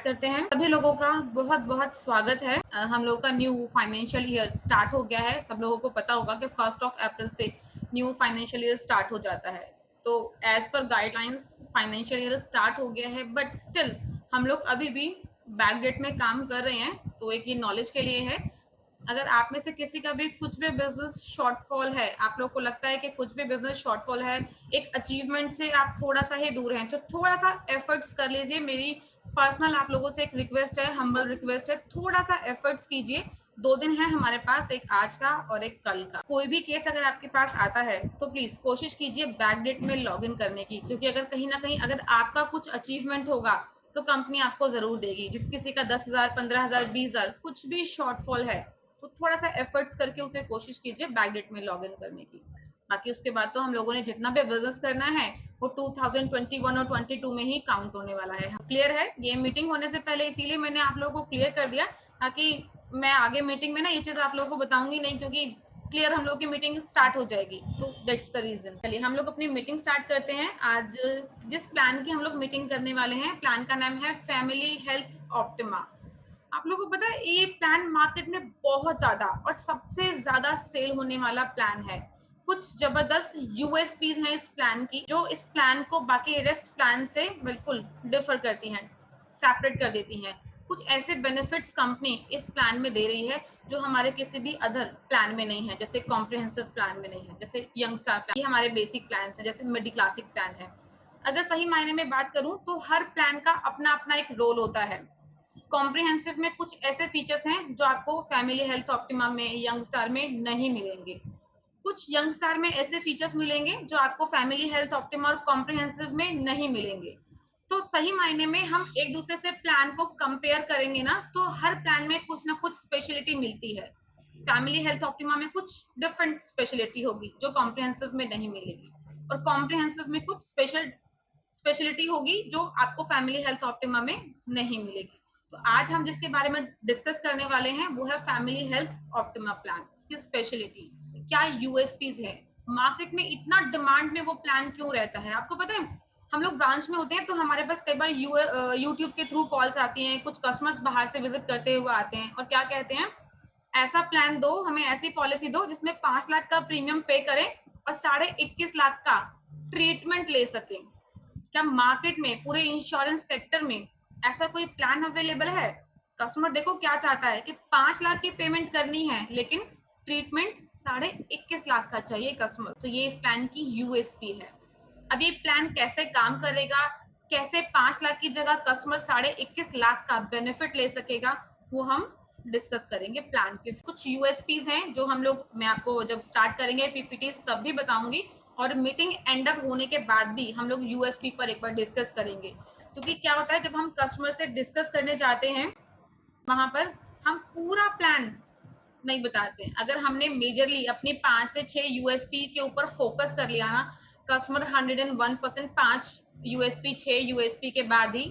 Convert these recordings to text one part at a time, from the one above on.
करते हैं। सभी लोगों का बहुत बहुत स्वागत है। हम लोगों का न्यू फाइनेंशियल ईयर स्टार्ट हो गया है। सब लोगों को पता होगा कि 1 अप्रैल से न्यू फाइनेंशियल ईयर स्टार्ट हो जाता है। तो as per guidelines financial year start हो गया है, बट स्टिल हम लोग अभी भी बैकडेट में काम कर रहे हैं। तो एक ये नॉलेज के लिए है। अगर आप में से किसी का भी कुछ भी बिजनेस शॉर्टफॉल है, आप लोग को लगता है कि कुछ भी बिजनेस शॉर्टफॉल है, एक अचीवमेंट से आप थोड़ा सा ही दूर हैं, तो थोड़ा सा एफर्ट्स कर लीजिए। मेरी पर्सनल आप लोगों से एक रिक्वेस्ट है, हम्बल रिक्वेस्ट है, थोड़ा सा एफर्ट्स कीजिए। 2 दिन है हमारे पास, एक आज का और एक कल का। कोई भी केस अगर आपके पास आता है तो प्लीज कोशिश कीजिए बैकडेट में लॉग इन करने की, क्योंकि अगर कहीं ना कहीं अगर आपका कुछ अचीवमेंट होगा तो कंपनी आपको जरूर देगी। जिस किसी का 10,000, 15,000, 20,000 कुछ भी शॉर्टफॉल है, तो थोड़ा सा एफर्ट्स करके उसे कोशिश कीजिए बैकडेट में लॉग इन करने की। बाकी उसके बाद तो हम लोगों ने जितना भी बिजनेस करना है वो 2021 और 22 में ही काउंट होने वाला है। क्लियर है? ये मीटिंग होने से पहले इसीलिए मैंने आप लोगों को क्लियर कर दिया, ताकि मैं आगे मीटिंग में ना ये चीज आप लोगों को बताऊंगी नहीं, क्योंकि क्लियर हम लोग की मीटिंग स्टार्ट हो जाएगी। तो दैट्स द रीजन। चलिए हम लोग अपनी मीटिंग स्टार्ट करते हैं। आज जिस प्लान की हम लोग मीटिंग करने वाले हैं, प्लान का नाम है फैमिली हेल्थ ऑप्टिमा। आप लोगों को पता है ये प्लान मार्केट में बहुत ज्यादा और सबसे ज्यादा सेल होने वाला प्लान है। कुछ जबरदस्त यूएसपीज हैं इस प्लान की, जो इस प्लान को बाकी रेस्ट प्लान से बिल्कुल डिफर करती हैं, सेपरेट कर देती हैं। कुछ ऐसे बेनिफिट्स कंपनी इस प्लान में दे रही है जो हमारे किसी भी अदर प्लान में नहीं है। जैसे कॉम्प्रिहेंसिव प्लान में नहीं है, जैसे यंग स्टार प्लान, ये हमारे बेसिक प्लान है, जैसे मिडिल क्लासिक प्लान है। अगर सही मायने में बात करूं तो हर प्लान का अपना अपना एक रोल होता है। कॉम्प्रिहेंसिव में कुछ ऐसे फीचर्स हैं जो आपको फैमिली हेल्थ ऑप्टिमा में, यंग स्टार में नहीं मिलेंगे। कुछ यंग स्टार में ऐसे फीचर्स मिलेंगे जो आपको फैमिली हेल्थ ऑप्टिमा और कॉम्प्रिहेंसिव में नहीं मिलेंगे। तो सही मायने में हम एक दूसरे से प्लान को कंपेयर करेंगे ना, तो हर प्लान में कुछ ना कुछ स्पेशलिटी मिलती है। फैमिली हेल्थ ऑप्टिमा में कुछ डिफरेंट स्पेशलिटी होगी जो कॉम्प्रिहेंसिव में नहीं मिलेगी, और कॉम्प्रिहेंसिव में कुछ स्पेशलिटी होगी जो आपको फैमिली हेल्थ ऑप्टिमा में नहीं मिलेगी। तो आज हम जिसके बारे में डिस्कस करने वाले हैं वो है फैमिली हेल्थ ऑप्टिमा प्लान। उसकी स्पेशलिटी क्या, यूएसपीज है, मार्केट में इतना डिमांड में वो प्लान क्यों रहता है। आपको पता है हम लोग ब्रांच में होते हैं तो हमारे पास कई बार यूट्यूब के थ्रू कॉल्स आती हैं, कुछ कस्टमर्स बाहर से विजिट करते हुए आते हैं और क्या कहते हैं, ऐसा प्लान दो हमें, ऐसी पॉलिसी दो जिसमें 5 लाख का प्रीमियम पे करें और 21.5 लाख का ट्रीटमेंट ले सकें। क्या मार्केट में, पूरे इंश्योरेंस सेक्टर में ऐसा कोई प्लान अवेलेबल है? कस्टमर देखो क्या चाहता है कि 5 लाख की पेमेंट करनी है लेकिन ट्रीटमेंट 21.5 लाख का चाहिए कस्टमर। तो ये इस प्लान की यूएसपी है। अब ये प्लान कैसे काम करेगा, कैसे 5 लाख की जगह कस्टमर 21.5 लाख का बेनिफिट ले सकेगा, वो हम डिस्कस करेंगे। प्लान के कुछ यूएसपीज हैं जो हम लोग, मैं आपको जब स्टार्ट करेंगे पीपीटीज तब भी बताऊंगी, और मीटिंग एंड अप होने के बाद भी हम लोग यूएसपी पर एक बार डिस्कस करेंगे। क्योंकि क्या होता है जब हम कस्टमर से डिस्कस करने जाते हैं वहां पर हम पूरा प्लान नहीं बताते हैं। अगर हमने मेजरली अपनी 5 से 6 यूएसपी के ऊपर फोकस कर लिया ना, कस्टमर 101% 5 यूएसपी 6 यूएसपी के बाद ही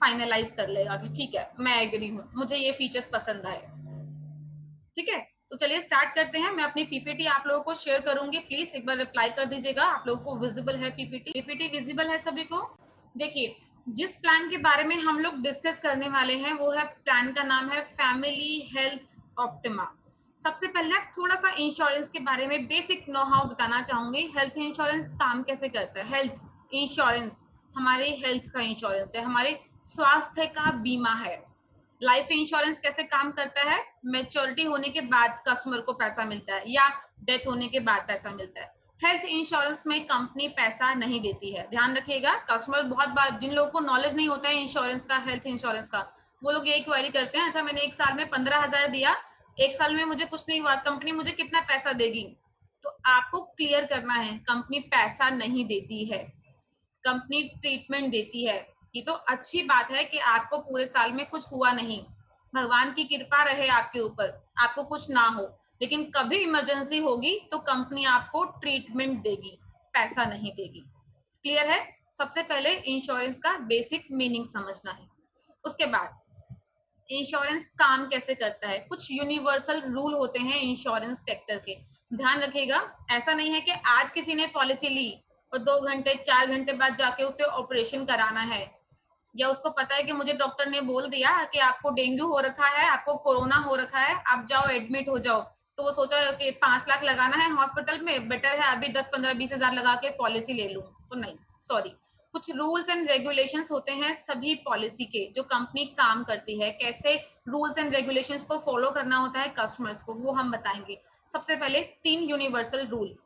फाइनलाइज कर लेगा कि ठीक है मैं एग्री हूँ, मुझे ये फीचर्स पसंद आए। ठीक है, तो चलिए स्टार्ट करते हैं। मैं अपनी पीपीटी आप लोगों को शेयर करूंगी, प्लीज एक बार रिप्लाई कर दीजिएगा। आप लोगों को विजिबल है पीपीटी? पीपीटी विजिबल है सभी को? देखिए, जिस प्लान के बारे में हम लोग डिस्कस करने वाले हैं वो है, प्लान का नाम है फैमिली हेल्थ ऑप्टिमा। सबसे पहले थोड़ा सा इंश्योरेंस के बारे में बेसिक नो हाउ बताना चाहूंगी। हेल्थ इंश्योरेंस काम कैसे करता है? हेल्थ इंश्योरेंस हमारे हेल्थ का इंश्योरेंस है, हमारे स्वास्थ्य का बीमा है। लाइफ इंश्योरेंस कैसे काम करता है? मैच्योरिटी होने के बाद कस्टमर को पैसा मिलता है या डेथ होने के बाद पैसा मिलता है। हेल्थ इंश्योरेंस में कंपनी पैसा नहीं देती है, ध्यान रखिएगा। कस्टमर बहुत बार, जिन लोगों को नॉलेज नहीं होता है इंश्योरेंस का, हेल्थ इंश्योरेंस का, वो लोग यही क्वेरी करते हैं, अच्छा मैंने एक साल में 15,000 दिया, एक साल में मुझे कुछ नहीं हुआ, कंपनी मुझे कितना पैसा देगी? तो आपको क्लियर करना है, कंपनी पैसा नहीं देती है, कंपनी ट्रीटमेंट देती है। ये तो अच्छी बात है कि आपको पूरे साल में कुछ हुआ नहीं, भगवान की कृपा रहे आपके ऊपर, आपको कुछ ना हो, लेकिन कभी इमरजेंसी होगी तो कंपनी आपको ट्रीटमेंट देगी, पैसा नहीं देगी। क्लियर है? सबसे पहले इंश्योरेंस का बेसिक मीनिंग समझना है। उसके बाद इंश्योरेंस काम कैसे करता है, कुछ यूनिवर्सल रूल होते हैं इंश्योरेंस सेक्टर के, ध्यान रखिएगा। ऐसा नहीं है कि आज किसी ने पॉलिसी ली और 2 घंटे 4 घंटे बाद जाके उसे ऑपरेशन कराना है। या उसको पता है कि मुझे डॉक्टर ने बोल दिया कि आपको डेंगू हो रखा है, आपको कोरोना हो रखा है, आप जाओ एडमिट हो जाओ, तो वो सोचा कि 5 लाख लगाना है हॉस्पिटल में, बेटर है अभी 10-15-20 हजार लगा के पॉलिसी ले लूं। तो नहीं, सॉरी, कुछ रूल्स एंड रेगुलेशंस होते हैं सभी पॉलिसी के, जो कंपनी काम करती है, कैसे रूल्स एंड रेगुलेशंस को फॉलो करना होता है कस्टमर्स को, वो हम बताएंगे। सबसे पहले 3 यूनिवर्सल रूल।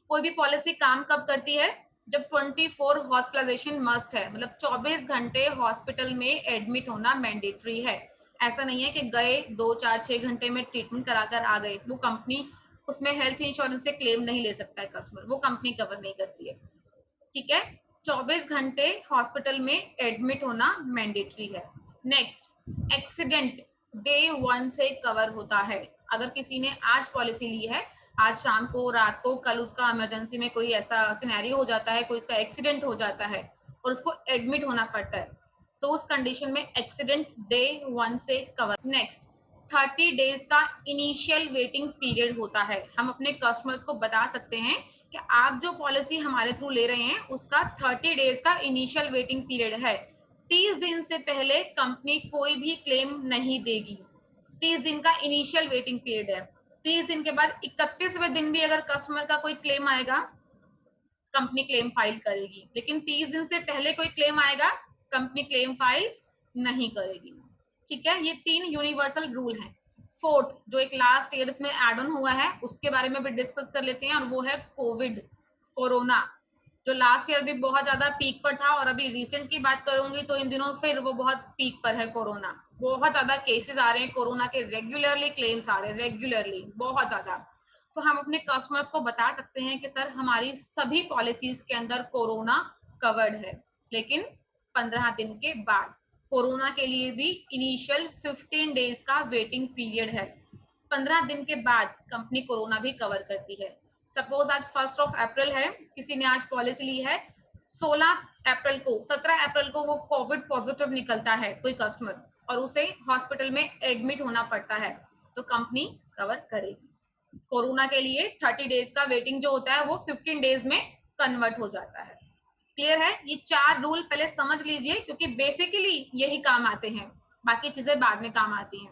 कोई भी पॉलिसी काम कब करती है? जब 24 हॉस्पिटलाइजेशन मस्ट है, मतलब 24 घंटे हॉस्पिटल में एडमिट होना मैंडेटरी है। ऐसा नहीं है कि गए 2, 4, 6 घंटे में ट्रीटमेंट कराकर आ गए, वो कंपनी, उसमें हेल्थ इंश्योरेंस से क्लेम नहीं ले सकता है कस्टमर, वो कंपनी कवर नहीं करती है। ठीक है, 24 घंटे हॉस्पिटल में एडमिट होना मैंडेटरी है। नेक्स्ट, एक्सीडेंट डे 1 से कवर होता है। अगर किसी ने आज पॉलिसी ली है, आज शाम को, रात को, कल उसका इमरजेंसी में कोई ऐसा सिनेरियो हो जाता है, कोई इसका एक्सीडेंट हो जाता है और उसको एडमिट होना पड़ता है, तो उस कंडीशन में एक्सीडेंट डे 1 से कवर। नेक्स्ट, 30 डेज का इनिशियल वेटिंग पीरियड होता है। हम अपने कस्टमर्स को बता सकते हैं कि आप जो पॉलिसी हमारे थ्रू ले रहे हैं उसका 30 डेज का इनिशियल वेटिंग पीरियड है। 30 दिन से पहले कंपनी कोई भी क्लेम नहीं देगी। 30 दिन का इनिशियल वेटिंग पीरियड है। 30 दिन के बाद 31वें दिन भी अगर कस्टमर का कोई क्लेम आएगा, कंपनी क्लेम फाइल करेगी, लेकिन 30 दिन से पहले कोई क्लेम आएगा, कंपनी क्लेम फाइल नहीं करेगी। ठीक है, ये 3 यूनिवर्सल रूल हैं। फोर्थ, जो एक लास्ट ईयर में एड ऑन हुआ है, उसके बारे में भी डिस्कस कर लेते हैं, और वो है कोविड, कोरोना, जो लास्ट ईयर भी बहुत ज्यादा पीक पर था, और अभी रिसेंट की बात करूंगी तो इन दिनों फिर वो बहुत पीक पर है कोरोना। बहुत ज्यादा केसेस आ रहे हैं कोरोना के, रेगुलरली क्लेम्स आ रहे हैं, रेगुलरली बहुत ज्यादा। तो हम अपने कस्टमर्स को बता सकते हैं कि सर हमारी सभी पॉलिसीज के अंदर कोरोना कवर्ड है, लेकिन 15 दिन के बाद। कोरोना के लिए भी इनिशियल 15 डेज का वेटिंग पीरियड है। 15 दिन के बाद कंपनी कोरोना भी कवर करती है। सपोज आज 1 अप्रैल है, किसी ने आज पॉलिसी ली है, 16 अप्रैल को, 17 अप्रैल को वो कोविड पॉजिटिव निकलता है कोई कस्टमर, और उसे हॉस्पिटल में एडमिट होना पड़ता है, तो कंपनी कवर करेगी। कोरोना के लिए 30 डेज का वेटिंग जो होता है वो 15 डेज में कन्वर्ट हो जाता है। क्लियर है? ये 4 रूल पहले समझ लीजिए, क्योंकि बेसिकली यही काम आते हैं, बाकी चीजें बाद में काम आती हैं।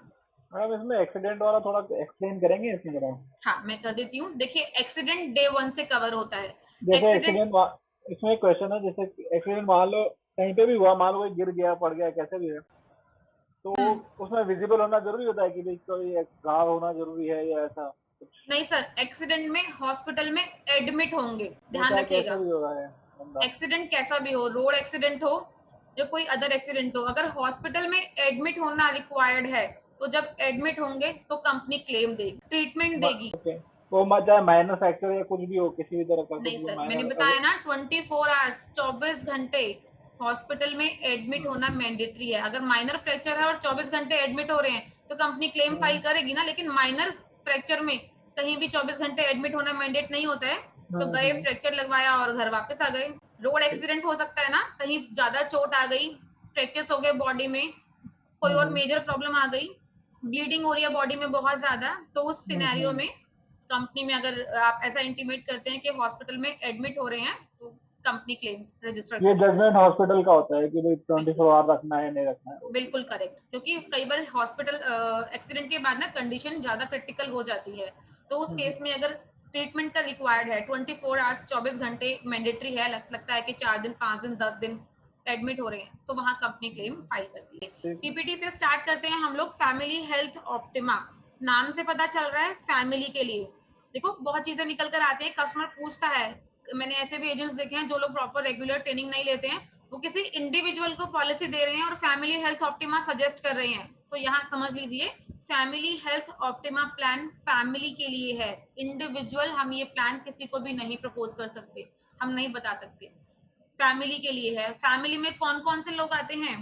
मैम इसमें एक्सीडेंट वाला थोड़ा एक्सप्लेन करेंगे इसकी तरह? हाँ, मैं कर देती हूँ। देखिए, एक्सीडेंट डे 1 से कवर होता है। जैसे एक्सीडेंट, एक्सीडेंट, इसमें एक क्वेश्चन है, जैसे एक्सीडेंट मान लो कहीं पे भी हुआ, मान लो कोई गिर गया, पड़ गया, कैसे भी है, तो उसमें विजिबल होना जरूरी होता है कि भाई कोई घाव होना जरूरी है या ऐसा कुछ नहीं सर, एक्सीडेंट में हॉस्पिटल में एडमिट होंगे, ध्यान होता है? कैसे रखिएगा। भी होगा है बंदा? एक्सीडेंट कैसा भी हो, रोड एक्सीडेंट हो या कोई अदर एक्सीडेंट हो, अगर हॉस्पिटल में एडमिट होना रिक्वायर्ड है, तो जब एडमिट होंगे तो कंपनी क्लेम देगी, ट्रीटमेंट देगी। ओके, वो चाहे माइनर फ्रैक्चर या कुछ भी हो, किसी भी तरह का कुछ नहीं भी सर, मैंने माइनर, बताया ना, 24 आवर्स, 24 घंटे हॉस्पिटल में एडमिट होना मैंडेटरी है। अगर माइनर फ्रैक्चर है और 24 घंटे एडमिट हो रहे हैं, तो कंपनी क्लेम फाइल करेगी ना, लेकिन माइनर फ्रैक्चर में कहीं भी 24 घंटे एडमिट होना मैंडेट नहीं होता है। तो गए, फ्रैक्चर लगवाया और घर वापस आ गए। रोड एक्सीडेंट हो सकता है ना, कहीं ज्यादा चोट आ गई, फ्रैक्चर्स हो गए बॉडी में, कोई और मेजर प्रॉब्लम आ गई, ब्लीडिंग हो रही है बॉडी में बहुत ज्यादा, तो उस सिनेरियो में कंपनी में अगर आप ऐसा इंटीमेट करते हैं कि हॉस्पिटल में एडमिट हो रहे हैं, तो कंपनी क्लेम रजिस्टर ये करेगी। जजमेंट हॉस्पिटल का होता है कि भाई बिल्कुल, 24 आवर रखना है नहीं रखना है, ओके। बिल्कुल करेक्ट, क्योंकि कई बार हॉस्पिटल एक्सीडेंट के बाद ना कंडीशन ज्यादा क्रिटिकल हो जाती है, तो उस केस में अगर ट्रीटमेंट का रिक्वायर्ड है, 24 आवर्स, 24 घंटे मैंडेटरी है, लगता है कि 4 दिन, 5 दिन, 10 दिन एडमिट हो रहे हैं, तो वहां कंपनी क्लेम फाइल करती है। ठीक है। पीपीटी से स्टार्ट करते हैं हम लोग। फैमिली हेल्थ ऑप्टिमा, नाम से पता चल रहा है फैमिली के लिए। देखो, बहुत चीजें निकल कर आते हैं, कस्टमर पूछता है, मैंने ऐसे भी एजेंट्स देखे हैं जो लोग प्रॉपर रेगुलर ट्रेनिंग नहीं लेते हैं, वो किसी इंडिविजुअल को पॉलिसी दे रहे हैं और फैमिली हेल्थ ऑप्टिमा सजेस्ट कर रहे हैं, तो यहाँ समझ लीजिए, family Health optima plan family के लिए है। इंडिविजुअल हम ये प्लान किसी को भी नहीं प्रपोज कर सकते, हम नहीं बता सकते। फैमिली के लिए है। फैमिली में कौन कौन से लोग आते हैं?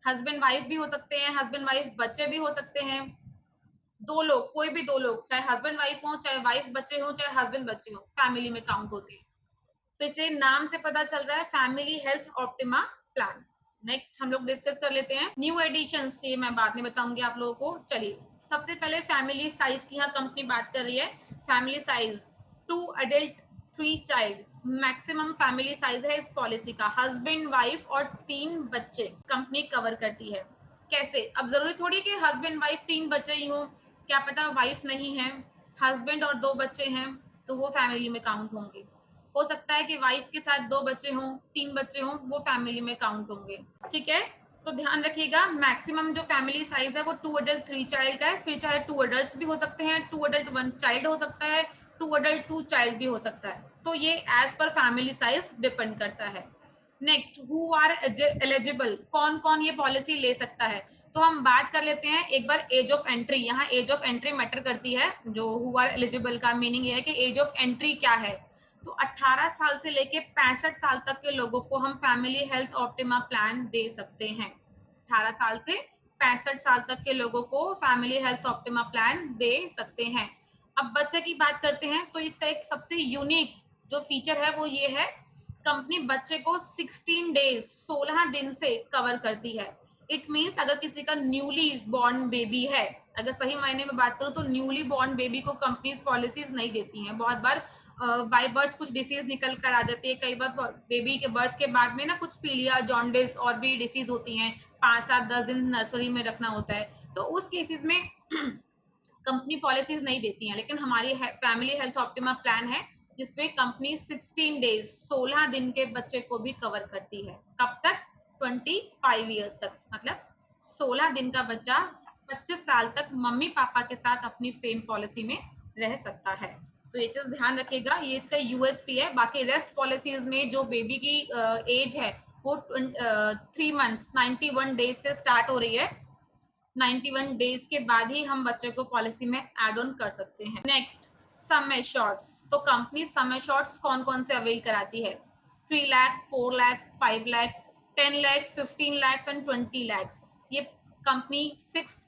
हस्बैंड वाइफ भी हो सकते हैं, हस्बैंड वाइफ बच्चे भी हो सकते हैं, 2 लोग, कोई भी 2 लोग, चाहे हस्बैंड वाइफ हो, चाहे वाइफ बच्चे हो, चाहे हस्बैंड बच्चे हो, फैमिली में काउंट होते हैं। तो इसलिए नाम से पता चल रहा है family Health optima plan. Next हम लोग डिस्कस कर लेते हैं न्यू एडिशन, ये मैं बाद में बताऊंगी आप लोगों को। चलिए, सबसे पहले फैमिली साइज की यहाँ कंपनी बात कर रही है। Family size 2 adult 3 child maximum family size है इस पॉलिसी का, हस्बैंड वाइफ और 3 बच्चे कंपनी कवर करती है। कैसे? अब जरूरी थोड़ी कि हस्बैंड वाइफ 3 बच्चे ही हो, क्या पता वाइफ नहीं है, हस्बैंड और 2 बच्चे हैं तो वो फैमिली में काउंट होंगे। हो सकता है कि वाइफ के साथ 2 बच्चे हों, 3 बच्चे हों, वो फैमिली में काउंट होंगे। ठीक है, तो ध्यान रखिएगा मैक्सिमम जो फैमिली साइज है वो 2 अडल्ट 3 चाइल्ड का है। फिर चाहे 2 अडल्ट भी हो सकते हैं, 2 अडल्ट 1 चाइल्ड हो सकता है, 2 अडल्ट 2 चाइल्ड भी हो सकता है। तो ये as per family size depend करता है। नेक्स्ट, हु आर एलिजिबल, कौन कौन ये पॉलिसी ले सकता है? तो हम बात कर लेते हैं एक बार एज ऑफ एंट्री। यहाँ एज ऑफ एंट्री मैटर करती है। जो हु आर एलिजिबल का मीनिंग ये है कि एज ऑफ एंट्री क्या है। तो 18 साल से लेके 65 साल तक के लोगों को हम फैमिली हेल्थ ऑप्टिमा प्लान दे सकते हैं। 18 साल से 65 साल तक के लोगों को फैमिली हेल्थ ऑप्टिमा प्लान दे सकते हैं। अब बच्चे की बात करते हैं तो इसका एक सबसे यूनिक जो फीचर है वो ये है, कंपनी बच्चे को 16 डेज 16 दिन से कवर करती है। इट मीन्स अगर किसी का न्यूली बॉर्न बेबी है, अगर सही मायने में बात करूं तो न्यूली बॉर्न बेबी को कंपनीज पॉलिसीज नहीं देती हैं। बहुत बार बाय बर्थ कुछ डिसीज निकल कर आ जाती है। कई बार बेबी के बर्थ के बाद में ना कुछ पीलिया, जॉन्डिस और भी डिसीज होती हैं, 5 7 10 दिन नर्सरी में रखना होता है। तो उस केसेस में कंपनी पॉलिसीज नहीं देती हैं, लेकिन हमारी फैमिली हेल्थ ऑप्टिमा प्लान है जिसमें कंपनी 16 डेज 16 दिन के बच्चे को भी कवर करती है। कब तक? 25 ईयर्स तक, मतलब 16 दिन का बच्चा 25 साल तक मम्मी पापा के साथ अपनी सेम पॉलिसी में रह सकता है। तो ये चीज ध्यान रखिएगा, ये इसका यूएसपी है। बाकी रेस्ट पॉलिसीज में जो बेबी की एज है वो 3 मंथ्स 91 डेज से स्टार्ट हो रही है। 91 डेज के बाद ही हम बच्चे को पॉलिसी में एड ऑन कर सकते हैं। नेक्स्ट, सम एश्योर्ड्स। तो कंपनी सम एश्योर्ड्स कौन कौन से अवेल कराती है? 3 लाख, 4 लाख, 5 लाख, 10 लाख, 15 लाख एंड 20 लाख। ये कंपनी 6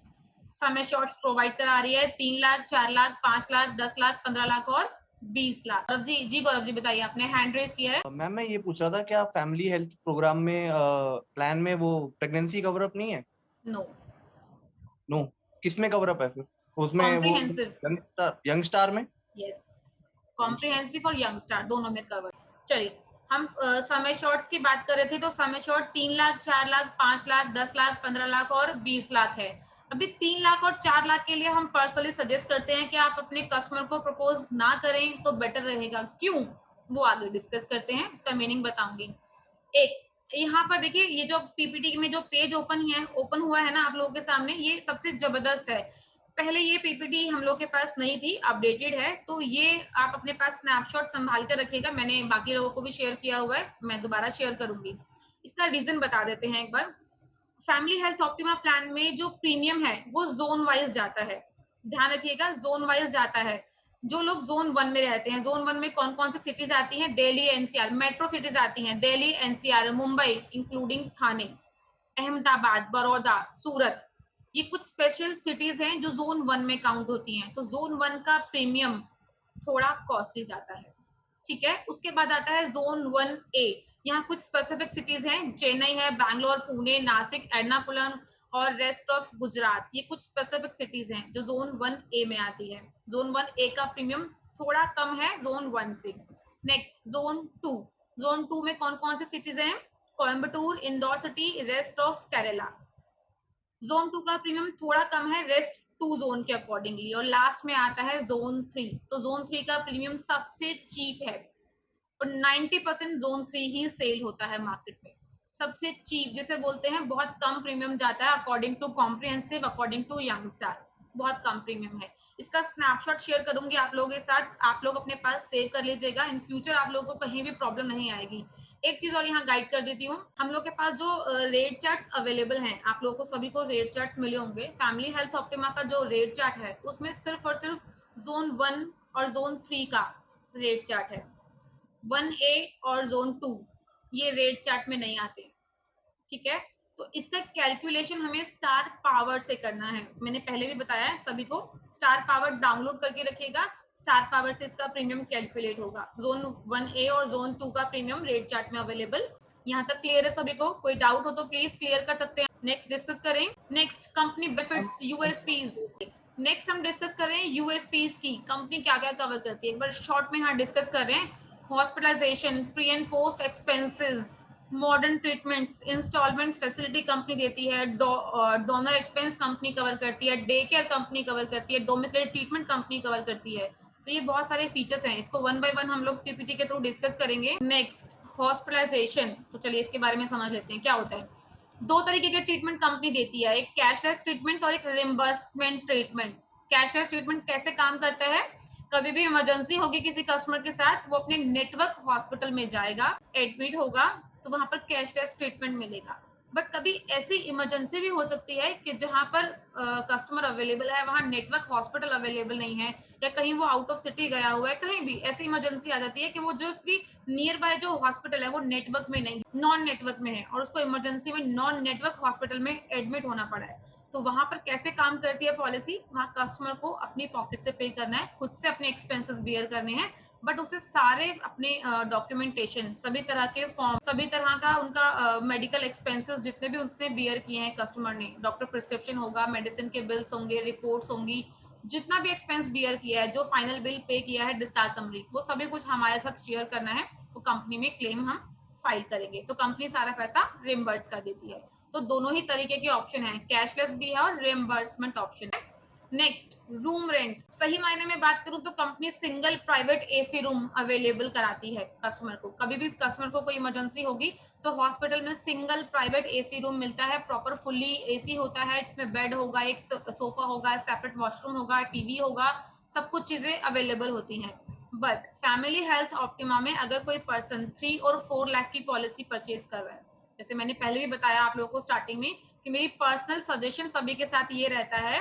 सम एश्योर्ड्स प्रोवाइड करा रही है। 3 लाख, 4 लाख, 5 लाख, 10 लाख, 15 लाख और 20 लाख। गौरव जी, गौरव जी बताइए, आपने हैंड रेज किया है। मैम मैं ये पूछ रहा था क्या फैमिली हेल्थ प्रोग्राम में प्लान में वो प्रेगनेंसी कवर अप नहीं है? नो, नो, किस में कवर अप है फिर उसमें? वो कॉम्प्रिहेंसिव। यंग स्टार में? यस, कॉम्प्रिहेंसिव और यंग स्टार दोनों में कवर। चलिए, हम सम एश्योर्ड्स की बात कर रहे थे, तो सम एश्योर्ड 3 लाख, 4 लाख, 5 लाख, 10 लाख, 15 लाख और 20 लाख है। अभी 3 लाख और 4 लाख के लिए हम पर्सनली सजेस्ट करते हैं कि आप अपने कस्टमर को प्रपोज ना करें तो बेटर रहेगा। क्यों? वो आगे डिस्कस करते हैं, इसका मीनिंग बताऊंगी। एक, यहाँ पर देखिए, ये जो पीपीटी में जो पेज ओपन हुआ है ना आप लोगों के सामने, ये सबसे जबरदस्त है। पहले ये पीपीटी हम लोग के पास नहीं थी, अपडेटेड है, तो ये आप अपने पास स्नैपशॉट संभाल कर रखिएगा। मैंने बाकी लोगों को भी शेयर किया हुआ है, मैं दोबारा शेयर करूंगी। इसका रीजन बता देते हैं एक बार। फैमिली हेल्थ ऑप्टिमा प्लान में जो प्रीमियम है वो जोन वाइज जाता है। ध्यान रखिएगा, जोन वाइज जाता है। जो लोग जोन 1 में रहते हैं, जोन 1 में कौन कौन सी सिटीज आती हैं? दिल्ली एनसीआर, मेट्रो सिटीज आती हैं, दिल्ली एनसीआर, मुंबई इंक्लूडिंग थाने, अहमदाबाद, बड़ौदा, सूरत। ये कुछ स्पेशल सिटीज हैं जो जोन 1 में काउंट होती हैं। तो जोन 1 का प्रीमियम थोड़ा कॉस्टली जाता है। ठीक है, उसके बाद आता है जोन 1A। यहाँ कुछ स्पेसिफिक सिटीज हैं, चेन्नई है, बैंगलोर, पुणे, नासिक, एर्नाकुलम और रेस्ट ऑफ गुजरात। ये कुछ स्पेसिफिक सिटीज हैं जो जोन 1A में आती है। जोन 1A का प्रीमियम थोड़ा कम है जोन 1 से। Next, zone 2। जोन 2 में कौन कौन सी सिटीज हैं? Coimbatore, Indore city, rest of Kerala. Zone 2 का प्रीमियम थोड़ा कम है रेस्ट 2 जोन के अकॉर्डिंगली। और लास्ट में आता है जोन 3। तो जोन 3 का प्रीमियम सबसे चीप है और 90% जोन 3 ही सेल होता है मार्केट में। सबसे चीप जिसे बोलते हैं, बहुत कम प्रीमियम जाता है according to comprehensive, according to young star, बहुत कम प्रीमियम है। इसका स्नैपशॉट शेयर करूंगी आप लोगों के साथ, आप लोग अपने पास सेव कर लीजिएगा। इन फ्यूचर आप लोगों को कहीं भी प्रॉब्लम नहीं आएगी। एक चीज और यहाँ गाइड कर देती हूँ, हम लोग के पास जो रेट चार्ट्स अवेलेबल हैं, आप लोगों को सभी को रेट चार्ट्स मिले होंगे। फैमिली हेल्थ ऑप्टिमा का जो रेट चार्ट है उसमें सिर्फ और सिर्फ जोन 1 और जोन 3 का रेट चार्ट है। 1A और जोन 2 ये रेट चार्ट में नहीं आते। ठीक है, तो इसका कैलकुलेशन हमें स्टार पावर से करना है। मैंने पहले भी बताया है सभी को, स्टार पावर डाउनलोड करके रखिएगा। स्टार पावर से इसका प्रीमियम कैलकुलेट होगा। जोन 1A और जोन 2 का प्रीमियम रेट चार्ट में अवेलेबल। यहाँ तक क्लियर है सभी को? कोई डाउट हो तो प्लीज क्लियर कर सकते हैं। नेक्स्ट डिस्कस करें। Next, company benefits, USPs. Next हम डिस्कस करें यूएसपीज की, कंपनी क्या क्या कवर करती है। एक बार शॉर्ट में यहाँ डिस्कस कर रहे हैं। Hospitalization, pre and post expenses, modern treatments, installment facility company देती है, डोनर एक्सपेंस कंपनी कवर करती है, डे केयर कंपनी कवर करती है, डोमिसाइल ट्रीटमेंट कंपनी कवर करती है। तो ये बहुत सारे फीचर्स हैं, इसको वन बाय वन हम लोग पीपीटी के थ्रू डिस्कस करेंगे। नेक्स्ट, हॉस्पिटलाइजेशन, तो चलिए इसके बारे में समझ लेते हैं क्या होता है। दो तरीके के ट्रीटमेंट कंपनी देती है, एक कैशलेस ट्रीटमेंट और एक रिम्बर्समेंट ट्रीटमेंट। कैशलेस ट्रीटमेंट कैसे काम करता है, कभी भी इमरजेंसी होगी किसी कस्टमर के साथ, वो अपने नेटवर्क हॉस्पिटल में जाएगा, एडमिट होगा, तो वहां पर कैशलेस ट्रीटमेंट मिलेगा। बट कभी ऐसी इमरजेंसी भी हो सकती है कि जहां पर कस्टमर अवेलेबल है, वहां नेटवर्क हॉस्पिटल अवेलेबल नहीं है, या कहीं वो आउट ऑफ सिटी गया हुआ है, कहीं भी ऐसी इमरजेंसी आ जाती है कि वो जो भी नियर बाय जो हॉस्पिटल है वो नेटवर्क में नहीं, नॉन नेटवर्क में है, और उसको इमरजेंसी में नॉन नेटवर्क हॉस्पिटल में एडमिट होना पड़ा है। तो वहां पर कैसे काम करती है पॉलिसी, वहां कस्टमर को अपनी पॉकेट से पे करना है, खुद से अपने एक्सपेंसेस बियर करने हैं, बट उसे सारे अपने डॉक्यूमेंटेशन, सभी तरह के फॉर्म, सभी तरह का उनका मेडिकल एक्सपेंसेस जितने भी उसने बियर किए हैं कस्टमर ने, डॉक्टर प्रिस्क्रिप्शन होगा, मेडिसिन के बिल्स होंगे, रिपोर्ट्स होंगी, जितना भी एक्सपेंस बियर किया है, जो फाइनल बिल पे किया है, डिस्चार्ज समरी, वो सभी कुछ हमारे साथ शेयर करना है, तो कंपनी में क्लेम हम फाइल करेंगे, तो कंपनी सारा पैसा रिम्बर्स कर देती है। तो दोनों ही तरीके के ऑप्शन है, कैशलेस भी है और रिम्बर्समेंट ऑप्शन है। Next, room rent. सही मायने में बात करूं तो company single private AC room available कराती है कस्टमर को। कभी भी कस्टमर को कोई इमरजेंसी होगी तो हॉस्पिटल में सिंगल प्राइवेट एसी रूम मिलता है, प्रॉपर फुल्ली एसी होता है, जिसमें बेड होगा, एक सोफा होगा, सेपरेट वॉशरूम होगा, टीवी होगा, सब कुछ चीजें अवेलेबल होती हैं। बट फैमिली हेल्थ ऑप्टिमा में अगर कोई पर्सन 3 और 4 लाख की पॉलिसी परचेज कर रहा है, जैसे मैंने पहले भी बताया आप लोगों को स्टार्टिंग में कि मेरी पर्सनल सजेशन सभी के साथ ये रहता है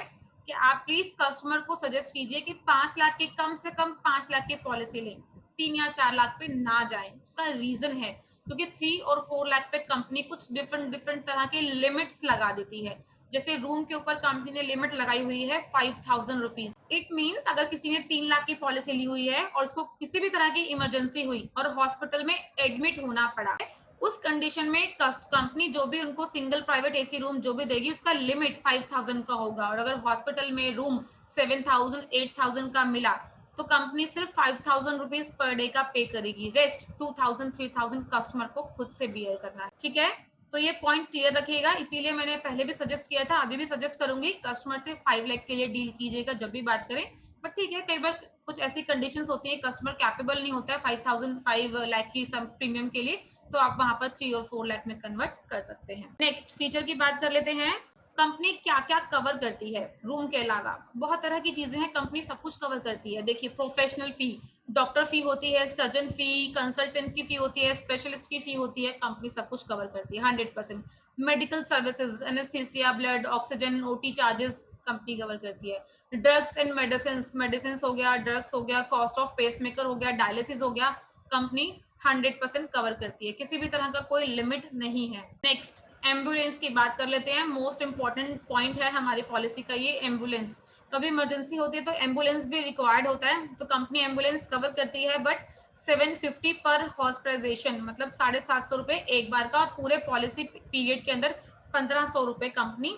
कि आप प्लीज कस्टमर को सजेस्ट कीजिए कि 5 लाख की, कम से कम 5 लाख की पॉलिसी लें, 3 या 4 लाख पे ना जाएं। उसका रीजन है क्योंकि 3 और 4 लाख पे कंपनी कुछ डिफरेंट तरह की लिमिट्स लगा देती है। जैसे रूम के ऊपर कंपनी ने लिमिट लगाई हुई है 5000 रुपीज। इट मीन्स अगर किसी ने 3 लाख की पॉलिसी ली हुई है और उसको किसी भी तरह की इमरजेंसी हुई और हॉस्पिटल में एडमिट होना पड़ा, उस कंडीशन में कंपनी जो भी उनको सिंगल प्राइवेट एसी रूम जो भी देगी उसका लिमिट 5000 का होगा, और अगर हॉस्पिटल में रूम 7000 8000 का मिला तो कंपनी सिर्फ 5000 रुपीज पर डे का पे करेगी, रेस्ट 2000 3000 कस्टमर को खुद से बियर करना है। ठीक है, तो ये पॉइंट क्लियर रखिएगा, इसीलिए मैंने पहले भी सजेस्ट किया था, अभी भी सजेस्ट करूंगी, कस्टमर से 5 लाख के लिए डील कीजिएगा जब भी बात करें। बट ठीक है, कई बार कुछ ऐसी कंडीशंस होती है कस्टमर कैपेबल नहीं होता है 5 लाख की सम प्रीमियम के लिए, तो आप वहां पर 3 और 4 लाख में कन्वर्ट कर सकते हैं। नेक्स्ट फीचर की बात कर लेते हैं, कंपनी क्या क्या कवर करती है रूम के अलावा। बहुत तरह की चीजें हैं, कंपनी सब कुछ कवर करती है। देखिए, प्रोफेशनल फी, डॉक्टर फी होती है, सर्जन फी, कंसल्टेंट की फी होती है, स्पेशलिस्ट की फी होती है, कंपनी सब कुछ कवर करती है 100%। Medical services, anaesthesia, blood, oxygen, OT charges company cover करती है। ड्रग्स एंड मेडिसिन हो गया, ड्रग्स हो गया, कॉस्ट ऑफ पेसमेकर हो गया, डायलिसिस हो गया, कंपनी 100% कवर करती है, किसी भी तरह का कोई लिमिट नहीं है। नेक्स्ट, एम्बुलेंस की बात कर लेते हैं, मोस्ट इंपॉर्टेंट पॉइंट है हमारी पॉलिसी का ये एम्बुलेंस। कभी इमरजेंसी होती है तो एम्बुलेंस भी रिक्वायर्ड होता है, तो कंपनी एम्बुलेंस कवर करती है, बट 750 पर हॉस्पिटलाइजेशन, मतलब 750 रुपए एक बार का, और पूरे पॉलिसी पीरियड के अंदर 1500 रुपए कंपनी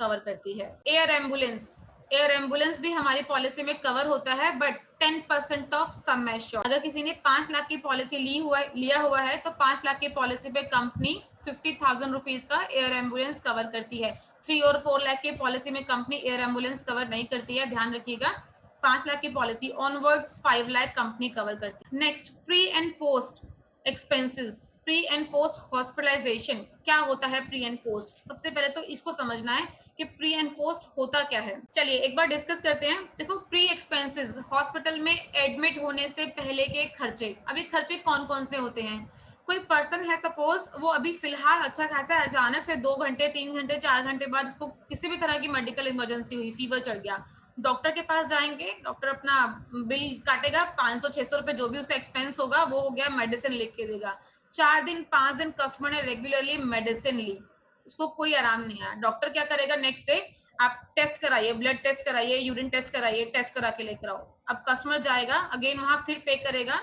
कवर करती है। एयर एम्बुलेंस भी हमारी पॉलिसी में कवर होता है, बट 10% ऑफ सम एश्योर्ड। अगर किसी ने 5 लाख की पॉलिसी लिया हुआ है तो 5 लाख की पॉलिसी पे कंपनी 50,000 रुपीज का एयर एम्बुलेंस कवर करती है। 3 और 4 लाख की पॉलिसी में कंपनी एयर एम्बुलेंस कवर नहीं करती है, ध्यान रखिएगा। 5 लाख की policy onwards 5 lakh company cover करती है। Next, pre and post expenses, pre and post hospitalization. क्या होता है प्री एंड पोस्ट? सबसे पहले तो इसको समझना है कि प्री एंड पोस्ट होता क्या है। चलिए एक बार डिस्कस करते हैं। देखो, प्री एक्सपेंसेस, हॉस्पिटल में एडमिट होने से पहले के खर्चे। अभी खर्चे कौन कौन से होते हैं? कोई पर्सन है, सपोज वो अभी फिलहाल अच्छा खासा अचानक से 2 घंटे 3 घंटे 4 घंटे बाद उसको किसी भी तरह की मेडिकल इमरजेंसी हुई, फीवर चढ़ गया, डॉक्टर के पास जाएंगे, डॉक्टर अपना बिल काटेगा, 500-600 रुपए जो भी उसका एक्सपेंस होगा वो हो गया, मेडिसिन लिख के देगा। 4 दिन 5 दिन कस्टमर ने रेगुलरली मेडिसिन ली, उसको कोई आराम नहीं आया, डॉक्टर क्या करेगा, नेक्स्ट डे आप टेस्ट कराइए, ब्लड टेस्ट कराइए, यूरिन टेस्ट कराइए, टेस्ट करा के लेकर आओ। अब कस्टमर जाएगा अगेन वहां, फिर पे करेगा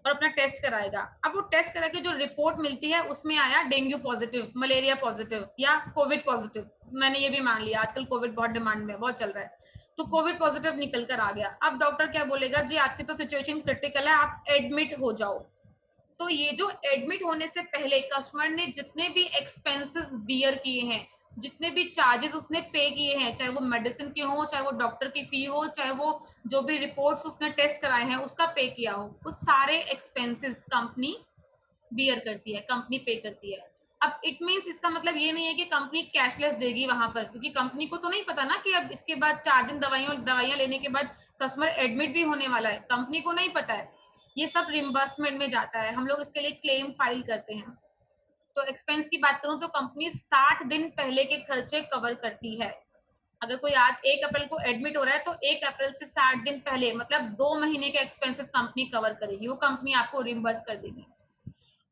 और अपना टेस्ट कराएगा। अब वो टेस्ट करा के जो रिपोर्ट मिलती है उसमें आया डेंगू पॉजिटिव, मलेरिया पॉजिटिव या कोविड पॉजिटिव, मैंने ये भी मान लिया, आजकल कोविड बहुत डिमांड में बहुत चल रहा है, तो कोविड पॉजिटिव निकल कर आ गया। अब डॉक्टर क्या बोलेगा, जी आपकी तो सिचुएशन क्रिटिकल है, आप एडमिट हो जाओ। तो ये जो एडमिट होने से पहले कस्टमर ने जितने भी एक्सपेंसेस बियर किए हैं, जितने भी चार्जेस उसने पे किए हैं, चाहे वो मेडिसिन के हो, चाहे वो डॉक्टर की फी हो, चाहे वो जो भी रिपोर्ट्स उसने टेस्ट कराए हैं उसका पे किया हो, वो सारे एक्सपेंसेस कंपनी बियर करती है, कंपनी पे करती है। अब इट मीन्स इसका मतलब ये नहीं है कि कंपनी कैशलेस देगी वहां पर, क्योंकि कंपनी को तो नहीं पता ना कि अब इसके बाद 4 दिन दवाइयां लेने के बाद कस्टमर एडमिट भी होने वाला है, कंपनी को नहीं पता है। ये सब रिम्बर्समेंट में जाता है, हम लोग इसके लिए क्लेम फाइल करते हैं। तो एक्सपेंस की बात करूं तो कंपनी 60 दिन पहले के खर्चे कवर करती है। अगर कोई आज 1 अप्रैल को एडमिट हो रहा है तो 1 अप्रैल से 60 दिन पहले मतलब 2 महीने के एक्सपेंसेस कंपनी कवर करेगी, वो कंपनी आपको रिम्बर्स कर देगी।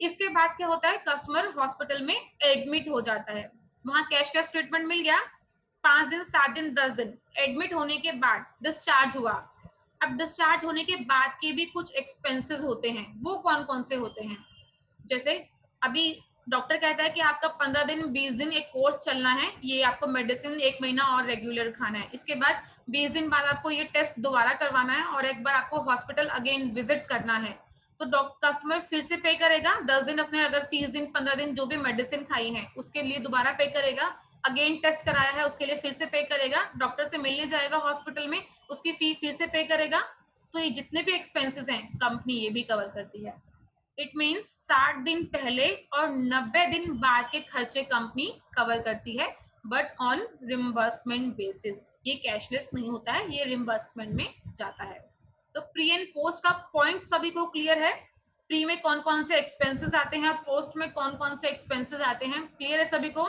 इसके बाद क्या होता है, कस्टमर हॉस्पिटल में एडमिट हो जाता है, वहां कैशलेस ट्रीटमेंट मिल गया, 5 दिन 7 दिन 10 दिन एडमिट होने के बाद डिस्चार्ज हुआ। अब डिस्चार्ज होने के बाद के भी कुछ एक्सपेंसेस होते हैं, वो कौन कौन से होते हैं? जैसे अभी डॉक्टर कहता है कि आपका 15 दिन 20 दिन एक कोर्स चलना है, ये आपको मेडिसिन 1 महीना और रेगुलर खाना है, इसके बाद 20 दिन बाद आपको ये टेस्ट दोबारा करवाना है और एक बार आपको हॉस्पिटल अगेन विजिट करना है। तो डॉक्टर कस्टमर फिर से पे करेगा 10 दिन अपने, अगर 30 दिन 15 दिन जो भी मेडिसिन खाई है उसके लिए दोबारा पे करेगा, अगेन टेस्ट कराया है उसके लिए फिर से पे करेगा, डॉक्टर से मिलने जाएगा हॉस्पिटल में, उसकी फी फिर से पे करेगा। तो ये जितने भी एक्सपेंसेस हैं कंपनी ये भी कवर करती है। इट मीन्स 60 दिन पहले और 90 दिन बाद के खर्चे कंपनी कवर करती है, बट ऑन रिम्बर्समेंट बेसिस। ये कैशलेस नहीं होता है, ये रिम्बर्समेंट में जाता है। तो प्री एंड पोस्ट का पॉइंट सभी को क्लियर है? प्री में कौन कौन से एक्सपेंसेस आते हैं, पोस्ट में कौन कौन से एक्सपेंसेस आते हैं, क्लियर है सभी को?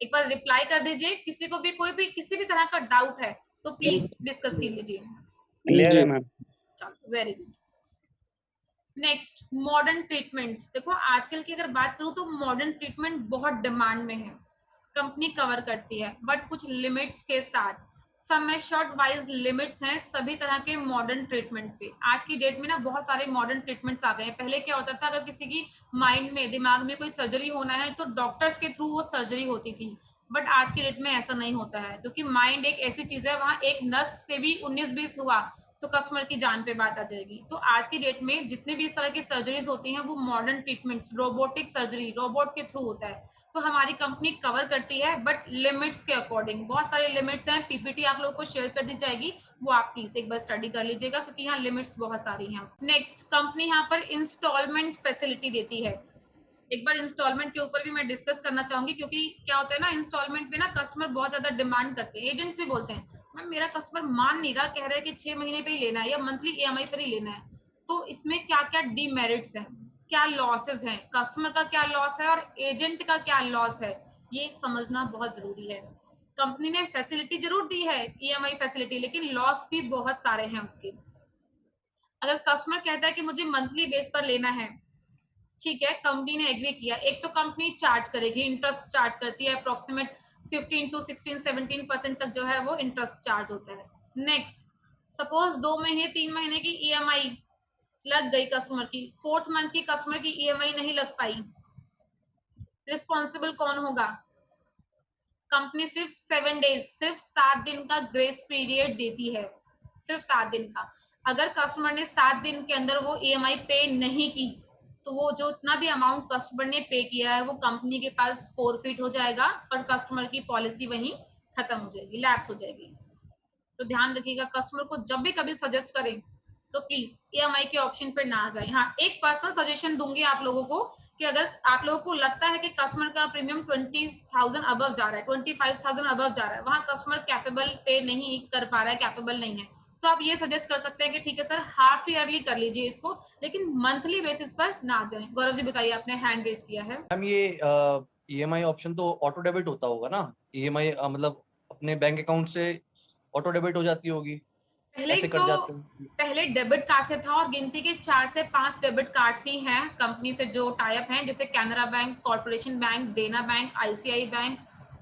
एक बार रिप्लाई कर दीजिए, किसी को भी कोई भी किसी भी तरह का डाउट है तो प्लीज डिस्कस कर लीजिए। क्लियर है मैम। चलो, very good. Next, modern treatments. देखो आजकल की अगर बात करूं तो मॉडर्न ट्रीटमेंट बहुत डिमांड में है, कंपनी कवर करती है बट कुछ लिमिट्स के साथ। सब में शॉर्ट वाइज लिमिट्स हैं सभी तरह के मॉडर्न ट्रीटमेंट पे। आज की डेट में ना बहुत सारे मॉडर्न ट्रीटमेंट्स आ गए हैं। पहले क्या होता था, अगर किसी की माइंड में दिमाग में कोई सर्जरी होना है तो डॉक्टर्स के थ्रू वो सर्जरी होती थी, बट आज की डेट में ऐसा नहीं होता है, क्योंकि माइंड एक ऐसी चीज है, वहां एक नस से भी 19-20 हुआ तो कस्टमर की जान पे बात आ जाएगी। तो आज की डेट में जितने भी इस तरह की सर्जरीज होती हैं वो modern treatments, robotic surgery, robot के थ्रू होता है। तो हमारी कंपनी कवर करती है बट लिमिट्स के अकॉर्डिंग। बहुत सारे लिमिट्स हैं, पीपीटी आप लोगों को शेयर कर दी जाएगी, वो आप प्लीज एक बार स्टडी कर लीजिएगा क्योंकि यहाँ लिमिट्स बहुत सारी हैं। नेक्स्ट, कंपनी यहाँ पर इंस्टॉलमेंट फैसिलिटी देती है। एक बार इंस्टॉलमेंट के ऊपर भी मैं डिस्कस करना चाहूंगी, क्योंकि क्या होता है ना, इंस्टॉलमेंट पे ना कस्टमर बहुत ज्यादा डिमांड करते हैं, एजेंट्स भी बोलते हैं मैम मेरा कस्टमर मान नहीं रहा, कह रहा है कि 6 महीने पे ही लेना है या मंथली ईएमआई पर ही लेना है। तो इसमें क्या क्या डीमेरिट्स हैं, क्या लॉसेस हैं, कस्टमर का क्या लॉस है और एजेंट का क्या लॉस है, ये समझना बहुत जरूरी है। कंपनी ने फैसिलिटी जरूर दी है ईएमआई फैसिलिटी, लेकिन लॉस भी बहुत सारे हैं उसके। अगर कस्टमर कहता है कि मुझे मंथली बेस पर लेना है, ठीक है, कंपनी ने एग्री किया, एक तो कंपनी चार्ज करेगी, इंटरेस्ट चार्ज करती है, अप्रोक्सीमेट 15 to 16-17% तक जो है वो इंटरेस्ट चार्ज होता है। नेक्स्ट, सपोज 2 महीने 3 महीने की ईएमआई लग गई कस्टमर की, 4th मंथ की कस्टमर की ईएमआई नहीं लग पाई, रिस्पॉन्सिबल कौन होगा? कंपनी सिर्फ 7 डेज, सिर्फ 7 दिन का ग्रेस पीरियड देती है, सिर्फ 7 दिन का। अगर कस्टमर ने 7 दिन के अंदर वो ईएमआई पे नहीं की तो वो जो इतना भी अमाउंट कस्टमर ने पे किया है वो कंपनी के पास फोरफिट हो जाएगा और कस्टमर की पॉलिसी वहीं खत्म हो जाएगी, लैप्स हो जाएगी। तो ध्यान रखिएगा, कस्टमर को जब भी कभी सजेस्ट करें तो प्लीज ईएमआई के ऑप्शन पर ना जाए। हाँ, एक पर्सनल सजेशन दूंगी आप लोगों को कि अगर आप लोगों को लगता है कि कस्टमर का प्रीमियम 20,000 अबव जा रहा है, 25,000 अबव जा रहा है, वहां कस्टमर कैपेबल पे नहीं कर पा रहा है, कैपेबल नहीं है, तो आप ये सजेस्ट कर सकते हैं कि ठीक है सर हाफ ईयरली कर लीजिए इसको, लेकिन मंथली बेसिस पर ना जाए। गौरव जी बताइए, आपने हैंड रेस किया है। मैम ये ईएमआई ऑप्शन तो ऑटो डेबिट होता होगा ना? ईएमआई मतलब अपने बैंक अकाउंट से ऑटो डेबिट हो जाती होगी, पहले ऐसे तो कट जाते हैं? पहले डेबिट कार्ड से था और गिनती के 4 से 5 डेबिट कार्ड्स ही हैं कंपनी से जो टाई अप हैं, जैसे कैनरा बैंक, कॉर्पोरेशन बैंक, देना बैंक, आईसीआई बैंक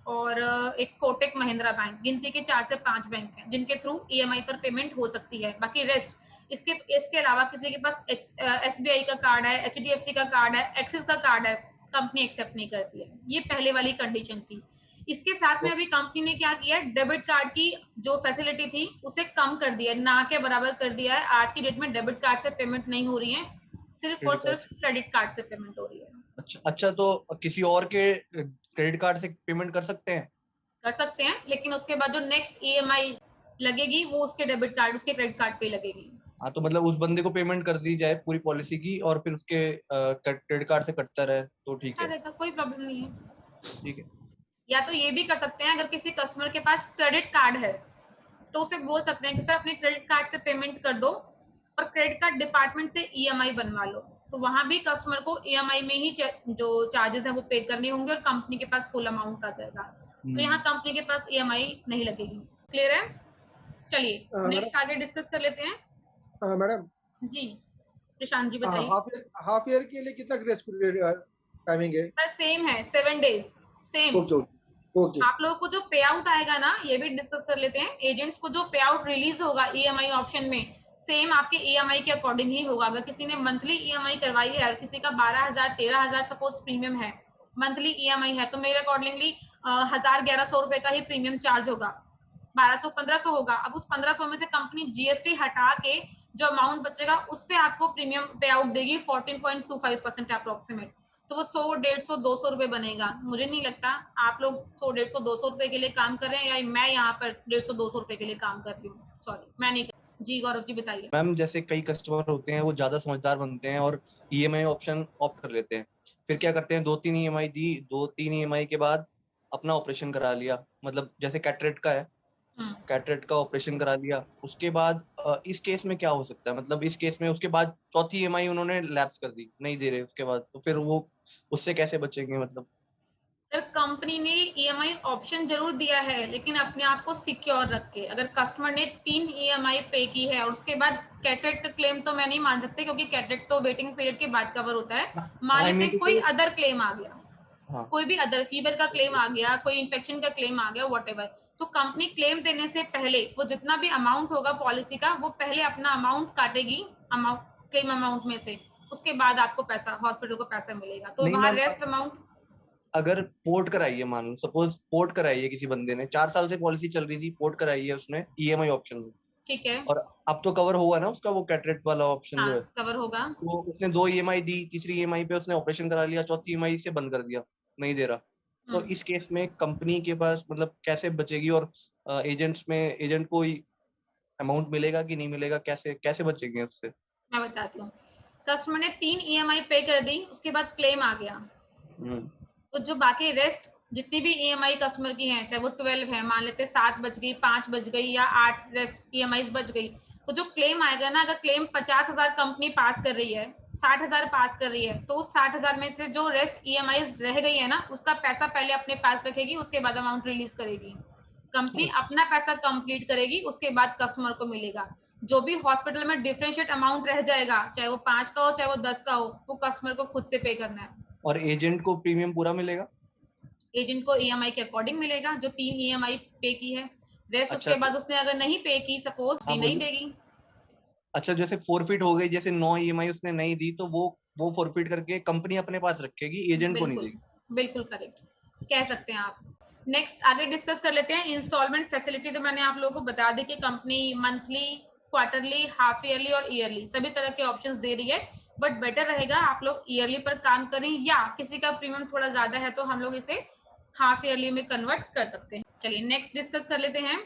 और एक कोटक महिंद्रा बैंक। गिनती के 4 से 5 बैंक हैं जिनके थ्रू ईएमआई पर पेमेंट हो सकती है। बाकी रेस्ट इसके अलावा किसी के पास एसबीआई का कार्ड है, एचडीएफसी का कार्ड है, एक्सिस का कार्ड है, कंपनी एक्सेप्ट नहीं करती है। ये पहले वाली कंडीशन थी। इसके साथ में तो अभी कंपनी ने क्या किया है, डेबिट कार्ड की जो फैसिलिटी थी उसे कम कर दिया है, ना के बराबर कर दिया है। आज की डेट में डेबिट कार्ड से पेमेंट नहीं हो रही है, सिर्फ और क्रेडिट कार्ड सिर्फ क्रेडिट कार्ड से पेमेंट हो रही है। अच्छा अच्छा, तो किसी और के क्रेडिट कार्ड से पेमेंट कर सकते हैं? कर सकते हैं, लेकिन उसके बाद जो नेक्स्ट ईएमआई लगेगी वो उसके डेबिट कार्ड, उसके क्रेडिट कार्ड पे लगेगी। हाँ, तो मतलब उस बंदे को पेमेंट कर दी जाए पूरी पॉलिसी की, और फिर उसके क्रेडिट कार्ड से कटता रहे तो ठीक अच्छा है। रहेगा, कोई प्रॉब्लम नहीं है। ठीक है। या तो ये भी कर सकते हैं, अगर किसी कस्टमर के पास क्रेडिट कार्ड है तो उसे बोल सकते हैं कि सर अपने क्रेडिट कार्ड से पेमेंट कर दो और क्रेडिट कार्ड डिपार्टमेंट से ईएमआई बनवा लो। तो वहां भी कस्टमर को ईएमआई में ही जो चार्जेस है वो पे करने होंगे और कंपनी के पास फुल अमाउंट आ जाएगा। तो यहाँ कंपनी के पास ईएमआई नहीं लगेगी। क्लियर है? चलिए मैडम नेक्स्ट आगे डिस्कस कर लेते हैं। मैडम जी प्रशांत जी बताइए। हाफ ईयर के लिए कितना ग्रेस पीरियड टाइमिंग है? सर सेम है, 7 डेज सेम। Okay okay. आप लोगों को जो पे आउट आएगा ना, ये भी डिस्कस कर लेते हैं। एजेंट्स को जो पे आउट रिलीज होगा ईएमआई ऑप्शन में, सेम आपके ईएमआई के अकॉर्डिंग ही होगा। अगर किसी ने मंथली ईएमआई करवाई है और किसी का 12,000 13,000 सपोज प्रीमियम है, मंथली ईएमआई है, तो मेरे अकॉर्डिंगली 1,000 1100 रुपए का ही प्रीमियम चार्ज होगा, 1200 1500 होगा। अब उस 1500 में से कंपनी जीएसटी हटा के जो अमाउंट बचेगा उस पे आपको प्रीमियम पे आउट देगी 14.25% अप्रोक्सीमेट। तो वो 100 150 200 रुपए बनेगा। मुझे नहीं लगता आप लोग 100 150 200 रुपए के लिए काम कर रहे हैं, या मैं यहाँ पर 150 200 रुपए के लिए काम कर रही हूँ। सॉरी, मैं नहीं कर। जी गौरव जी बताइए। मैम, जैसे कई कस्टमर होते हैं वो ज्यादा समझदार बनते हैं और ईएमआई ऑप्शन ऑप्ट कर लेते हैं। फिर क्या करते हैं, 2-3 ईएमआई दी, 2-3 ईएमआई के बाद अपना ऑपरेशन करा लिया। मतलब जैसे कैटरेक्ट का है, कैटरेक्ट का ऑपरेशन करा लिया। उसके बाद इस केस में क्या हो सकता है? मतलब इस केस में उसके बाद चौथी ईएमआई उन्होंने लैप्स कर दी, नहीं दे रहे उसके बाद, तो फिर वो उससे कैसे बचेंगे? मतलब सर कंपनी ने ईएमआई ऑप्शन जरूर दिया है, लेकिन अपने आप को सिक्योर रख के। अगर कस्टमर ने 3 ईएमआई पे की है और उसके बाद कैटरेक्ट का क्लेम तो मैं नहीं मान सकती, क्योंकि कैटरेक्ट तो वेटिंग पीरियड के बाद कवर होता है। मान आई लेते मीन हैं टू कोई से, अदर क्लेम आ गया, हाँ कोई भी अदर फीवर का क्लेम आ गया, कोई इन्फेक्शन का क्लेम आ गया, व्हाटएवर, तो कंपनी क्लेम देने से पहले वो जितना भी अमाउंट होगा पॉलिसी का, वो पहले अपना अमाउंट काटेगी, अमाउंट क्लेम अमाउंट में से। उसके बाद आपको पैसा, हॉस्पिटल को पैसा मिलेगा। तो नहीं वहां मैम, रेस्ट अमाउंट। अगर पोर्ट कराई है, मान लो सपोज पोर्ट कराई है किसी बंदे ने, 4 साल से पॉलिसी चल रही थी, पोर्ट कराई है उसने ईएमआई ऑप्शन में, ठीक है। और अब तो कवर हुआ ना उसका वो कैटरेक्ट वाला ऑप्शन हाँ जो है, कवर होगा। तो उसने 2 ईएमआई दी, तीसरी ईएमआई पे उसने ऑपरेशन करा लिया, चौथी ईएमआई से बंद कर दिया, नहीं दे रहा। तो इस केस में कंपनी के पास मतलब कैसे बचेगी? और एजेंट्स में एजेंट को अमाउंट मिलेगा कि नहीं मिलेगा? कैसे कैसे बचेंगे उससे? मैं बताती हूँ। कस्टमर ने 3 ईएमआई पे कर दी, उसके बाद क्लेम आ गया, हम्म, तो जो बाकी रेस्ट जितनी भी ईएमआई कस्टमर की हैं, चाहे वो 12 है, मान लेते 7 बच गई, 5 बच गई, या 8 रेस्ट ईएमआई बच गई, तो जो क्लेम आएगा ना, अगर क्लेम 50,000 कंपनी पास कर रही है, 60,000 पास कर रही है, तो उस 60,000 में से जो रेस्ट ईएमआई रह गई है ना, उसका पैसा पहले अपने पास रखेगी, उसके बाद अमाउंट रिलीज करेगी। कंपनी अपना पैसा कंप्लीट करेगी, उसके बाद कस्टमर को मिलेगा। जो भी हॉस्पिटल में डिफरेंशिएट अमाउंट रह जाएगा, चाहे वो 5 का हो चाहे वो 10 का हो, वो कस्टमर को खुद से पे करना है। और एजेंट को प्रीमियम पूरा मिलेगा? एजेंट को ईएमआई के अकॉर्डिंग मिलेगा, जो 3 ईएमआई पे की है। रेस्ट अच्छा उसके तो, बाद उसने अगर नहीं पे की, सपोज हाँ नहीं बोलिए। देगी। अच्छा, जैसे फोरफिट हो गई, जैसे 9 ईएमआई उसने नहीं दी, तो वो फोरफिट करके कंपनी अपने पास रखेगी, एजेंट को नहीं बिल्कुल, देगी? बिल्कुल करेक्ट कह सकते हैं आप। नेक्स्ट आगे डिस्कस कर लेते हैं इंस्टॉलमेंट फैसिलिटी। तो मैंने आप लोगों को बता दी कि company monthly, quarterly, half yearly और ईयरली सभी तरह के ऑप्शंस दे रही है, बट बेटर रहेगा आप लोग ईयरली पर काम करें, या किसी का प्रीमियम थोड़ा ज्यादा है तो हम लोग इसे हाफ ईयरली में कन्वर्ट कर सकते हैं। चलिए नेक्स्ट डिस्कस कर लेते हैं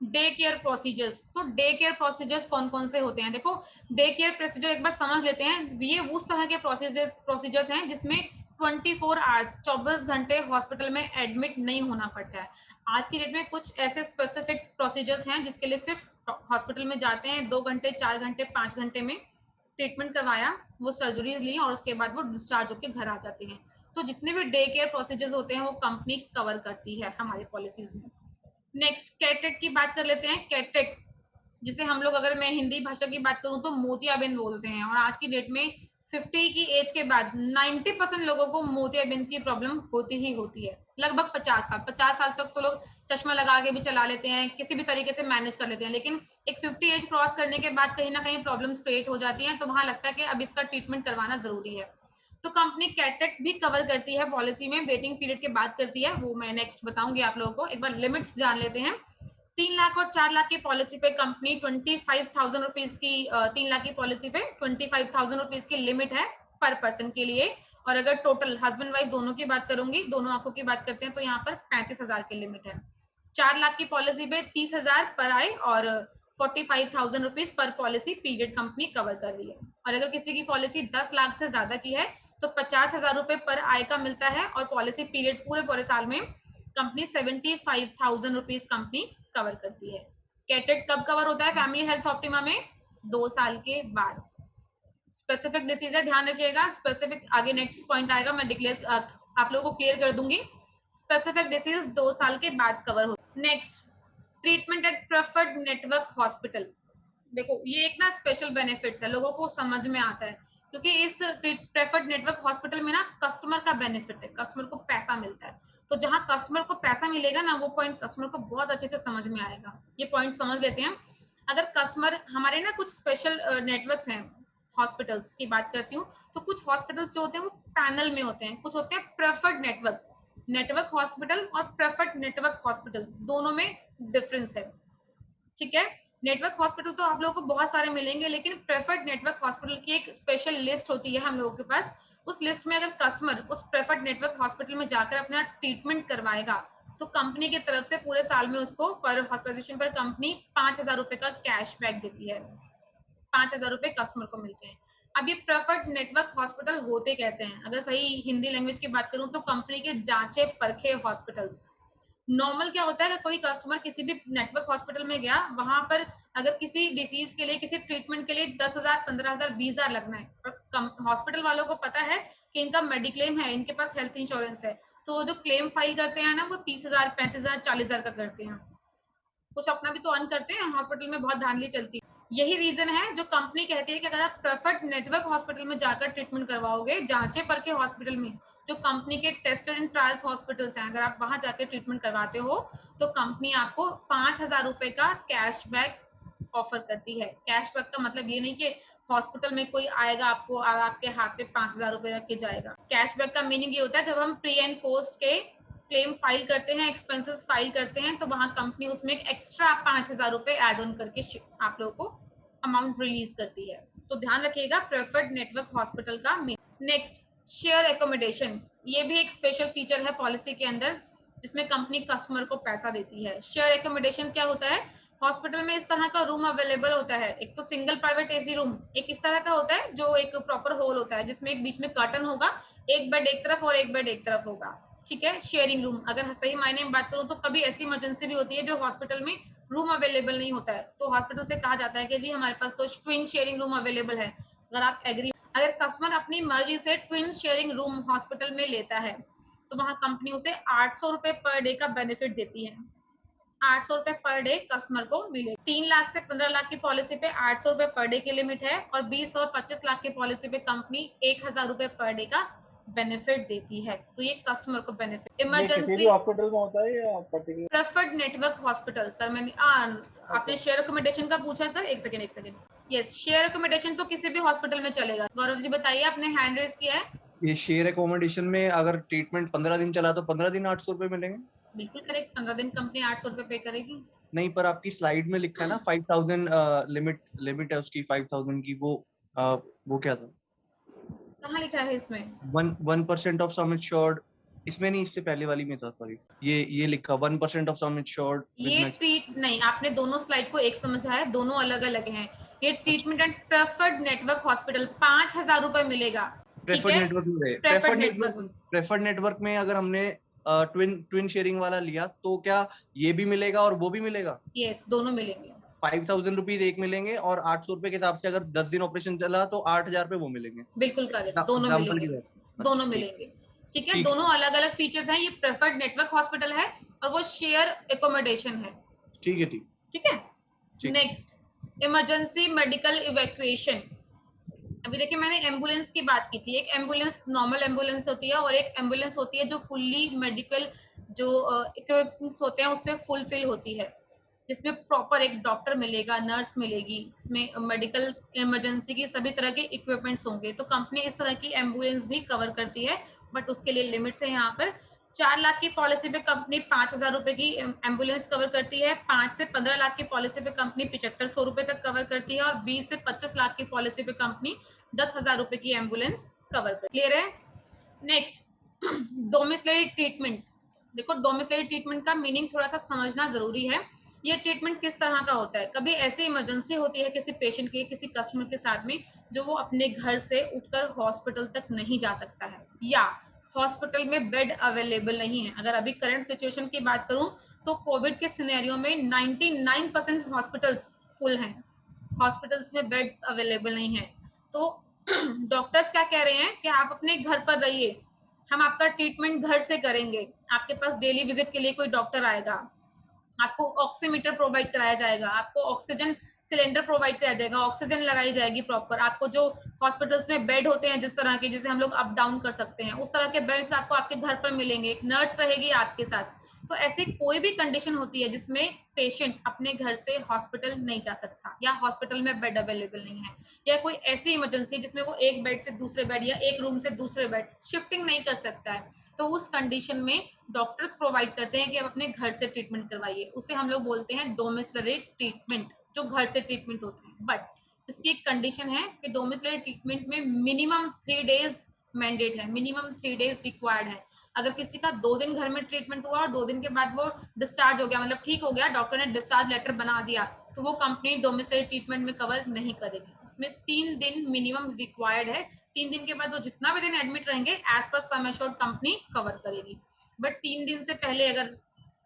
डे केयर प्रोसीजर्स। तो डे केयर प्रोसीजर्स कौन कौन से होते हैं? देखो, डे केयर प्रोसीजर एक बार समझ लेते हैं। ये उस तरह के प्रोसीजर्स हैं जिसमें 24 आवर्स 24 घंटे हॉस्पिटल में एडमिट नहीं होना पड़ता है। आज की डेट में कुछ ऐसे स्पेसिफिक प्रोसीजर्स हैं जिसके लिए सिर्फ हॉस्पिटल में जाते हैं, 2 घंटे 4 घंटे 5 घंटे में ट्रीटमेंट करवाया, वो सर्जरीज ली और उसके बाद वो डिस्चार्ज होकर घर आ जाते हैं। तो जितने भी डे केयर प्रोसीजर्स होते हैं वो कंपनी कवर करती है हमारी पॉलिसीज में। नेक्स्ट कैटरेक्ट की बात कर लेते हैं। कैटरेक्ट जिसे हम लोग, अगर मैं हिंदी भाषा की बात करूं तो मोतियाबिंद बोलते हैं, और आज की डेट में 50 की एज के बाद 90% लोगों को मोतियाबिंद की प्रॉब्लम होती ही होती है। लगभग 50 साल तक तो लोग चश्मा लगा के भी चला लेते हैं, किसी भी तरीके से मैनेज कर लेते हैं, लेकिन एक 50 एज क्रॉस करने के बाद कहीं ना कहीं प्रॉब्लम्स क्रिएट हो जाती हैं, तो वहां लगता है कि अब इसका ट्रीटमेंट करवाना जरूरी है। तो कंपनी कैटरेक्ट भी कवर करती है पॉलिसी में, वेटिंग पीरियड के बाद करती है, वो मैं नेक्स्ट बताऊंगी आप लोगों को। एक बार लिमिट्स जान लेते हैं। 3 लाख और 4 लाख की पॉलिसी पे कंपनी 25,000 रुपीज की 3 लाख की पॉलिसी पे 25,000 रुपीज की लिमिट है पर पर्सन के लिए। और अगर टोटल हस्बैंड वाइफ दोनों की बात करूंगी, दोनों आंखों की बात करते हैं, तो यहाँ पर 35,000 की लिमिट है। 4 लाख की पॉलिसी पे 30,000 पर आए और 45,000 rupees per policy period company cover कर रही है। और अगर किसी की पॉलिसी 10 लाख से ज्यादा की है तो 50,000 रुपए पर आय का मिलता है और पॉलिसी पीरियड पूरे साल में कंपनी 75,000 रुपीज कंपनी कवर करती है। कैटरेक्ट कब कवर होता है फैमिली हेल्थ ऑप्टिमा में? 2 साल के बाद। स्पेसिफिक डिसीज है, ध्यान रखिएगा। स्पेसिफिक आगे नेक्स्ट पॉइंट आएगा, मैं डिक्लेयर आप लोगों को क्लियर कर दूंगी। स्पेसिफिक डिसीज 2 साल के बाद कवर हो। Next, treatment at preferred network hospital. देखो ये एक ना स्पेशल बेनिफिट्स है, लोगों को समझ में आता है क्योंकि इस प्रेफर्ड नेटवर्क हॉस्पिटल में ना कस्टमर का बेनिफिट है, कस्टमर को पैसा मिलता है। तो जहां कस्टमर को पैसा मिलेगा ना, वो पॉइंट कस्टमर को बहुत अच्छे से समझ में आएगा। ये पॉइंट समझ लेते हैं। अगर कस्टमर हमारे ना कुछ स्पेशल नेटवर्क्स हैं, हॉस्पिटल्स की बात करती हूँ, तो कुछ हॉस्पिटल्स जो होते हैं वो पैनल में होते हैं, कुछ होते हैं प्रेफर्ड नेटवर्क। नेटवर्क हॉस्पिटल और प्रेफर्ड नेटवर्क हॉस्पिटल दोनों में डिफरेंस है, ठीक है। नेटवर्क हॉस्पिटल तो आप लोगों को बहुत सारे मिलेंगे, लेकिन प्रेफर्ड नेटवर्क हॉस्पिटल की एक स्पेशल लिस्ट होती है हम लोगों के पास। उस लिस्ट में अगर कस्टमर उस प्रेफर्ड नेटवर्क हॉस्पिटल में जाकर अपना ट्रीटमेंट करवाएगा तो कंपनी की तरफ से पूरे साल में उसको पर हॉस्पिटलाइजेशन पर कंपनी 5,000 रुपए का कैशबैक देती है। 5,000 रुपए कस्टमर को मिलते हैं। अब ये प्रेफर्ड नेटवर्क हॉस्पिटल होते कैसे हैं? अगर सही हिंदी लैंग्वेज की बात करूं तो कंपनी के जांचे परखे हॉस्पिटल्स। नॉर्मल क्या होता है, अगर कोई कस्टमर किसी भी नेटवर्क हॉस्पिटल में गया, वहां पर अगर किसी डिसीज के लिए, किसी ट्रीटमेंट के लिए 10,000, 15,000, 20,000 लगना है, और हॉस्पिटल वालों को पता है कि इनका मेडिक्लेम है, इनके पास हेल्थ इंश्योरेंस है, तो जो क्लेम फाइल करते हैं ना, वो 30,000, 35,000, 40,000 का करते हैं। कुछ अपना भी तो अर्न करते हैं, हॉस्पिटल में बहुत धांधली चलती है। यही रीजन है जो कंपनी कहती है कि अगर आप प्रेफर्ड नेटवर्क हॉस्पिटल में जाकर ट्रीटमेंट करवाओगे, जांचे परखे हॉस्पिटल में, जो कंपनी के टेस्टेड एंड ट्रायल्स हॉस्पिटल्स हैं, अगर आप वहां जाकर ट्रीटमेंट करवाते हो तो कंपनी आपको 5,000 रुपए का कैशबैक ऑफर करती है। कैशबैक का मतलब ये नहीं कि हॉस्पिटल में कोई आएगा आपको और आपके हाथ पे 5,000 रुपए रख के जाएगा। कैशबैक का मीनिंग ये होता है, जब हम प्री एंड पोस्ट के क्लेम फाइल करते हैं, एक्सपेंसेस फाइल करते हैं, तो वहां कंपनी उसमें एक एक्स्ट्रा 5,000 रुपए एड ऑन करके आप लोगों को अमाउंट रिलीज करती है। तो ध्यान रखिएगा प्रेफर्ड नेटवर्क हॉस्पिटल का। Next, share accommodation. ये भी एक स्पेशल फीचर है पॉलिसी के अंदर, जिसमें कंपनी कस्टमर को पैसा देती है। शेयर एकोमोडेशन क्या होता है? हॉस्पिटल में इस तरह का रूम अवेलेबल होता है, एक तो सिंगल प्राइवेट एसी रूम, एक इस तरह का होता है जो एक प्रॉपर होल होता है, जिसमें एक बीच में कर्टन होगा, एक बेड एक तरफ और एक बेड एक तरफ होगा, ठीक है। शेयरिंग रूम, अगर सही मायने में बात करूं तो कभी ऐसी इमरजेंसी भी होती है जो हॉस्पिटल में रूम अवेलेबल नहीं होता है, तो हॉस्पिटल से कहा जाता है कि जी हमारे पास तो ट्विन शेयरिंग रूम अवेलेबल है, अगर आप एग्री। अगर कस्टमर अपनी मर्जी से ट्विन शेयरिंग रूम हॉस्पिटल में लेता है तो वहां कंपनी उसे 800 रुपए पर डे का बेनिफिट देती है। 800 रुपए पर डे कस्टमर को मिले। 3 लाख से 15 लाख की पॉलिसी पे 800 रुपए पर डे की लिमिट है, और 20 और 25 लाख की पॉलिसी पे कंपनी 1,000 रुपए पर डे का बेनिफिट देती है। तो ये कस्टमर को बेनिफिट। इमरजेंसी हॉस्पिटल में होता है या particular? Preferred network hospital sir, मैंने आपने शेयर अकोमोडेशन का पूछा सर, एक सेकंड। यस, शेयर अकोमोडेशन तो किसी भी हॉस्पिटल में चलेगा। गौरव जी बताइए, आपने हैंड रेज किया है। ये शेयर एकोमोडेशन में अगर ट्रीटमेंट 15 दिन चला तो 15 दिन 800 रुपए मिलेंगे? बिल्कुल करेक्ट, 15 दिन कंपनी 800 रुपए पे करेगी। नहीं, पर आपकी स्लाइड में लिखा है ना 5,000 लिमिट है उसकी 5,000 की, वो क्या था? कहाँ लिखा है इसमें? 1% ऑफ सम इंश्योर्ड, इसमें नहीं, इससे पहले वाली में था, सॉरी। ये लिखा 1% ऑफ सम इंश्योर्ड। ये ट्रीट नहीं, आपने दोनों स्लाइड को एक समझा है, दोनों अलग अलग हैं। ये treatment and preferred network hospital 5,000 रुपए मिलेगा। प्रेफर्ड नेटवर्क में, प्रेफर्ड नेटवर्क में अगर हमने ट्विन शेयरिंग वाला लिया तो क्या ये भी मिलेगा और वो भी मिलेगा? यस, दोनों मिलेंगे। 5,000 रुपीज एक मिलेंगे और 800 रुपए के हिसाब से अगर 10 दिन ऑपरेशन चला तो 8,000 रुपए वो मिलेंगे। बिल्कुल करेक्ट, दोनों मिलेंगे, दोनों मिलेंगे, ठीक है। दोनों अलग अलग फीचर्स हैं। ये प्रेफर्ड नेटवर्क हॉस्पिटल है और वो शेयर एकोमोडेशन है। ठीक है, ठीक है। Next, emergency medical evacuation. अभी देखिए मैंने एम्बुलेंस की बात की थी। एक एम्बुलेंस नॉर्मल एम्बुलेंस होती है और एक एम्बुलेंस होती है जो फुल्ली मेडिकल जो इक्विपमेंट्स होते हैं उससे फुलफिल होती है। जिसमें प्रॉपर एक डॉक्टर मिलेगा, नर्स मिलेगी, इसमें मेडिकल इमरजेंसी की सभी तरह के इक्विपमेंट्स होंगे। तो कंपनी इस तरह की एम्बुलेंस भी कवर करती है, बट उसके लिए लिमिट्स है यहाँ पर। 4 लाख की पॉलिसी पे कंपनी 5,000 रुपए की एम्बुलेंस कवर करती है। 5 से 15 लाख की पॉलिसी पे कंपनी 7500 रुपए तक कवर करती है, और 20 से 25 लाख की पॉलिसी पे कंपनी 10,000 रुपए की एम्बुलेंस कवर करती है। क्लियर है? Next, domiciliary treatment. देखो, डोमिसिलरी ट्रीटमेंट का मीनिंग थोड़ा सा समझना जरूरी है। ये ट्रीटमेंट किस तरह का होता है? कभी ऐसी इमरजेंसी होती है किसी पेशेंट की, किसी कस्टमर के साथ में, जो वो अपने घर से उठकर हॉस्पिटल तक नहीं जा सकता है, या हॉस्पिटल में बेड अवेलेबल नहीं है। अगर अभी करंट सिचुएशन की बात करूं तो कोविड के सिनेरियो में 99% हॉस्पिटल्स फुल हैं, हॉस्पिटल्स में बेड्स अवेलेबल नहीं है। तो डॉक्टर्स क्या कह रहे हैं कि आप अपने घर पर रहिए, हम आपका ट्रीटमेंट घर से करेंगे। आपके पास डेली विजिट के लिए कोई डॉक्टर आएगा, आपको ऑक्सीमीटर प्रोवाइड कराया जाएगा, आपको ऑक्सीजन सिलेंडर प्रोवाइड कराया जाएगा, ऑक्सीजन लगाई जाएगी प्रॉपर। आपको जो हॉस्पिटल्स में बेड होते हैं जिस तरह के, जिसे हम लोग अप डाउन कर सकते हैं, उस तरह के बेड्स आपको आपके घर पर मिलेंगे। एक नर्स रहेगी आपके साथ। तो ऐसी कोई भी कंडीशन होती है जिसमें पेशेंट अपने घर से हॉस्पिटल नहीं जा सकता, या हॉस्पिटल में बेड अवेलेबल नहीं है, या कोई ऐसी इमरजेंसी जिसमें वो एक बेड से दूसरे बेड या एक रूम से दूसरे बेड शिफ्टिंग नहीं कर सकता है, तो उस कंडीशन में डॉक्टर्स प्रोवाइड करते हैं कि आप अपने घर से ट्रीटमेंट करवाइए। उसे हम लोग बोलते हैं डोमिसिलरी ट्रीटमेंट, जो घर से ट्रीटमेंट होते हैं। बट इसकी एक कंडीशन है कि डोमिसिलरी ट्रीटमेंट में मिनिमम 3 डेज मैंडेट है, मिनिमम 3 डेज रिक्वायर्ड है। अगर किसी का 2 दिन घर में ट्रीटमेंट हुआ और 2 दिन के बाद वो डिस्चार्ज हो गया, मतलब ठीक हो गया, डॉक्टर ने डिस्चार्ज लेटर बना दिया, तो वो कंपनी डोमिसिलरी ट्रीटमेंट में कवर नहीं करेगी। उसमें 3 दिन मिनिमम रिक्वायर्ड है। 3 दिन के बाद वो जितना भी दिन एडमिट रहेंगे as per sum assured company cover करेगी। बट 3 दिन से पहले अगर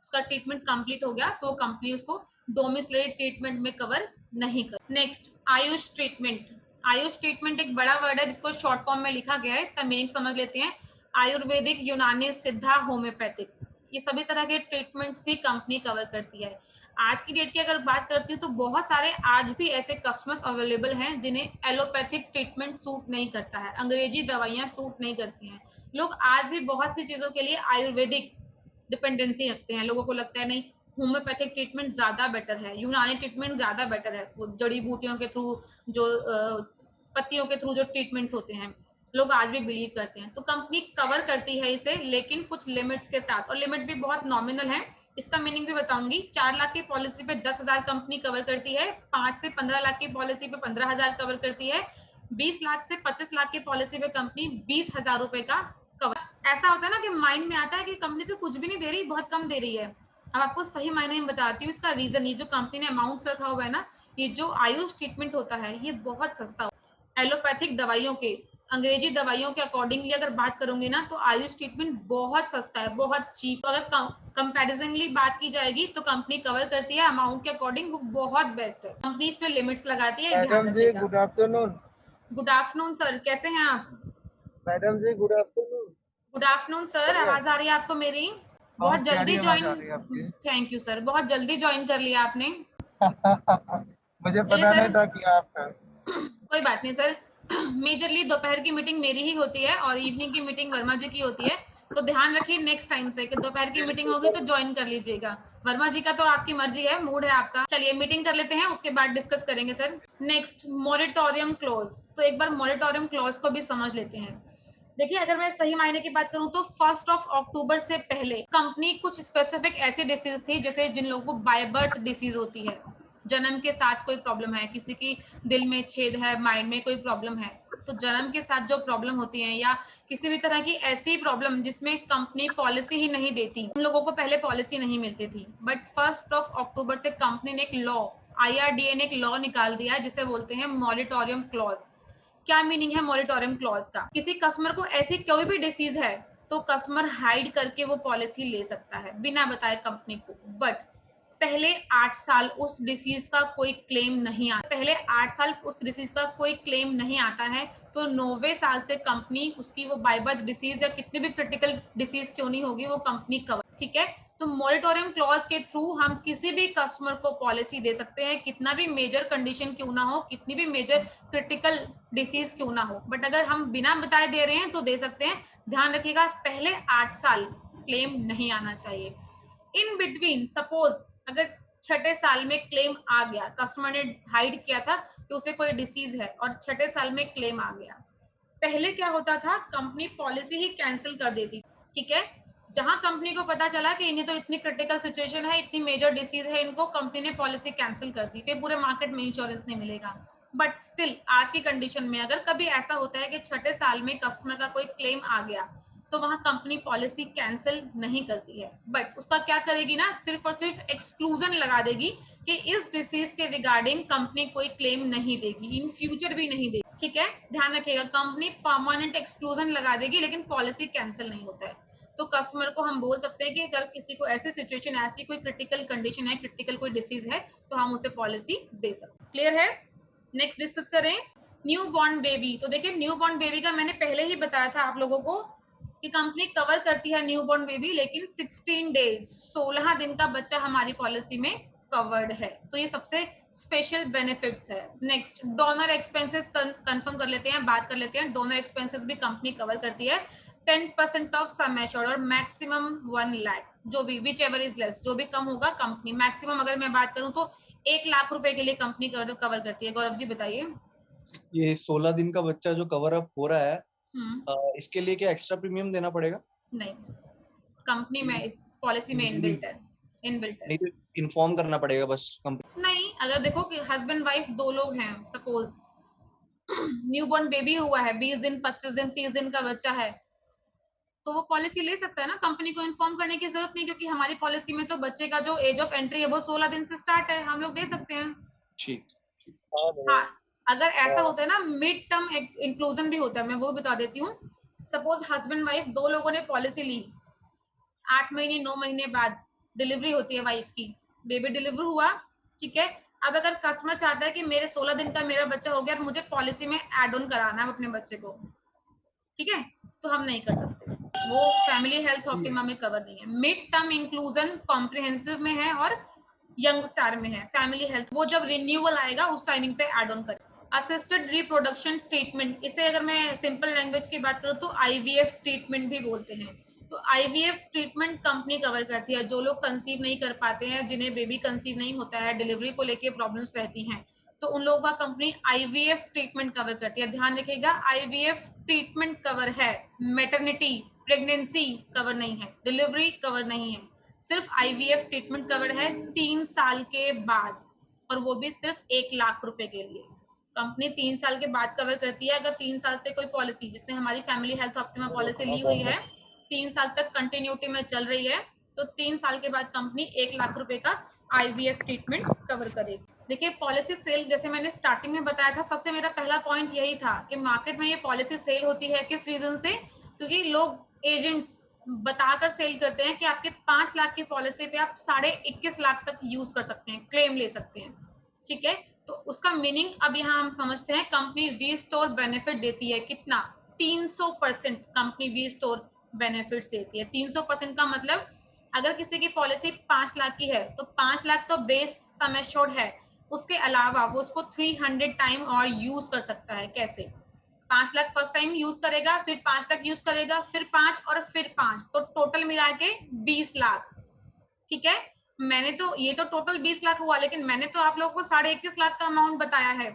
उसका ट्रीटमेंट कंप्लीट हो गया तो कंपनी उसको डोमिसिलरी ट्रीटमेंट में कवर नहीं कर। Next, Ayush treatment. Ayush treatment एक बड़ा वर्ड है जिसको शॉर्ट फॉर्म में लिखा गया है। इसका मीनिंग समझ लेते हैं। आयुर्वेदिक, यूनानी, सिद्धा, होम्योपैथिक, ये सभी तरह के ट्रीटमेंट्स भी कंपनी कवर करती है। आज की डेट की अगर बात करती हूँ तो बहुत सारे आज भी ऐसे कस्टमर्स अवेलेबल हैं जिन्हें एलोपैथिक ट्रीटमेंट सूट नहीं करता है, अंग्रेजी दवाइयाँ सूट नहीं करती हैं। लोग आज भी बहुत सी चीजों के लिए आयुर्वेदिक डिपेंडेंसी रखते हैं। लोगों को लगता है नहीं, होम्योपैथिक ट्रीटमेंट ज्यादा बेटर है, यूनानी ट्रीटमेंट ज्यादा बेटर है, जड़ी बूटियों के थ्रू जो पत्तियों के थ्रू जो ट्रीटमेंट्स होते हैं, लोग आज भी बिलीव करते हैं। तो कंपनी कवर करती है इसे, लेकिन कुछ लिमिट्स के साथ, और लिमिट भी बहुत नॉमिनल है। इसका मीनिंग भी बताऊंगी। 4 लाख की पॉलिसी पे 10,000 कंपनी कवर करती है। 5 से 15 लाख की पॉलिसी पे 15,000 कवर करती है। 20 लाख से 25 लाख की पॉलिसी पे कंपनी 20,000 रुपए का कवर। ऐसा होता है ना कि माइंड में आता है कि कंपनी तो कुछ भी नहीं दे रही, बहुत कम दे रही है। अब आपको सही मायने में बताती हूँ इसका रीजन। ये जो कंपनी ने अमाउंट रखा हुआ है ना, ये जो आयुष ट्रीटमेंट होता है ये बहुत सस्ता होता है। एलोपैथिक दवाइयों के, अंग्रेजी दवाइयों के अकॉर्डिंगली अगर बात करूंगी ना, तो आयुष ट्रीटमेंट बहुत सस्ता है, बहुत चीप। अगर कंपैरिजनली बात की जाएगी तो कंपनी कवर करती है अमाउंट के अकॉर्डिंग, वो बहुत बेस्ट है। कंपनी इसमें लिमिट्स लगाती है। मैडम जी good afternoon. Good afternoon sir, कैसे हैं आप? मैडम जी good afternoon. Good afternoon sir, आवाज आ रही है आपको मेरी? बहुत जल्दी ज्वाइन, थैंक यू सर, बहुत जल्दी ज्वाइन कर लिया आपने। मुझे पता नहीं था कि आपका। कोई बात नहीं सर, मेजरली दोपहर की मीटिंग मेरी ही होती है और इवनिंग की मीटिंग वर्मा जी की होती है, तो ध्यान रखिए नेक्स्ट टाइम से कि दोपहर की मीटिंग होगी तो ज्वाइन कर लीजिएगा। वर्मा जी का तो आपकी मर्जी है, मूड है आपका। चलिए मीटिंग कर लेते हैं, उसके बाद डिस्कस करेंगे सर। Next, moratorium clause. तो एक बार मॉरेटोरियम क्लॉज को भी समझ लेते हैं। देखिए, अगर मैं सही मायने की बात करूं तो 1 अक्टूबर से पहले कंपनी कुछ स्पेसिफिक ऐसी डिसीज थी, जैसे जिन लोगों को बाय बर्थ डिसीज होती है, जन्म के साथ कोई प्रॉब्लम है, किसी की दिल में छेद है, माइंड में कोई प्रॉब्लम है, तो जन्म के साथ जो प्रॉब्लम होती है, या किसी भी तरह की ऐसी प्रॉब्लम जिसमें कंपनी पॉलिसी ही नहीं देती, उन लोगों को पहले पॉलिसी नहीं मिलती थी। बट 1 अक्टूबर से कंपनी ने एक लॉ, IRDA ने एक लॉ निकाल दिया है जिसे बोलते हैं मॉरेटोरियम क्लॉज। क्या मीनिंग है मॉरेटोरियम क्लॉज का? किसी कस्टमर को ऐसी कोई भी डिसीज है तो कस्टमर हाइड करके वो पॉलिसी ले सकता है बिना बताए कंपनी को, बट पहले 8 साल उस डिसीज का कोई क्लेम नहीं आता। पहले 8 साल उस डिसीज का कोई क्लेम नहीं आता है तो 9वें साल से कंपनी उसकी वो बाय बर्थ डिसीज या कितनी भी क्रिटिकल डिसीज क्यों नहीं होगी, वो कंपनी कवर। ठीक है, तो मॉरेटोरियम क्लॉज के थ्रू हम किसी भी कस्टमर को पॉलिसी दे सकते हैं, कितना भी मेजर कंडीशन क्यों ना हो, कितनी भी मेजर क्रिटिकल डिसीज क्यों ना हो, बट अगर हम बिना बताए दे रहे हैं तो दे सकते हैं। ध्यान रखिएगा, पहले 8 साल क्लेम नहीं आना चाहिए। इन बिटवीन सपोज अगर छठे साल में क्लेम आ गया, कस्टमर ने हाइड किया था कि उसे कोई डिसीज है और छठे साल में क्लेम आ गया। पहले क्या होता था, कंपनी पॉलिसी ही कैंसिल कर देती, ठीक है। जहां कंपनी को पता चला कि इन्हें तो इतनी क्रिटिकल सिचुएशन है, इतनी मेजर डिसीज है इनको, कंपनी ने पॉलिसी कैंसिल कर दी, फिर पूरे मार्केट में इंश्योरेंस नहीं मिलेगा। बट स्टिल आज की कंडीशन में अगर कभी ऐसा होता है कि छठे साल में कस्टमर का कोई क्लेम आ गया, तो वहां कंपनी पॉलिसी कैंसिल नहीं करती है, बट उसका क्या करेगी ना, सिर्फ और सिर्फ एक्सक्लूजन लगा देगी कि इस डिसीज के रिगार्डिंग कंपनी कोई क्लेम नहीं देगी, इन फ्यूचर भी नहीं देगी, ठीक है। ध्यान रखिएगा, कंपनी परमानेंट एक्सक्लूजन लगा देगी लेकिन पॉलिसी कैंसिल नहीं होता है। तो कस्टमर को हम बोल सकते हैं कि अगर किसी को ऐसी सिचुएशन, ऐसी कोई क्रिटिकल कंडीशन है, क्रिटिकल कोई डिसीज है, तो हम उसे पॉलिसी दे सकते हैं। क्लियर है? नेक्स्ट डिस्कस करें न्यू बॉर्न बेबी। तो देखिए न्यू बॉर्न बेबी का मैंने पहले ही बताया था आप लोगों को कि कंपनी कवर करती है न्यू बॉर्न बेबी, लेकिन 16 डेज 16 दिन का बच्चा हमारी पॉलिसी में कवर्ड है, तो ये सबसे स्पेशल बेनिफिट्स है। नेक्स्ट डोनर एक्सपेंसेस कंफर्म कर लेते हैं, बात कर लेते हैं। डोनर एक्सपेंसेस भी कंपनी कवर करती है 10% ऑफ सम एश्योर्ड और मैक्सिमम 1 लाख, जो भी विच एवर इज लेस, जो भी कम होगा कंपनी मैक्सिमम, अगर मैं बात करूं तो 1 लाख रुपए के लिए कंपनी कवर करती है। गौरव जी बताइए। ये 16 दिन का बच्चा जो कवर अप हो रहा है, हम्म, इसके लिए क्या एक्स्ट्रा प्रीमियम देना पड़ेगा? नहीं, कंपनी में पॉलिसी में इनबिल्ट है, इनबिल्ट है। नहीं तो इन्फॉर्म करना पड़ेगा बस कंपनी? नहीं, अगर देखो कि हस्बैंड वाइफ 2 लोग हैं, सपोज न्यूबॉर्न बेबी हुआ है, 20 दिन 25 दिन 30 दिन का बच्चा है, तो वो पॉलिसी ले सकता है ना, कंपनी को इन्फॉर्म करने की जरूरत नहीं, क्योंकि हमारी पॉलिसी में तो बच्चे का जो एज ऑफ एंट्री है वो 16 दिन से स्टार्ट है, हम लोग दे सकते हैं। ठीक। हाँ, अगर ऐसा होता है ना, मिड टर्म इंक्लूजन भी होता है, मैं वो बता देती हूँ। सपोज हस्बैंड वाइफ 2 लोगों ने पॉलिसी ली, 8 महीने 9 महीने बाद डिलीवरी होती है वाइफ की, बेबी डिलीवर हुआ, ठीक है। अब अगर कस्टमर चाहता है कि मेरे 16 दिन का मेरा बच्चा हो गया और मुझे पॉलिसी में एड ऑन कराना है अपने बच्चे को, ठीक है, तो हम नहीं कर सकते, वो फैमिली हेल्थ ऑप्टिमा में कवर नहीं है। मिड टर्म इंक्लूजन कॉम्प्रिहेंसिव में है और यंग स्टार में है। फैमिली हेल्थ वो जब रिन्यूअल आएगा उस टाइमिंग पे एड ऑन करें। असिस्टेड रिप्रोडक्शन ट्रीटमेंट, इसे अगर मैं सिंपल लैंग्वेज की बात करूँ तो आईवीएफ ट्रीटमेंट भी बोलते हैं। तो आईवीएफ ट्रीटमेंट कंपनी कवर करती है, जो लोग कंसीव नहीं कर पाते हैं, जिन्हें बेबी कंसीव नहीं होता है, डिलीवरी को लेके प्रॉब्लम्स रहती हैं, तो उन लोगों का कंपनी आईवीएफ ट्रीटमेंट कवर करती है। ध्यान रखिएगा, आईवीएफ ट्रीटमेंट कवर है, मैटरनिटी प्रेगनेंसी कवर नहीं है, डिलीवरी कवर नहीं है, सिर्फ आईवीएफ ट्रीटमेंट कवर है 3 साल के बाद, और वो भी सिर्फ 1 लाख रुपए के लिए। कंपनी 3 साल के बाद कवर करती है। अगर 3 साल से कोई पॉलिसी, जिसने हमारी फैमिली हेल्थ ऑप्टिमा पॉलिसी ली हुई है, 3 साल तक कंटिन्यूटी में चल रही है, तो 3 साल के बाद कंपनी 1 लाख रुपए का आईवीएफ ट्रीटमेंट कवर करेगी। देखिए पॉलिसी सेल, जैसे मैंने स्टार्टिंग में बताया था, सबसे मेरा पहला पॉइंट यही था कि मार्केट में ये पॉलिसी सेल होती है किस रीजन से, क्योंकि लोग एजेंट्स बताकर सेल करते हैं कि आपके 5 लाख की पॉलिसी पे आप 21.5 लाख तक यूज कर सकते हैं, क्लेम ले सकते हैं, ठीक है। तो उसका मीनिंग अब यहाँ हम समझते हैं, कंपनी रीस्टोर बेनिफिट देती है कितना, 300% कंपनी रीस्टोर बेनिफिट देती है। 300% का मतलब अगर किसी की पॉलिसी 5 लाख की है तो 5 लाख तो बेस सम एश्योर्ड है, उसके अलावा वो उसको 300 टाइम और यूज कर सकता है। कैसे? 5 लाख फर्स्ट टाइम यूज करेगा, फिर 5 लाख यूज करेगा, फिर 5 और फिर 5, तो टोटल मिला के 20 लाख, ठीक है। मैंने तो ये तो टोटल 20 लाख हुआ, लेकिन मैंने तो आप लोगों को 21.5 लाख का अमाउंट बताया है,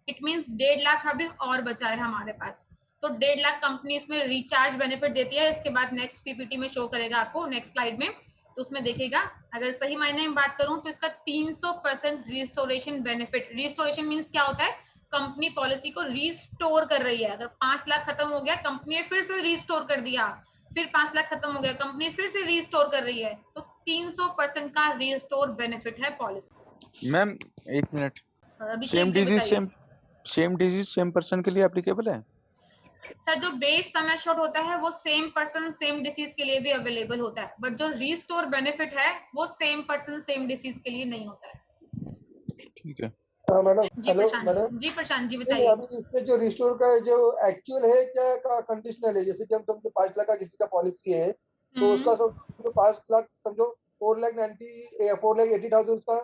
इट मींस 1.5 लाख अभी और बचा है हमारे पास। तो 1.5 लाख कंपनी इसमें रिचार्ज बेनिफिट देती है। इसके बाद नेक्स्ट पीपीटी में शो करेगा आपको, नेक्स्ट स्लाइड में, तो उसमें देखिएगा। अगर सही मायने में बात करूं तो इसका 300% रिस्टोरेशन बेनिफिट। रिस्टोरेशन मीन्स क्या होता है, कंपनी पॉलिसी को रिस्टोर कर रही है। अगर 5 लाख खत्म हो गया, कंपनी ने फिर से रिस्टोर कर दिया, फिर 5 लाख खत्म हो गया, कंपनी फिर से रिस्टोर कर रही है, तो 300% का रिस्टोर बेनिफिट है पॉलिसी। मैम एक मिनट, अभिषेक सेम जी डिजीज बताइए। सेम पर्सन के लिए एप्लीकेबल है? सर जो बेस सम एश्योर्ड होता है वो सेम पर्सन सेम डिसीज के लिए भी अवेलेबल होता है, बट जो रिस्टोर बेनिफिट है वो सेम पर्सन सेम डिसीज के लिए नहीं होता है। ठीक है। हाँ मैडम, जी हेलो प्रशांत मैडम। जी, प्रशांत जी नहीं, बताइए। अभी इसमें जो रिस्टोर का जो एक्चुअल है क्या का कंडीशनल है, जैसे कि हम समझो 5 लाख का किसी का पॉलिसी है, तो उसका समझो 5 लाख समझो 4,80,000 उसका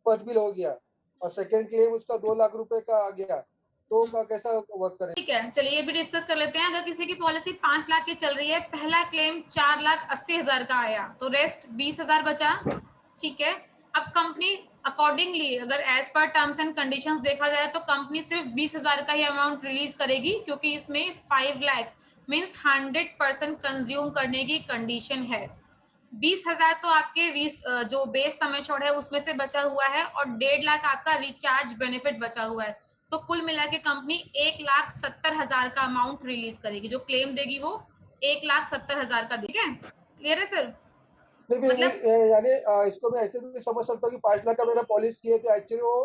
फर्स्ट बिल हो गया, और सेकंड क्लेम उसका 2 लाख रुपए का आ गया, तो का कैसा वर्क करेगा? ठीक है, चलिए ये भी डिस्कस कर लेते हैं। अगर किसी की पॉलिसी 5 लाख की चल रही है, पहला क्लेम 4,80,000 का आया, तो रेस्ट 20,000 बचा, ठीक है। अब कंपनी अकॉर्डिंगली अगर as per terms and conditions देखा जाए तो कंपनी सिर्फ 20,000 का ही अमाउंट रिलीज करेगी, क्योंकि इसमें 5 लाख मीन्स 100% कंज्यूम करने की कंडीशन है। 20,000 तो आपके जो बेस सम एश्योर्ड है उसमें से बचा हुआ है और 1.5 लाख आपका रिचार्ज बेनिफिट बचा हुआ है। तो कुल मिला के कंपनी 1,70,000 का अमाउंट रिलीज करेगी, जो क्लेम देगी वो 1,70,000 का देगी। क्लियर है सर? नहीं भी मतलब यानी इसको मैं ऐसे भी समझ सकता हूँ कि 5 लाख का मेरा पॉलिसी है तो एक्चुअली वो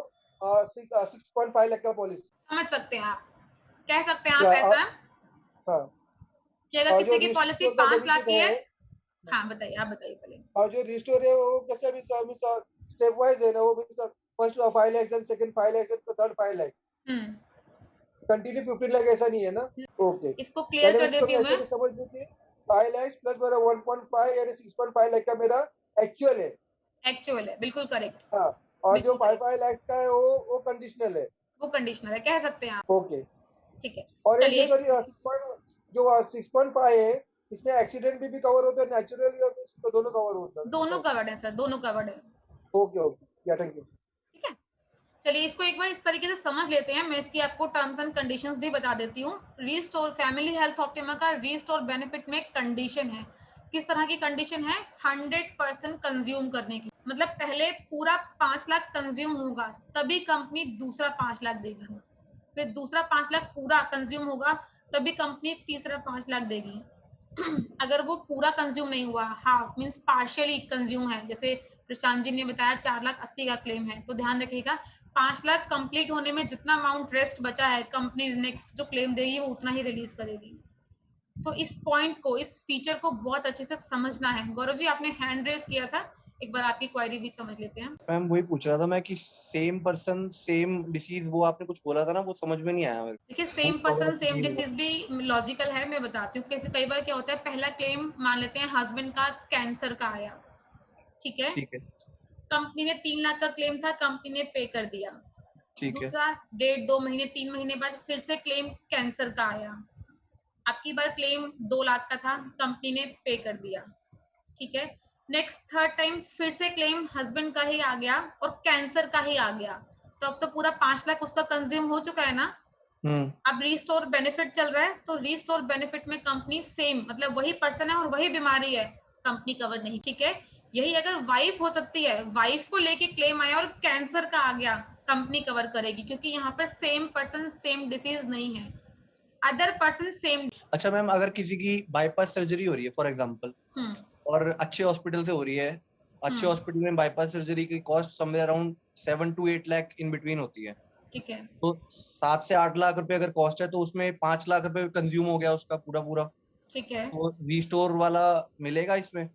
6.5 लाख का पॉलिसी समझ सकते हैं आप, कह सकते हैं आप या ऐसा हाँ कि अगर जो किसी की पॉलिसी रिस्टोर का 5 लाख बेनिफिट की है। है हाँ बताइए, आप बताइए पहले। और जो रिस्टोर है वो कैसे भी स्टेप वाइज है ना, वो first 5 lakh then second 5 lakh then third 5 lakh hmm continue 15 lakh ऐसा नहीं है ना। ओके इसको क्लियर यानी कर इसको देती मैं हूँ ऐसे मैं। भी समझ लूँ कि 5 लाख प्लस मेरा 1.5 यानी 6.5 लाख का मेरा एक्चुअल है। एक्चुअल है, बिल्कुल करेक्ट, हाँ और जो बिल्कुल 5 करेक्ट, लाख का है वो कंडीशनल है। वो कंडीशनल है, कह सकते हैं आप। ओके ठीक है, और ये जो चलिए। सॉरी जो 6.5 है इसमें एक्सीडेंट भी कवर होता है, नेचुरल या तो दोनों कवर होता दोनों है। कवर्ड है सर, दोनों कवर्ड है। ओके ओके या थैंक यू। ठीक है, चलिए इसको एक बार इस तरीके से समझ लेते हैं। मैं इसकी आपको टर्म्स एंड कंडीशंस भी बता देती हूँ। रीस्टोर फैमिली हेल्थ ऑप्टिमा का रीस्टोर बेनिफिट में कंडीशन है। किस तरह की कंडीशन है? 100% कंज्यूम करने की, मतलब पहले पूरा 5 लाख कंज्यूम होगा तभी कंपनी दूसरा 5 लाख देगी, फिर दूसरा 5 लाख पूरा कंज्यूम होगा तभी कंपनी तीसरा 5 लाख देगी। अगर वो पूरा कंज्यूम नहीं हुआ, हाफ मीन्स पार्शियली कंज्यूम है, जैसे प्रशांत जी ने बताया 4,80,000 का क्लेम है, तो ध्यान रखिएगा 5 लाख कंप्लीट होने में जितना अमाउंट रेस्ट बचा है कंपनी नेक्स्ट जो क्लेम देगी वो उतना ही रिलीज करेगी। तो इस पॉइंट को, इस फीचर को बहुत अच्छे से समझना है। गौरव जी आपने हैंड रेज किया था, एक बार आपकी क्वेरी भी समझ लेते हैं। मैम वही पूछ रहा था मैं कि सेम पर्सन सेम डिसीज, वो आपने कुछ बोला था ना, वो समझ में नहीं आया मेरे देखिए को। Same cover person up same नहीं हुआ। डिसीज भी लॉजिकल है, मैं बताती हूँ कैसे। कई बार क्या होता है, पहला क्लेम मान लेते हैं हस्बैंड का कैंसर का आया, ठीक है, ठीक है। कंपनी ने 3 लाख का क्लेम था, कंपनी ने पे कर दिया। ठीक है। दूसरा 1.5-2 महीने 3 महीने बाद फिर से क्लेम कैंसर का आया, आपकी बार क्लेम 2 लाख का था, कंपनी ने पे कर दिया, ठीक है। नेक्स्ट थर्ड टाइम फिर से क्लेम हस्बैंड का ही आ गया और कैंसर का ही आ गया, तो अब तो पूरा 5 लाख उसका कंज्यूम हो चुका है ना। अब रीस्टोर बेनिफिट चल रहा है, तो रीस्टोर बेनिफिट में कंपनी सेम, मतलब वही पर्सन है और वही बीमारी है, कंपनी कवर नहीं, ठीक है। यही अगर वाइफ हो सकती है, वाइफ को लेके क्लेम आया और कैंसर का आ गया, कंपनी कवर करेगी, क्योंकि यहाँ पर सेम पर्सन सेम डिसीज नहीं है, अदर पर्सन सेम। अच्छा मैम, अगर किसी की बाईपास सर्जरी हो रही है फॉर एग्जांपल, और अच्छे हॉस्पिटल से हो रही है, अच्छे हॉस्पिटल में बाईपास सर्जरी की cost somewhere around 7 to 8 lakh in between होती है, ठीक है, तो 7 से 8 लाख रुपए अगर कॉस्ट है तो उसमें 5 लाख रुपए कंज्यूम हो गया उसका पूरा पूरा, ठीक है। तो रीस्टोर वाला मिलेगा इसमें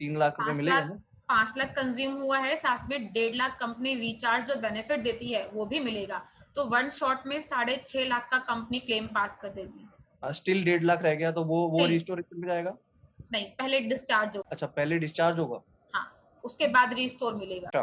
3 लाख रुपए 5 मिलेगा लाख ना? 5 लाख कंज्यूम हुआ है, साथ में 1.5 लाख कंपनी रिचार्ज जो बेनिफिट देती है वो भी मिलेगा, तो वन शॉट में 6.5 लाख का कंपनी क्लेम पास कर देगी। स्टिल 1.5 लाख रह गया तो वो Still, रिस्टोरेशन में जाएगा? नहीं, पहले डिस्चार्ज हो, अच्छा पहले डिस्चार्ज होगा। हाँ, उसके बाद रिस्टोर मिलेगा। अच्छा,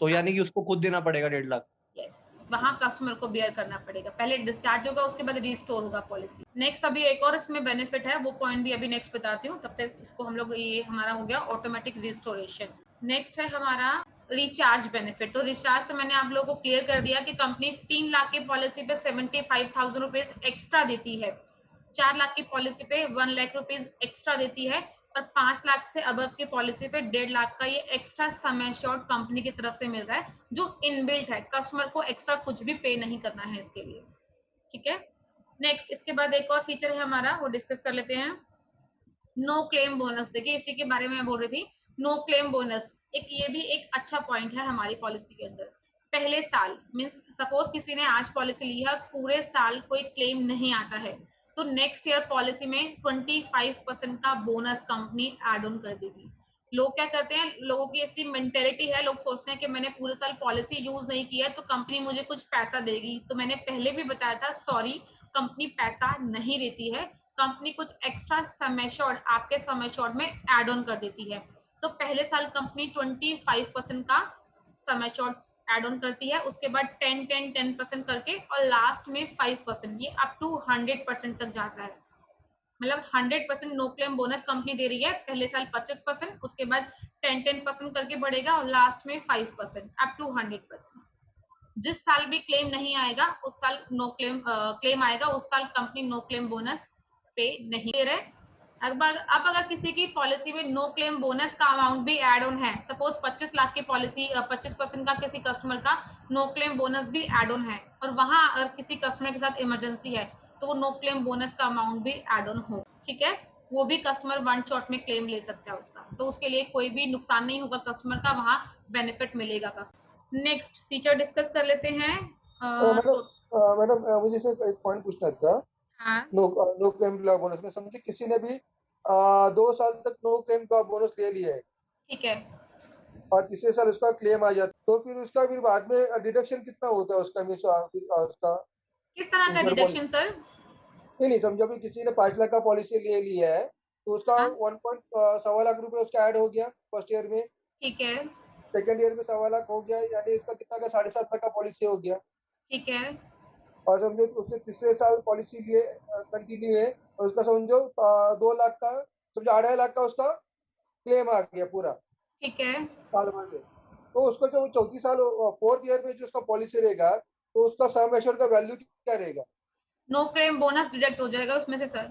तो हाँ, यानी कि उसको खुद देना पड़ेगा 1.5 लाख? यस, वहाँ कस्टमर को बियर करना पड़ेगा, पहले डिस्चार्ज होगा उसके बाद रिस्टोर होगा पॉलिसी। नेक्स्ट अभी एक और इसमें बेनिफिट है, वो पॉइंट भी अभी नेक्स्ट बताती हूँ, तब तक इसको हम लोग, ये हमारा हो गया ऑटोमेटिक रिस्टोरेशन। नेक्स्ट है हमारा रिचार्ज बेनिफिट। तो रिचार्ज तो मैंने आप लोगों को क्लियर कर दिया कि कंपनी 3 लाख की पॉलिसी पे 75,000 रुपीज एक्स्ट्रा देती है, 4 लाख की पॉलिसी पे 1 लाख रुपीज एक्स्ट्रा देती है, और 5 लाख से अबव की पॉलिसी पे 1.5 लाख का ये एक्स्ट्रा सम एश्योर्ड कंपनी की तरफ से मिल रहा है, जो इनबिल्ट है, कस्टमर को एक्स्ट्रा कुछ भी पे नहीं करना है इसके लिए, ठीक है। नेक्स्ट इसके बाद एक और फीचर है हमारा, वो डिस्कस कर लेते हैं, नो क्लेम बोनस। देखिए इसी के बारे में मैं बोल रही थी, नो क्लेम बोनस, एक ये भी एक अच्छा पॉइंट है हमारी पॉलिसी के अंदर। पहले साल मीन्स सपोज किसी ने आज पॉलिसी ली है, पूरे साल कोई क्लेम नहीं आता है, तो नेक्स्ट ईयर पॉलिसी में 25% का बोनस कंपनी एड ऑन कर देगी। लोग क्या करते हैं, लोगों की ऐसी मेंटेलिटी है, लोग सोचते हैं कि मैंने पूरे साल पॉलिसी यूज नहीं किया है तो कंपनी मुझे कुछ पैसा देगी, तो मैंने पहले भी बताया था, सॉरी, कंपनी पैसा नहीं देती है, कंपनी कुछ एक्स्ट्रा सम एश्योर्ड आपके सम एश्योर्ड में एड ऑन कर देती है। तो पहले साल कंपनी 25% का सम एश्योर्ड एड ऑन करती है, उसके बाद 10% करके, और लास्ट में 5%, ये अप टू 100% तक जाता है। मतलब 100% नो क्लेम बोनस कंपनी दे रही है, पहले साल 25%, उसके बाद 10% करके बढ़ेगा और लास्ट में 5% अप टू 100%। जिस साल भी क्लेम नहीं आएगा उस साल नो क्लेम क्लेम आएगा, उस साल कंपनी नो क्लेम बोनस पे नहीं दे रहे। अब अगर किसी की पॉलिसी में नो क्लेम बोनस का अमाउंट भी एड ऑन है, सपोज 25 लाख की पॉलिसी 25% का किसी कस्टमर का नो क्लेम बोनस भी एड ऑन है और वहां अगर किसी कस्टमर के साथ इमरजेंसी है तो वो नो क्लेम बोनस का अमाउंट भी एड ऑन हो, ठीक है, वो भी कस्टमर वन शॉट में क्लेम ले सकता है उसका, तो उसके लिए कोई भी नुकसान नहीं होगा कस्टमर का, वहां बेनिफिट मिलेगा कस्टमर। नेक्स्ट फीचर डिस्कस कर लेते हैं। मैडम मुझे इसमें एक पॉइंट पूछना था। हाँ नो क्लेम का बोनस में समझे किसी ने भी 2 साल तक नो क्लेम का बोनस ले लिया है ठीक है, और तीसरे साल उसका क्लेम आ जाता तो फिर बाद में डिडक्शन कितना होता है उसका उसका किस तरह का इंश्योर डिडक्शन सर? नहीं समझो भी किसी ने 5 लाख का पॉलिसी ले लिया है तो उसका हाँ 1.1.25 लाख रुपए उसका ऐड हो गया फर्स्ट ईयर में, ठीक है, सेकंड ईयर में 1.25 लाख हो गया, यानी उसका कितना का 7.5 लाख का पॉलिसी हो गया। ठीक है, और समझो तो उसने तीसरे साल पॉलिसी लिए कंटिन्यू है और उसका समझो 2 लाख का, समझो 2.5 लाख का उसका क्लेम आ गया पूरा ठीक है। साल भर में, तो उसका जो चौथी साल फोर्थ ईयर में जो उसका पॉलिसी रहेगा तो उसका सम एश्योर्ड का वैल्यू क्या रहेगा? नो क्लेम बोनस डिडक्ट हो जाएगा उसमें से सर।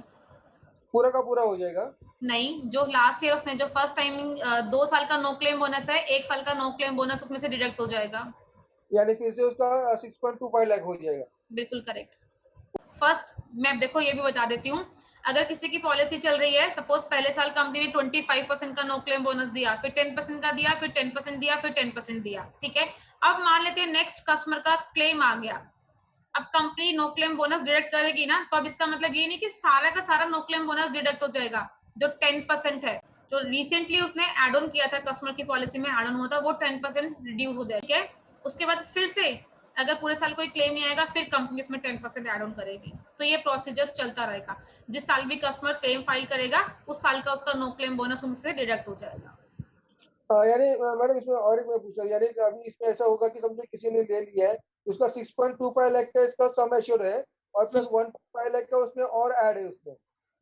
पूरा का पूरा हो जाएगा? नहीं, जो लास्ट ईयर उसने जो फर्स्ट टाइमिंग 2 साल का नो क्लेम बोनस है, 1 साल का नो क्लेम बोनस उसमें से डिडक्ट हो जाएगा। यानी फिर से उसका 6.25 लाख हो जाएगा। बिल्कुल करेक्ट। फर्स्ट मैं देखो ये भी बता देती हूँ, अगर किसी की पॉलिसी चल रही है, सपोज पहले साल कंपनी ने 25% का नो क्लेम बोनस दिया, फिर 10% का दिया, फिर 10% दिया, फिर 10% दिया, ठीक है। अब मान लेते हैं नेक्स्ट कस्टमर का क्लेम आ गया, अब company no claim bonus deduct करेगी ना, तो अब इसका मतलब ये नहीं कि सारा का सारा नो क्लेम बोनस डिडक्ट हो जाएगा। जो 10% है, जो रिसेंटली उसने एड ऑन किया था कस्टमर की पॉलिसी में एड ऑन हुआ था, वो 10% रिड्यूस हो जाएगा, ठीक है। उसके बाद फिर से अगर पूरे साल कोई क्लेम नहीं आएगा, फिर कंपनी इसमें 10% एड ऑन करेगी, तो ये प्रोसीजर चलता रहेगा। जिस साल भी कस्टमर क्लेम फाइल करेगा उस साल का उसका नो क्लेम बोनस उनसे डिडक्ट हो जाएगा। यानी मैडम इसमें और एक मैं पूछ रहा हूँ, यानी कि अभी इसमें ऐसा होगा कि समझो किसी ने ले लिया है उसका 6.25 लाख का इसका सम एश्योर्ड है और प्लस 1.5 लाख का उसमें और ऐड है उसमें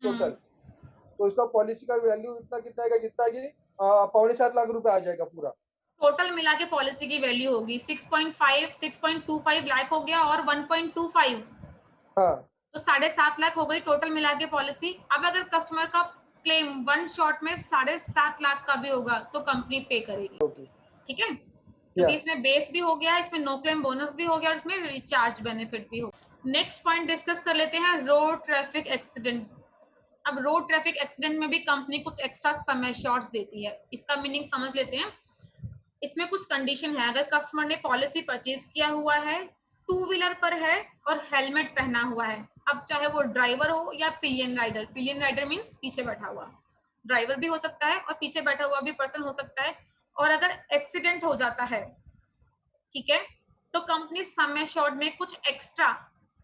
टोटल, तो इसका पॉलिसी का वैल्यू इतना कितना आएगा जितना कि 6.25 लाख रुपए आ जाएगा पूरा? टोटल मिला के पॉलिसी की वैल्यू होगी 6.5 6.25 लाख हो गया और 1.25, हाँ तो 7.5 लाख हो गई टोटल मिला के पॉलिसी। अब अगर कस्टमर का क्लेम वन शॉट में 7.5 लाख का भी होगा तो कंपनी पे करेगी, ओके ठीक है, क्योंकि इसमें बेस भी हो गया, इसमें नो क्लेम बोनस भी हो गया और इसमें रिचार्ज बेनिफिट भी हो। नेक्स्ट पॉइंट डिस्कस कर लेते हैं, रोड ट्रैफिक एक्सीडेंट। अब रोड ट्रैफिक एक्सीडेंट में भी कंपनी कुछ एक्स्ट्रा सम एश्योर्ड्स देती है, इसका मीनिंग समझ लेते हैं। इसमें कुछ कंडीशन है, अगर कस्टमर ने पॉलिसी परचेज किया हुआ है, टू व्हीलर पर है और हेलमेट पहना हुआ है, अब चाहे वो ड्राइवर हो या पिलियन राइडर मीन्स पीछे बैठा हुआ, ड्राइवर भी हो सकता है और पीछे बैठा हुआ भी पर्सन हो सकता है, और अगर एक्सीडेंट हो जाता है, ठीक है, तो कंपनी सम एश्योर्ड में कुछ extra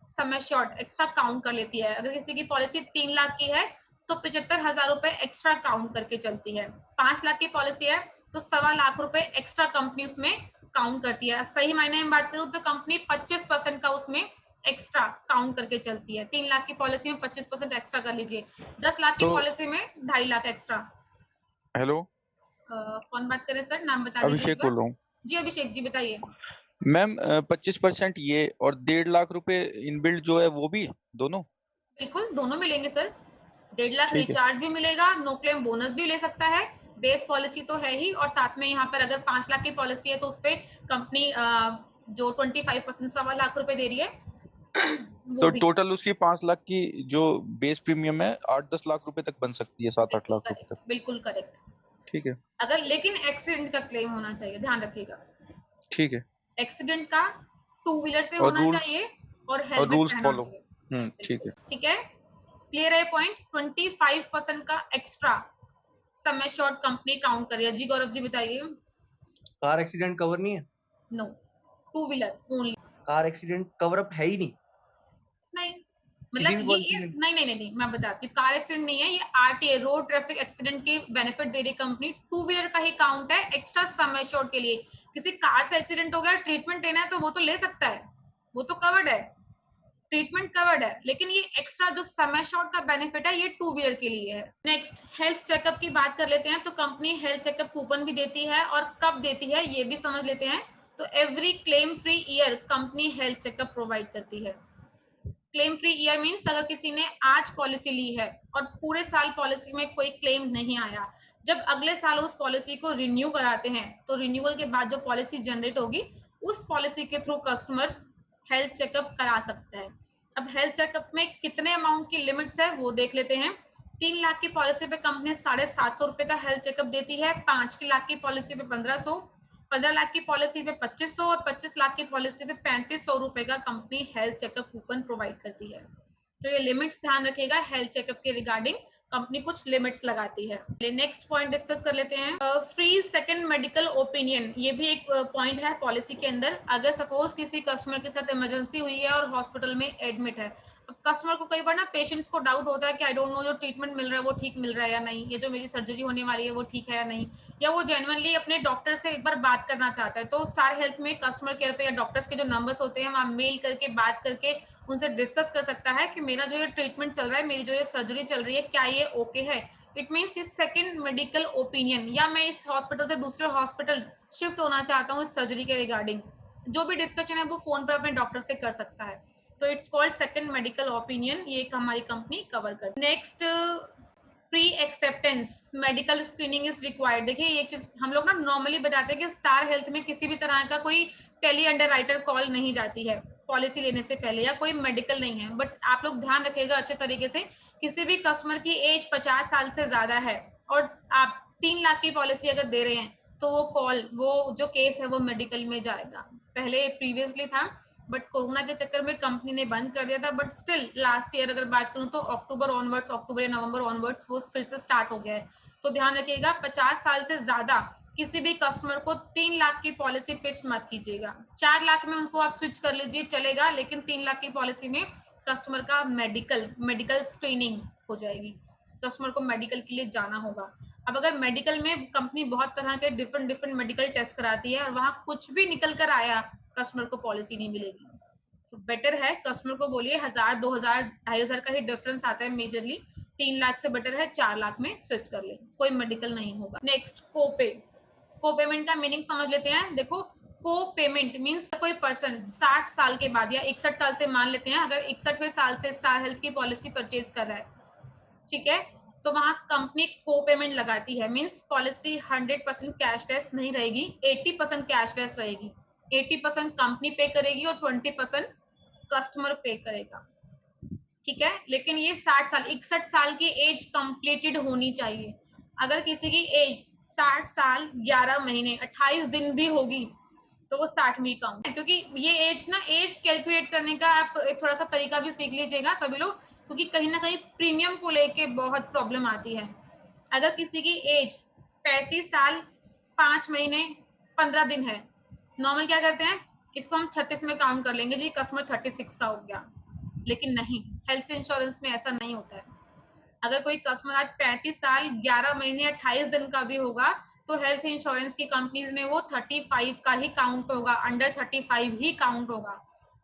sum assured extra count कर लेती है। अगर किसी की पॉलिसी 3 लाख की है तो 75,000 रुपए एक्स्ट्रा काउंट करके चलती है। 5 लाख की पॉलिसी है तो 1.25 लाख रुपए एक्स्ट्रा कंपनी उसमें काउंट करती है। सही मायने में बात करूं तो कंपनी 25% का उसमें एक्स्ट्रा काउंट करके चलती है। 3 लाख की पॉलिसी में 25% एक्स्ट्रा कर लीजिए, 10 लाख की तो पॉलिसी में 2.5 लाख एक्स्ट्रा। हेलो, कौन बात करे सर, नाम बता दीजिए अभिषेक एक बार। बोल रहा हूँ जी अभिषेक जी बताइए। मैम। 25% ये और 1.5 लाख रुपए इनबिल्ट जो है वो भी दोनों? बिल्कुल दोनों मिलेंगे सर, 1.5 लाख ठीक है। रिचार्ज भी मिलेगा, नो क्लेम बोनस भी ले सकता है, बेस पॉलिसी तो है ही, और साथ में यहाँ पर अगर 5 लाख की पॉलिसी है तो उसपे कंपनी जो 25% 1.25 लाख रुपए दे रही है वो तो भी। टोटल उसकी 5 लाख की जो बेस प्रीमियम है 8-10 लाख रुपए तक बन सकती है, 7-8 बिल्कुल लाख रुपए करेक्ट, तक। बिल्कुल करेक्ट। ठीक है। अगर लेकिन एक्सीडेंट का क्लेम होना चाहिए, ध्यान रखिएगा, ठीक है। एक्सीडेंट का टू व्हीलर से और होना चाहिए और हेलमेट रूल्स पहनना फॉलो। चाहिए। ठीक बिल्कुल है। ठीक है, क्लियर है पॉइंट। 25% का एक्स्ट्रा सम एश्योर्ड कंपनी काउंट करिए। जी गौरव जी बताइए। कार एक्सीडेंट कवर नहीं है? No, two wheeler only. Car accident cover up है ही नहीं नहीं किसी मतलब भी ये पॉलिसी इस में। नहीं मैं बताती हूँ, कार एक्सीडेंट नहीं है, ये आरटीए रोड ट्रैफिक एक्सीडेंट की बेनिफिट दे रही कंपनी, टू व्हीलर का ही काउंट है एक्स्ट्रा सम एश्योर्ड के लिए। किसी कार से एक्सीडेंट हो गया, ट्रीटमेंट लेना है तो वो तो ले सकता है, वो तो कवर्ड है। ट्रीटमेंट कवर्ड है, लेकिन ये एक्स्ट्रा जो समय शॉर्ट का बेनिफिट है ये 2 ईयर के लिए है। नेक्स्ट हेल्थ चेकअप की बात कर लेते हैं। तो कंपनी हेल्थ चेकअप कूपन भी देती है, और कब देती है ये भी समझ लेते हैं। तो every claim free year company health checkup provide करती है। क्लेम फ्री ईयर मीन्स अगर किसी ने आज पॉलिसी ली है और पूरे साल पॉलिसी में कोई क्लेम नहीं आया, जब अगले साल उस पॉलिसी को रिन्यू कराते हैं तो रिन्यूअल के बाद जो पॉलिसी जनरेट होगी उस पॉलिसी के थ्रू कस्टमर हेल्थ चेकअप करा सकता है। अब हेल्थ चेकअप में कितने अमाउंट की लिमिट्स है वो देख लेते हैं। 3 लाख की पॉलिसी पे कंपनी 750 रुपए का हेल्थ चेकअप देती है। 5 लाख की पॉलिसी पे 1500, 15 लाख की पॉलिसी पे 2500 और 25 लाख की पॉलिसी पे 3500 रुपए का company health checkup coupon provide करती है। तो ये लिमिट्स ध्यान रखिएगा, हेल्थ चेकअप के रिगार्डिंग कंपनी कुछ लिमिट्स लगाती है। नेक्स्ट पॉइंट डिस्कस कर लेते हैं, फ्री सेकंड मेडिकल ओपिनियन। ये भी एक पॉइंट है पॉलिसी के अंदर। अगर सपोज किसी कस्टमर के साथ इमरजेंसी हुई है और हॉस्पिटल में एडमिट है, अब कस्टमर को कई बार ना पेशेंट्स को डाउट होता है कि आई डोंट नो जो ट्रीटमेंट मिल रहा है वो ठीक मिल रहा है या नहीं, ये जो मेरी सर्जरी होने वाली है वो ठीक है या नहीं, या वो जेन्युइनली अपने डॉक्टर से एक बार बात करना चाहता है। तो स्टार हेल्थ में कस्टमर केयर पे या डॉक्टर्स के जो नंबर्स होते हैं वहाँ मेल करके बात करके उनसे डिस्कस कर सकता है कि मेरा जो ये ट्रीटमेंट चल रहा है, मेरी जो ये सर्जरी चल रही है, क्या ये ओके है। इट मीन्स इस सेकंड मेडिकल ओपिनियन, या मैं इस हॉस्पिटल से दूसरे हॉस्पिटल शिफ्ट होना चाहता हूँ इस सर्जरी के रिगार्डिंग, जो भी डिस्कशन है वो फोन पर अपने डॉक्टर से कर सकता है। तो it's called second medical opinion, ये हमारी कंपनी कवर कर। Next pre acceptance medical screening is required. देखिए ये चीज हम लोग ना नॉर्मली बताते हैं कि स्टार हेल्थ में किसी भी तरह का कोई टेली अंडरराइटर कॉल नहीं जाती है पॉलिसी लेने से पहले, या कोई मेडिकल नहीं है। बट आप लोग ध्यान रखिएगा अच्छे तरीके से, किसी भी कस्टमर की एज 50 साल से ज्यादा है और आप 3 लाख की पॉलिसी अगर दे रहे हैं तो वो कॉल, वो जो केस है वो मेडिकल में जाएगा। पहले प्रीवियसली था बट कोरोना के चक्कर में कंपनी ने बंद कर दिया था, बट स्टिल लास्ट ईयर अगर बात करूं तो अक्टूबर ऑनवर्ड्स, अक्टूबर या नवंबर ऑनवर्ड्स वो फिर से स्टार्ट हो गया है। तो ध्यान रखिएगा 50 साल से ज्यादा किसी भी कस्टमर को 3 लाख की पॉलिसी पिच मत कीजिएगा। 4 लाख में उनको आप स्विच कर लीजिए चलेगा, लेकिन 3 लाख की पॉलिसी में कस्टमर का मेडिकल स्क्रीनिंग हो जाएगी, कस्टमर को मेडिकल के लिए जाना होगा। अब अगर मेडिकल में कंपनी बहुत तरह के डिफरेंट मेडिकल टेस्ट कराती है और वहां कुछ भी निकल कर आया, कस्टमर को पॉलिसी नहीं मिलेगी। तो बेटर है कस्टमर को बोलिए 1000, 2000, 2500 का ही डिफरेंस आता है मेजरली। 3 लाख से बेटर है 4 लाख में स्विच कर ले, कोई मेडिकल नहीं होगा। नेक्स्ट कोपे। कोपेमेंट का मीनिंग समझ लेते हैं। देखो को पेमेंट मीन्स कोई पर्सन 60 साल के बाद या 61 साल से मान लेते हैं, अगर 61वें साल से स्टार हेल्थ की पॉलिसी परचेज कर रहा है, ठीक है, तो वहां कंपनी को पेमेंट लगाती है। मीन्स पॉलिसी 100% कैशलेस नहीं रहेगी, 80% कैशलेस रहेगी। 80% कंपनी पे करेगी और 20% कस्टमर पे करेगा, ठीक है। लेकिन ये 60 साल, 61 साल की एज कंप्लीटेड होनी चाहिए। अगर किसी की एज 60 साल 11 महीने 28 दिन भी होगी तो वो 60 में काउंट है। क्योंकि ये एज ना, एज कैलकुलेट करने का आप एक थोड़ा सा तरीका भी सीख लीजिएगा सभी लोग, क्योंकि कहीं ना कहीं प्रीमियम को लेके बहुत प्रॉब्लम आती है। अगर किसी की एज 35 साल 5 महीने 15 दिन है, नॉर्मल क्या करते हैं, इसको हम 36 में काउंट कर लेंगे जी, कस्टमर 36 का हो गया। लेकिन नहीं, हेल्थ इंश्योरेंस में ऐसा नहीं होता है। अगर कोई कस्टमर आज 35 साल 11 महीने 28 दिन का भी होगा तो हेल्थ इंश्योरेंस की कंपनीज में वो 35 का ही काउंट होगा, अंडर 35 ही काउंट होगा।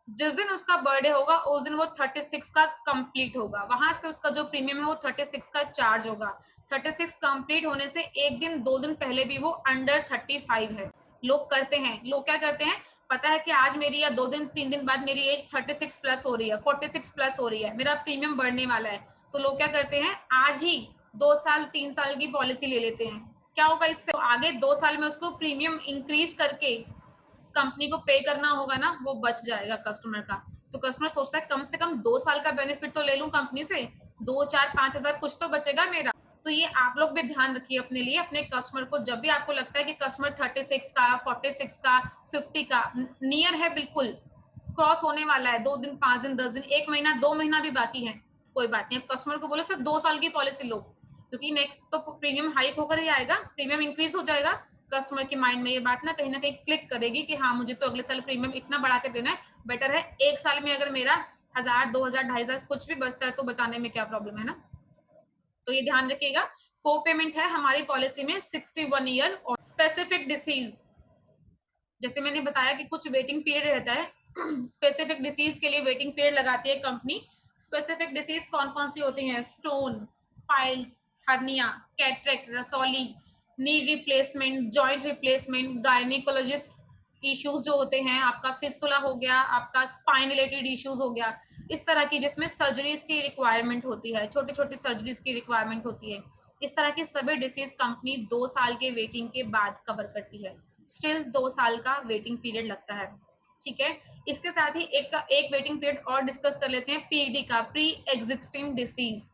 जिस दिन उसका बर्थडे होगा उस दिन वो 36 का कंप्लीट होगा, वहां से उसका जो प्रीमियम है वो 36 का चार्ज होगा। 36 कंप्लीट होने से एक दिन 2 दिन पहले भी वो अंडर 35 है। लोग करते हैं, लोग क्या करते हैं, पता है कि आज मेरी या 2 दिन 3 दिन बाद मेरी एज 36 प्लस हो रही है, 46 प्लस हो रही है, मेरा प्रीमियम बढ़ने वाला है, तो लोग क्या करते हैं आज ही 2 साल 3 साल की पॉलिसी ले लेते हैं। क्या होगा इससे, तो आगे 2 साल में उसको प्रीमियम इंक्रीज करके कंपनी को पे करना होगा ना, वो बच जाएगा कस्टमर का। तो कस्टमर सोचता है कम से कम 2 साल का बेनिफिट तो ले लूं कंपनी से, 2, 4, 5 हजार कुछ तो बचेगा मेरा। तो ये आप लोग भी ध्यान रखिए अपने लिए, अपने कस्टमर को। जब भी आपको लगता है कि कस्टमर 36 का 46 का 50 का नियर है, बिल्कुल क्रॉस होने वाला है, 2 दिन 5 दिन 10 दिन 1 महीना 2 महीना भी बाकी है, कोई बात नहीं, कस्टमर को बोलो सिर्फ 2 साल की पॉलिसी लो, क्योंकि नेक्स्ट तो प्रीमियम हाइक होकर ही आएगा, प्रीमियम इंक्रीज हो जाएगा। कस्टमर के माइंड में ये बात ना कहीं क्लिक करेगी कि हाँ मुझे तो अगले साल प्रीमियम इतना बढ़ा के देना है, बेटर है 1 साल में अगर मेरा 1000, 2000, 2500 कुछ भी बचता है तो बचाने में क्या प्रॉब्लम है ना। तो ये ध्यान रखिएगा। को पेमेंट है हमारी पॉलिसी में 61 ईयर। और स्पेसिफिक डिसीज, जैसे मैंने बताया कि कुछ वेटिंग पीरियड रहता है, स्पेसिफिक डिसीज के लिए वेटिंग पीरियड लगाती है कंपनी। स्पेसिफिक डिसीज कौन कौन सी होती हैं? स्टोन, पाइल्स, हर्निया, कैटरेक्ट, रसौली, knee replacement, joint replacement, gynaecologist issues जो होते हैं, आपका फिस्टुला हो गया, आपका स्पाइन रिलेटेड इश्यूज हो गया, इस तरह की जिसमें सर्जरीज की रिक्वायरमेंट होती है, छोटी छोटी सर्जरीज की रिक्वायरमेंट होती है, इस तरह की सभी डिसीज कंपनी 2 साल के वेटिंग के बाद कवर करती है। स्टिल 2 साल का वेटिंग पीरियड लगता है, ठीक है। इसके साथ ही एक वेटिंग पीरियड और डिस्कस कर लेते हैं, पीडी का, प्री एग्जिस्टिंग डिसीज।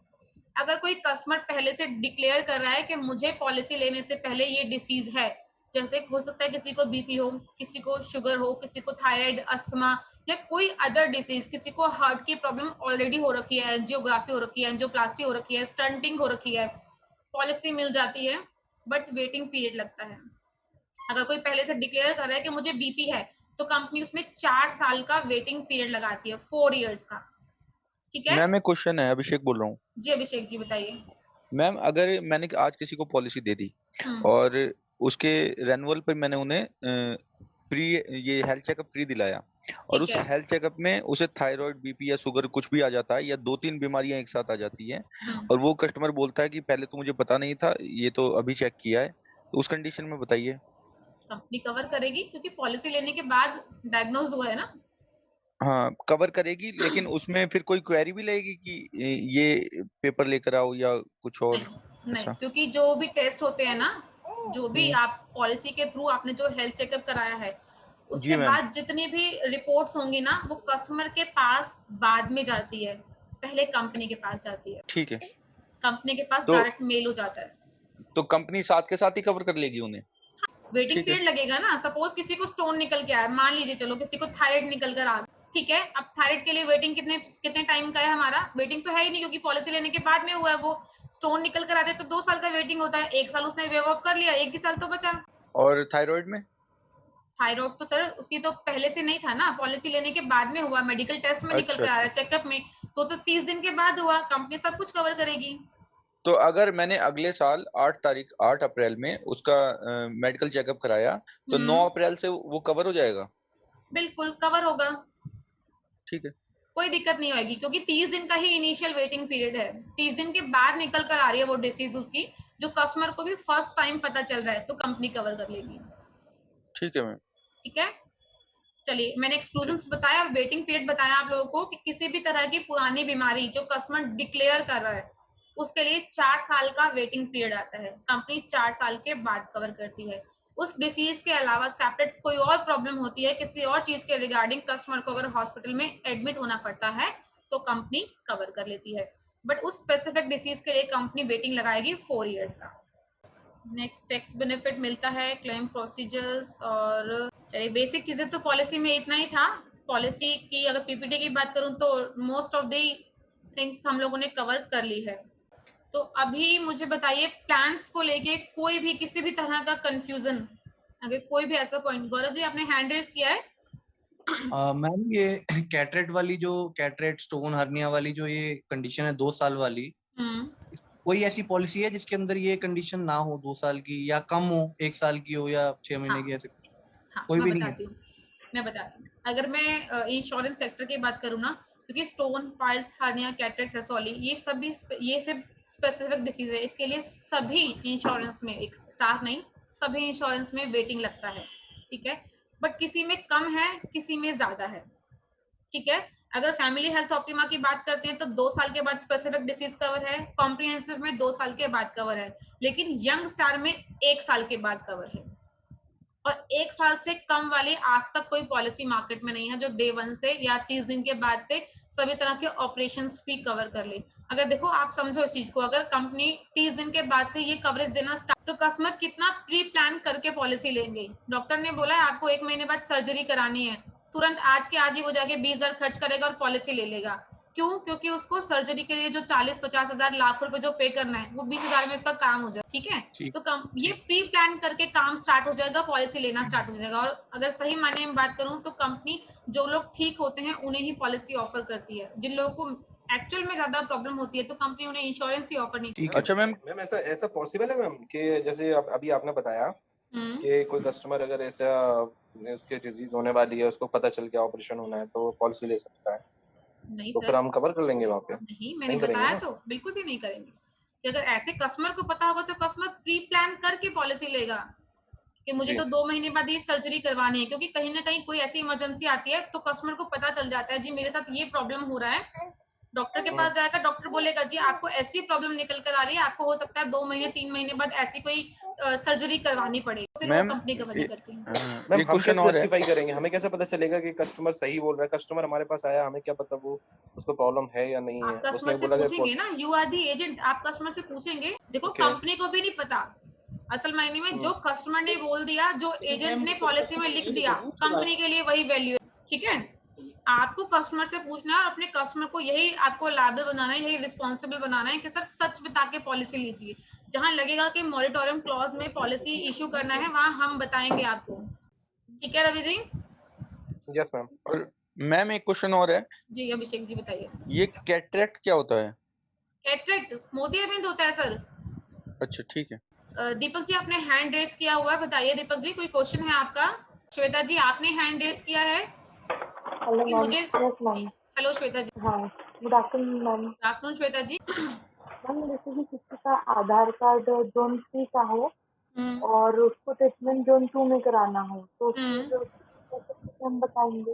अगर कोई कस्टमर पहले से डिक्लेयर कर रहा है कि मुझे पॉलिसी लेने से पहले ये डिसीज है, जैसे हो सकता है किसी को बीपी हो, किसी को शुगर हो, किसी को थायराइड, अस्थमा या कोई अदर डिसीज, किसी को हार्ट की प्रॉब्लम ऑलरेडी हो रखी है, एंजियोग्राफी हो रखी है, एंजियोप्लास्टी हो रखी है, स्टंटिंग हो रखी है, पॉलिसी मिल जाती है, बट वेटिंग पीरियड लगता है। अगर कोई पहले से डिक्लेयर कर रहा है कि मुझे बीपी है, तो कंपनी उसमें 4 साल का वेटिंग पीरियड लगाती है, 4 इयर्स का, ठीक है। मैम एक क्वेश्चन है, अभिषेक बोल रहा हूँ। जी अभिषेक जी बताइए। मैम अगर मैंने आज किसी को पॉलिसी दे दी और उसके रेनुअल पर मैंने उन्हें फ्री ये हेल्थ चेकअप फ्री दिलाया, और ठीक उस है। हेल्थ चेकअप में उसे थायराइड, बीपी या शुगर कुछ भी आ जाता है, या 2-3 बीमारियां एक साथ आ जाती हैं, और वो कस्टमर बोलता है कि पहले तो मुझे पता नहीं था, ये तो अभी चेक किया है, तो उस कंडीशन में बताइए। कंपनी कवर करेगी क्योंकि पॉलिसी लेने के बाद डायग्नोज हुआ है ना। हाँ कवर करेगी, लेकिन उसमें फिर कोई क्वेरी भी लगेगी कि ये पेपर लेकर आओ या कुछ और नहीं नहीं, ऐसा? क्योंकि जो भी टेस्ट होते हैं ना, जो भी हम्म, आप पॉलिसी के थ्रू आपने जो हेल्थ चेकअप कराया है, उसके जी मैम। बाद जितनी भी रिपोर्ट्स होंगी ना, वो कस्टमर के पास बाद में जाती है, पहले कंपनी के पास जाती है। ठीक है, कंपनी के पास तो डायरेक्ट मेल हो जाता है। कंपनी साथ के साथ ही कवर कर लेगी उन्हें? वेटिंग ठीक है। पीरियड लगेगा ना। सपोज किसी को स्टोन निकल के आया, मान लीजिए, चलो किसी को थायराइड निकल कर आ गया, ठीक है। अब थायराइड के लिए वेटिंग कितने कितने टाइम का है हमारा? वेटिंग तो है ही नहीं, क्योंकि पॉलिसी लेने के बाद में हुआ है वो। स्टोन निकल कर आते तो 2 साल का वेटिंग होता है, 1 साल उसने वेव ऑफ कर लिया, 1 ही साल तो बचा। और थायराइड में? थायराइड तो सर उसकी तो पहले से नहीं था ना, पॉलिसी लेने के बाद में हुआ, मेडिकल टेस्ट में निकल अच्छा कर आ रहा है, अच्छा। चेकअप में, तो 30 दिन के बाद हुआ। कंपनी सब कुछ कवर करेगी। तो अगर मैंने अगले साल 8 अप्रैल में उसका मेडिकल चेकअप कराया, तो 9 अप्रैल से वो कवर हो जाएगा? बिल्कुल कवर होगा, ठीक है। कोई दिक्कत नहीं होगी, क्योंकि 30 दिन का ही इनिशियल वेटिंग पीरियड है। 30 दिन के बाद निकल कर आ रही है वो डिसीज उसकी, जो कस्टमर को भी फर्स्ट टाइम पता चल रहा है, तो कंपनी कवर कर लेगी। ठीक है मैम। ठीक है, चलिए, मैंने एक्सक्लूजन्स बताया और वेटिंग पीरियड बताया आप लोगों को कि किसी भी तरह की पुरानी बीमारी जो कस्टमर डिक्लेयर कर रहा है, उसके लिए 4 साल का वेटिंग पीरियड आता है। कंपनी 4 साल के बाद कवर करती है। उस डिसीज के अलावा सेपरेट कोई और प्रॉब्लम होती है किसी और चीज के रिगार्डिंग, कस्टमर को अगर हॉस्पिटल में एडमिट होना पड़ता है, तो कंपनी कवर कर लेती है। बट उस स्पेसिफिक डिसीज के लिए कंपनी वेटिंग लगाएगी 4 इयर्स का। नेक्स्ट टैक्स बेनिफिट मिलता है, क्लेम प्रोसीजर्स, और चलिए बेसिक चीजें तो पॉलिसी में इतना ही था। पॉलिसी की अगर पीपीटी की बात करूं तो मोस्ट ऑफ द थिंग्स हम लोगों ने कवर कर ली है। तो अभी मुझे बताइए, प्लान्स को लेके कोई भी किसी भी तरह का कंफ्यूजन, अगर कोई भी ऐसा पॉइंट। गौरव जी आपने हैंड रेज किया है। मैम ये कैटरेट वाली, जो कैटरेट स्टोन हर्निया वाली जो ये कंडीशन है 2 साल वाली, कोई ऐसी पॉलिसी है जिसके अंदर ये कंडीशन ना हो 2 साल की, या कम हो 1 साल की हो या 6 महीने की, ऐसे हाँ, कोई मैं भी नहीं है? बताती हूँ, मैं बताती हूँ। अगर मैं इंश्योरेंस सेक्टर की बात करूँ ना, क्योंकि स्टोन, पाइल्स, हार्निया, कैटरेक्ट, रसौली, ये सब स्पेसिफिक डिसीज है, इसके लिए सभी इंश्योरेंस में, एक स्टाफ नहीं, सभी इंश्योरेंस में वेटिंग लगता है, ठीक है। बट किसी में कम है, किसी में ज्यादा है, ठीक है। अगर फैमिली हेल्थ ऑप्टिमा की बात करते हैं तो 2 साल के बाद स्पेसिफिक डिसीज कवर है, कॉम्प्रिहेंसिव में 2 साल के बाद कवर है, लेकिन यंग स्टार में 1 साल के बाद कवर है। और 1 साल से कम वाली आज तक कोई पॉलिसी मार्केट में नहीं है जो डे 1 से या 30 दिन के बाद से सभी तरह के ऑपरेशंस भी कवर कर ले। अगर देखो, आप समझो इस चीज को, अगर कंपनी 30 दिन के बाद से ये कवरेज देना स्टार्ट, तो कस्टमर कितना प्री प्लान करके पॉलिसी लेंगे। डॉक्टर ने बोला है आपको 1 महीने बाद सर्जरी करानी है, तुरंत आज के आज ही वो जाके 20,000 खर्च करेगा और पॉलिसी ले लेगा। क्यों? क्योंकि उसको सर्जरी के लिए जो 40-50 हजार लाख रुपए जो पे करना है, वो 20,000 में उसका काम हो जाए, ठीक है। ठीक। तो ये प्री प्लान करके काम स्टार्ट हो जाएगा, पॉलिसी लेना स्टार्ट हो जाएगा। और अगर सही मायने में बात करूं तो कंपनी जो लोग ठीक होते हैं उन्हें ही पॉलिसी ऑफर करती है। जिन लोगों को एक्चुअल में ज्यादा प्रॉब्लम होती है तो कंपनी उन्हें इंश्योरेंस ही ऑफर नहीं ठीक है। अच्छा मैम। मैम ऐसा ऐसा पॉसिबल है मैम कि जैसे अभी आपने बताया हम्म कि कोई कस्टमर अगर ऐसा उसके डिजीज होने वाली है, उसको पता चल गया ऑपरेशन होना है, तो पॉलिसी ले सकता है। नहीं तो सर, फिर हम कवर कर लेंगे वहाँ पे? नहीं मैंने नहीं करेंगे बताया ना? तो बिल्कुल भी नहीं करेंगे कि अगर ऐसे कस्टमर को पता होगा तो कस्टमर प्री प्लान करके पॉलिसी लेगा कि मुझे जी। तो 2 महीने बाद ये सर्जरी करवानी है, क्योंकि कहीं ना कहीं कोई ऐसी इमरजेंसी आती है तो कस्टमर को पता चल जाता है जी मेरे साथ ये प्रॉब्लम हो रहा है, डॉक्टर के पास जाएगा, डॉक्टर बोलेगा जी आपको ऐसी प्रॉब्लम निकल कर आ रही है, आपको हो सकता है 2 महीने 3 महीने बाद ऐसी कोई सर्जरी करवानी पड़ेगी, फिर वो मैम कंपनी कवर नहीं करती है। मैम एक हम क्वेश्चन कैसे और है। जस्टिफाई करेंगे? हमें कैसे पता चलेगा कि कस्टमर सही बोल रहा है? कस्टमर हमारे पास आया, हमें क्या पता वो उसको प्रॉब्लम है या नहीं है? आप कस्टमर उसने से बोला कि पूछेंगे ना, यू आर दी एजेंट, आप कस्टमर से पूछेंगे। देखो ओके। कंपनी को भी नहीं पता, असल मायने में जो कस्टमर ने बोल दिया, जो एजेंट ने पॉलिसी में लिख दिया, कंपनी के लिए वही वैल्यू है, ठीक है। आपको कस्टमर से पूछना है और अपने कस्टमर को यही आपको लायबल बनाना है, यही रिस्पॉन्सिबल बनाना है कि सर सच बता के पॉलिसी लीजिए। जहां लगेगा कि मॉरिटोरियम क्लॉज में पॉलिसी इशू करना है, वहां हम बताएंगे आपको, ठीक है रवि जी? Yes ma'am. और मैम एक क्वेश्चन और है, जी अभिषेक जी बताइए। ये कैटरेक्ट क्या होता है? कैटरेक्ट मोतियाबिंद होता है सर। अच्छा ठीक है। दीपक जी आपने हैंड रेस किया हुआ है, बताइए दीपक जी कोई क्वेश्चन है आपका? श्वेता जी आपने हैंड रेस किया है? हेलो कि मैम। मुझे yes ma'am. Hello Shweta ji. हाँ, good afternoon ma'am. Good afternoon Shweta ji. Ma'am जैसे कि किसी का आधार कार्ड जोन 3 का हो हम्म और उसको ट्रीटमेंट जोन 2 में कराना हो तो हम्म फिर हम बताएंगे।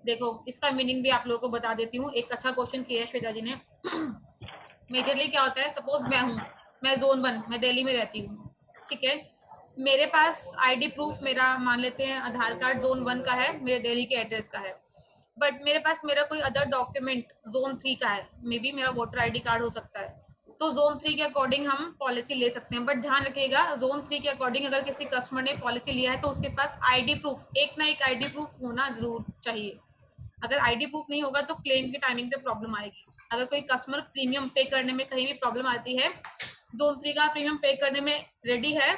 देखो इसका मीनिंग भी आप लोगों को बता देती हूँ, एक अच्छा क्वेश्चन किया है श्वेता जी ने। मेजरली क्या होता है, सपोज मैं जोन 1, मैं दिल्ली में रहती हूँ, ठीक है। मेरे पास आईडी प्रूफ मेरा मान लेते हैं आधार कार्ड जोन 1 का है, मेरे दिल्ली के एड्रेस का है, बट मेरे पास मेरा कोई अदर डॉक्यूमेंट जोन 3 का है, मे बी मेरा वोटर आईडी कार्ड हो सकता है, तो जोन 3 के अकॉर्डिंग हम पॉलिसी ले सकते हैं। बट ध्यान रखिएगा जोन 3 के अकॉर्डिंग अगर किसी कस्टमर ने पॉलिसी लिया है तो उसके पास आईडी प्रूफ, एक ना एक आईडी प्रूफ होना जरूर चाहिए। अगर आईडी प्रूफ नहीं होगा तो क्लेम की टाइमिंग पे प्रॉब्लम आएगी। अगर कोई कस्टमर प्रीमियम पे करने में कहीं भी प्रॉब्लम आती है, जोन 3 का प्रीमियम पे करने में रेडी है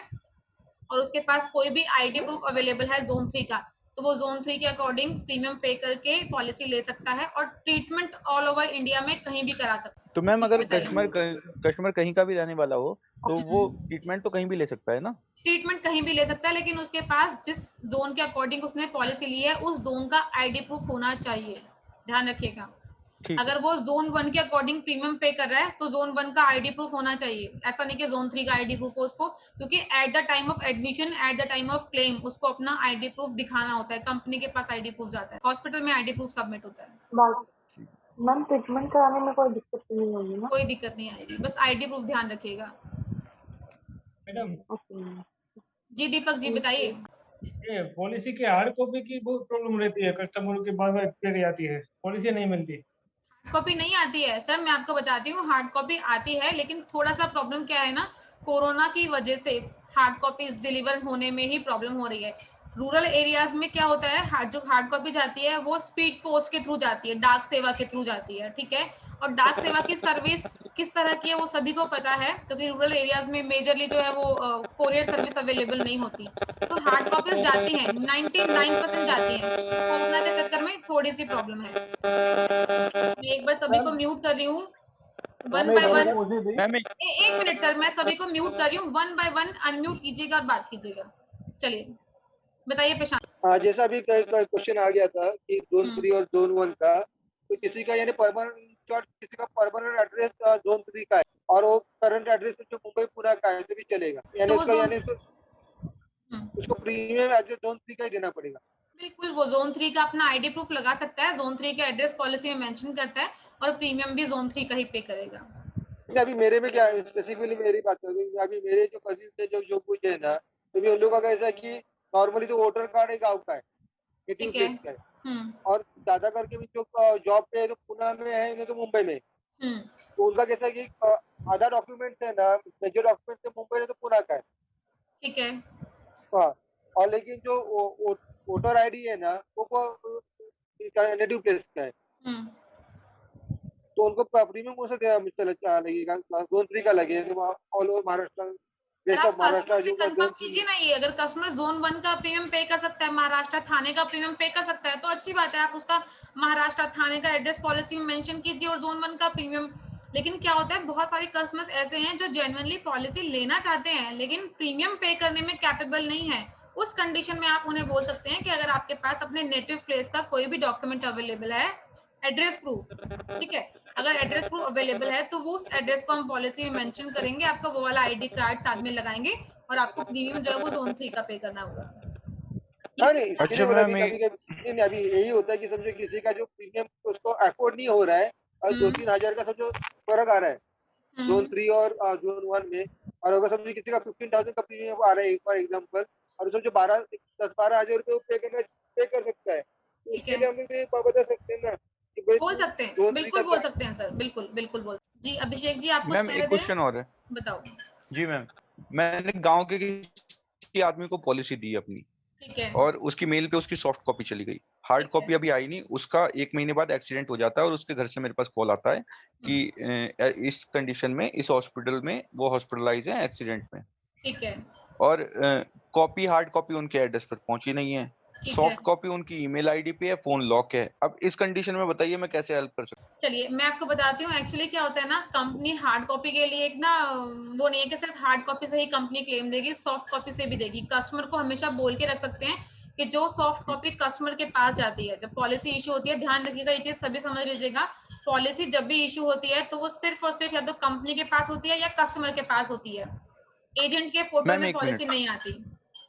और उसके पास कोई भी आईडी प्रूफ अवेलेबल है जोन 3 का, तो वो जोन 3 के अकॉर्डिंग प्रीमियम पे करके पॉलिसी ले सकता है और ट्रीटमेंट ऑल ओवर इंडिया में कहीं भी करा सकता है। तो मैम जी, अगर बताइए। कस्टमर कहीं का भी रहने वाला हो तो वो ट्रीटमेंट तो कहीं भी ले सकता है ना? ट्रीटमेंट कहीं भी ले सकता है, लेकिन उसके पास जिस जोन के अकॉर्डिंग उसने पॉलिसी ली है उस जोन का आईडी प्रूफ होना चाहिए, ध्यान रखिएगा। ठीक है। अगर वो जोन 1 के अकॉर्डिंग प्रीमियम पे कर रहा है तो जोन 1 का आईडी प्रूफ होना चाहिए, ऐसा नहीं कि जोन 3 का आईडी प्रूफ हो उसको, क्योंकि at the time of admission, at the time of claim उसको अपना आईडी प्रूफ दिखाना होता है, कंपनी के पास आईडी प्रूफ जाता है, हॉस्पिटल में आईडी प्रूफ सबमिट होता है। मैम ट्रीटमेंट कराने में कोई दिक्कत नहीं होगी ना? कोई दिक्कत नहीं आएगी, बस आईडी प्रूफ ध्यान रखिएगा। Madam okay. जी दीपक जी बताइए। ये पॉलिसी की हार्ड कॉपी की बहुत प्रॉब्लम रहती है, कस्टमर के बार बार चली जाती है, पॉलिसी नहीं मिलती। कॉपी नहीं आती है सर, मैं आपको बताती हूँ, हार्ड कॉपी आती है, लेकिन थोड़ा सा प्रॉब्लम क्या है ना, कोरोना की वजह से हार्ड कॉपीज डिलीवर होने में ही प्रॉब्लम हो रही है। रूरल एरियाज में क्या होता है, जो हार्ड कॉपी जाती है वो स्पीड पोस्ट के थ्रू जाती है, डाक सेवा के थ्रू जाती है, ठीक है। और डाक सेवा की सर्विस किस तरह की है वो सभी को पता है, क्योंकि रूरल एरियाज में मेजरली जो है वो कोरियर सर्विस अवेलेबल नहीं होती, तो हार्ड कॉपीज जाती हैं, 99% जाती हैं। कोरोना के चक्कर में थोड़ी सी प्रॉब्लम है। मैं एक बार सभी को म्यूट कर रही हूँ, वन बाय वन। एक मिनट सर, मैं सभी को म्यूट कर रही हूँ, 1 बाय 1 अनम्यूट कीजिएगा और बात कीजिएगा। चलिए बताइए प्रशांत। हाँ, जैसा अभी क्वेश्चन आ गया था कि जोन 3 और जोन 1 का, तो किसी का यानी किसी का परमानेंट एड्रेस जोन 3 का है और वो करंट एड्रेस जो मुंबई पूरा का है तो भी चलेगा, यानी तो उसका यानी उसको प्रीमियम एड्रेस जोन 3 का ही देना पड़ेगा। बिल्कुल, वो जोन 3 का अपना आईडी प्रूफ लगा सकता है, जोन 3 का एड्रेस पॉलिसी में मेंशन करता है और प्रीमियम भी जोन 3 का ही पे करेगा। अभी मेरे में क्या है, स्पेसिफिकली मेरी बात करूँ, अभी मेरे जो कजिन थे जो कुछ है ना, तो भी उन लोगों का कैसा कि नॉर्मली तो वोटर कार्ड है गाँव का है, नेटिव प्लेस का है, और दादा करके भी जो जॉब पे है तो पुणे में है, नहीं तो मुंबई में, तो उनका कैसा कि आधा डॉक्यूमेंट है ना, मेजर डॉक्यूमेंट है मुंबई में तो पुणे का है, ठीक है। हाँ, और लेकिन जो वोटर आईडी है ना वो नेटिव प्लेस का है, तो उनको प्रीमियम कौन सा लगेगा, जोन 3 का लगेगा ऑल ओवर महाराष्ट्र। कस्टमर से कंफर्म कीजिए ना, ये अगर कस्टमर जोन 1 का प्रीमियम पे कर सकता है, महाराष्ट्र थाने का प्रीमियम पे कर सकता है, तो अच्छी बात है, आप उसका महाराष्ट्र थाने का एड्रेस पॉलिसी में मेंशन कीजिए और जोन 1 का प्रीमियम। लेकिन क्या होता है, बहुत सारे कस्टमर्स ऐसे हैं जो जेन्युइनली पॉलिसी लेना चाहते हैं लेकिन प्रीमियम पे करने में कैपेबल नहीं है, उस कंडीशन में आप उन्हें बोल सकते हैं कि अगर आपके पास अपने नेटिव प्लेस का कोई भी डॉक्यूमेंट अवेलेबल है, एड्रेस प्रूफ, ठीक है, अगर एड्रेस प्रूफ अवेलेबल है तो वो उस एड्रेस को हम पॉलिसी में मेंशन करेंगे, आपका वो वाला आईडी कार्ड साथ में लगाएंगे और आपको प्रीमियम जो है वो जोन 3 का पे करना होगा। हाँ नहीं, इसके अच्छा लिए बोला मैम, अभी कभी नहीं, अभी यही होता है कि समझो किसी का जो प्रीमियम उसको अफोर्ड नहीं हो रहा है और 2-3 हजार का समझो फर्क आ रहा है जोन 3 और जोन 1 में, और अगर समझो किसी का 15,000 का प्रीमियम आ रहा है एक बार एग्जाम्पल, और समझो 10-12 हजार रुपये पे कर सकता है, तो उसके लिए हम लोग ये बता सकते हैं ना कि भाई बोल सकते हैं, जोन 3 बिल्कुल का बोल सकते हैं सर, बिल्कुल बिल्कुल बोल। जी अभिषेक जी, आप कुछ मैम कह एक रहे थे, क्वेश्चन और है। बताओ। जी मैम, मैंने गांव के किसी आदमी को पॉलिसी दी अपनी, ठीक है, और उसकी मेल पे उसकी सॉफ्ट कॉपी चली गई, हार्ड ठीक है। कॉपी अभी आई नहीं। उसका 1 महीने बाद एक्सीडेंट हो जाता है और उसके घर से मेरे पास कॉल आता है कि इस कंडीशन में इस हॉस्पिटल में वो हॉस्पिटलाइज है एक्सीडेंट में, ठीक है, और कॉपी हार्ड कॉपी उनके एड्रेस पर पहुंची नहीं है, ठीक है। सॉफ्ट कॉपी उनकी ईमेल आईडी पे है, फोन लॉक है। अब इस कंडीशन में बताइए मैं कैसे हेल्प कर सकता हूँ? चलिए मैं आपको बताती हूँ, एक्चुअली क्या होता है ना, कंपनी हार्ड कॉपी के लिए एक ना वो नहीं है कि सिर्फ हार्ड कॉपी से ही कंपनी क्लेम देगी, सॉफ्ट कॉपी से भी देगी। कस्टमर को हमेशा बोल के रख सकते हैं कि जो सॉफ्ट कॉपी कस्टमर के पास जाती है, जब पॉलिसी इशू होती है, ध्यान रखिएगा ये चीज सभी समझ लीजिएगा, पॉलिसी जब भी इशू होती है तो वो सिर्फ और सिर्फ या तो कंपनी के पास होती है या कस्टमर के पास होती है, एजेंट के पोर्टल मैम में एक पॉलिसी मिनट, नहीं आती।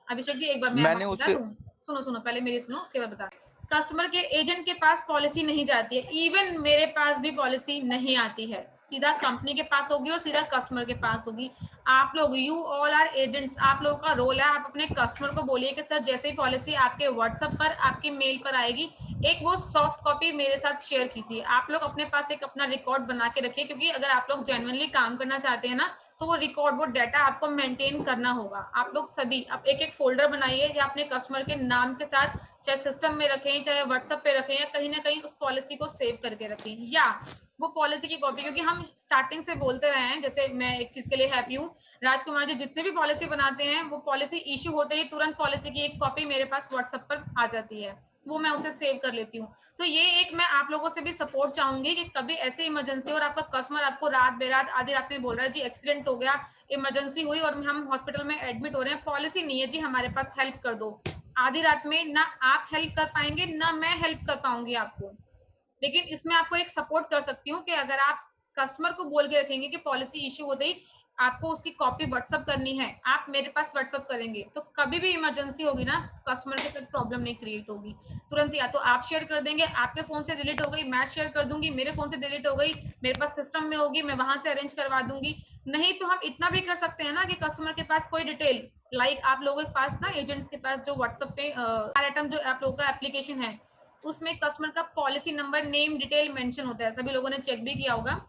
अभिषेक जी एक बार मैं मैंने आपको बता उससे दूं, सुनो सुनो पहले मेरी सुनो, उसके बाद बता। कस्टमर के एजेंट के पास पॉलिसी नहीं जाती है, इवन मेरे पास भी पॉलिसी नहीं आती है, सीधा कंपनी के पास होगी और सीधा कस्टमर के पास होगी। आप लोग यू ऑल आर एजेंट्स, आप लोगों का रोल है, आप अपने कस्टमर को बोलिए कि सर जैसे ही पॉलिसी आपके व्हाट्सएप पर आपकी मेल पर आएगी, एक वो सॉफ्ट कॉपी मेरे साथ शेयर कीजिए। आप लोग अपने पास एक अपना रिकॉर्ड बना के रखिए, क्योंकि अगर आप लोग जेन्युइनली काम करना चाहते हैं ना तो वो रिकॉर्ड, वो डाटा आपको मेंटेन करना होगा। आप लोग सभी आप एक एक फोल्डर बनाइए या अपने कस्टमर के नाम के साथ, चाहे सिस्टम में रखें चाहे व्हाट्सएप पे रखें या कहीं ना कहीं उस पॉलिसी को सेव करके रखें, या वो पॉलिसी की कॉपी, क्योंकि हम स्टार्टिंग से बोलते रहे हैं, जैसे मैं एक चीज के लिए हैप्पी हूँ, राजकुमार जी जितने भी पॉलिसी बनाते हैं वो पॉलिसी इश्यू होते ही तुरंत पॉलिसी की एक कॉपी मेरे पास व्हाट्सएप पर आ जाती है, वो मैं उसे सेव कर लेती हूँ। तो ये एक मैं आप लोगों से भी सपोर्ट चाहूंगी कि कभी ऐसे इमरजेंसी और आपका कस्टमर आपको रात बेरात आधी रात में बोल रहा है जी एक्सीडेंट हो गया, इमरजेंसी हुई और हम हॉस्पिटल में एडमिट हो रहे हैं, पॉलिसी नहीं है जी हमारे पास, हेल्प कर दो। आधी रात में ना आप हेल्प कर पाएंगे ना मैं हेल्प कर पाऊंगी आपको, लेकिन इसमें आपको एक सपोर्ट कर सकती हूँ कि अगर आप कस्टमर को बोल के रखेंगे कि पॉलिसी इश्यू होते ही आपको उसकी कॉपी व्हाट्सअप करनी है, आप मेरे पास व्हाट्सअप करेंगे, तो कभी भी इमरजेंसी होगी ना कस्टमर के साथ प्रॉब्लम नहीं क्रिएट होगी। तुरंत या तो आप शेयर कर देंगे, आपके फोन से डिलीट हो गई मैं शेयर कर दूंगी, मेरे फोन से डिलीट हो गई मेरे पास सिस्टम में होगी, मैं वहां से अरेंज करवा दूंगी। नहीं तो हम इतना भी कर सकते हैं ना कि कस्टमर के पास कोई डिटेल, लाइक आप लोगों के पास ना एजेंट्स के पास जो व्हाट्सएप पे आइटम जो आप लोगों का एप्लीकेशन है उसमें कस्टमर का policy number name detail mention होता है, सभी लोगों ने चेक भी किया होगा।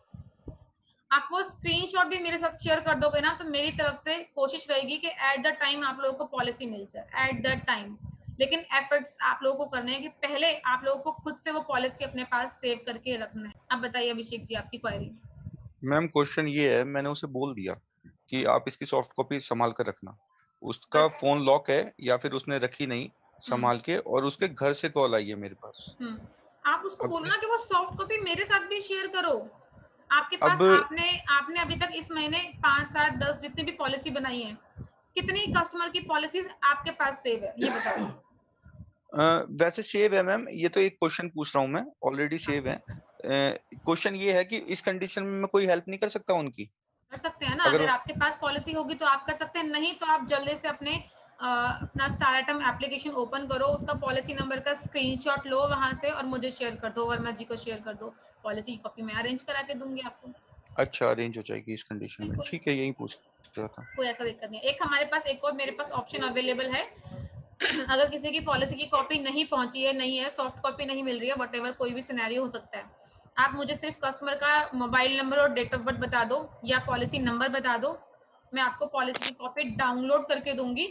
आप वो स्क्रीनशॉट भी मेरे साथ शेयर कर दोगे ना तो मेरी तरफ से कोशिश रहेगी कि एट द टाइम आप लोगों को पॉलिसी मिल जाए, एट द टाइम। लेकिन एफर्ट्स आप लोगों को करने हैं कि पहले आप लोगों को खुद से वो पॉलिसी अपने पास सेव करके रखना है। अब बताइए अभिषेक जी आपकी क्वेरी। मैम क्वेश्चन ये है, मैंने उसे बोल दिया कि आप इसकी सॉफ्ट कॉपी संभाल कर रखना, उसका बस फोन लॉक है या फिर उसने रखी नहीं संभाल के, और उसके घर से कॉल आई है मेरे पास। आप उसको अब बोलो ना इस कि वो सॉफ्ट कॉपी मेरे साथ भी शेयर करो। आपके पास अब आपने अभी तक इस महीने 5, 7, 10 जितनी भी पॉलिसी बनाई है, कितनी कस्टमर की पॉलिसीज आपके पास सेव है ये बताओ। वैसे सेव है मैम, ये तो एक क्वेश्चन पूछ रहा हूँ मैं, ऑलरेडी सेव है। क्वेश्चन ये है कि इस कंडीशन में मैं कोई हेल्प नहीं कर सकता उनकी? कर सकते हैं ना, अगर अगर आपके पास पॉलिसी होगी तो आप कर सकते हैं, नहीं तो आप जल्दी से अपना स्टार आइटम एप्लीकेशन ओपन करो, उसका पॉलिसी नंबर का स्क्रीनशॉट लो वहां से और मुझे शेयर कर दो, वर्मा जी को शेयर कर दो, पॉलिसी की कॉपी मैं अरेंज करा के दूंगी आपको। अच्छा अरेंज हो जाएगी इस कंडीशन में, बिल्कुल, ठीक है, यही पूछ रहा था। कोई ऐसा दिक्कत नहीं है। एक हमारे पास एक और मेरे पास ऑप्शन अवेलेबल है अगर किसी की पॉलिसी की कॉपी नहीं पहुंची है, नहीं है, सॉफ्ट कॉपी नहीं मिल रही है, व्हाटएवर कोई भी सिनेरियो हो सकता है, आप मुझे सिर्फ कस्टमर का मोबाइल नंबर और डेट ऑफ बर्थ बता दो या पॉलिसी नंबर बता दो, मैं आपको पॉलिसी की कॉपी डाउनलोड करके दूंगी।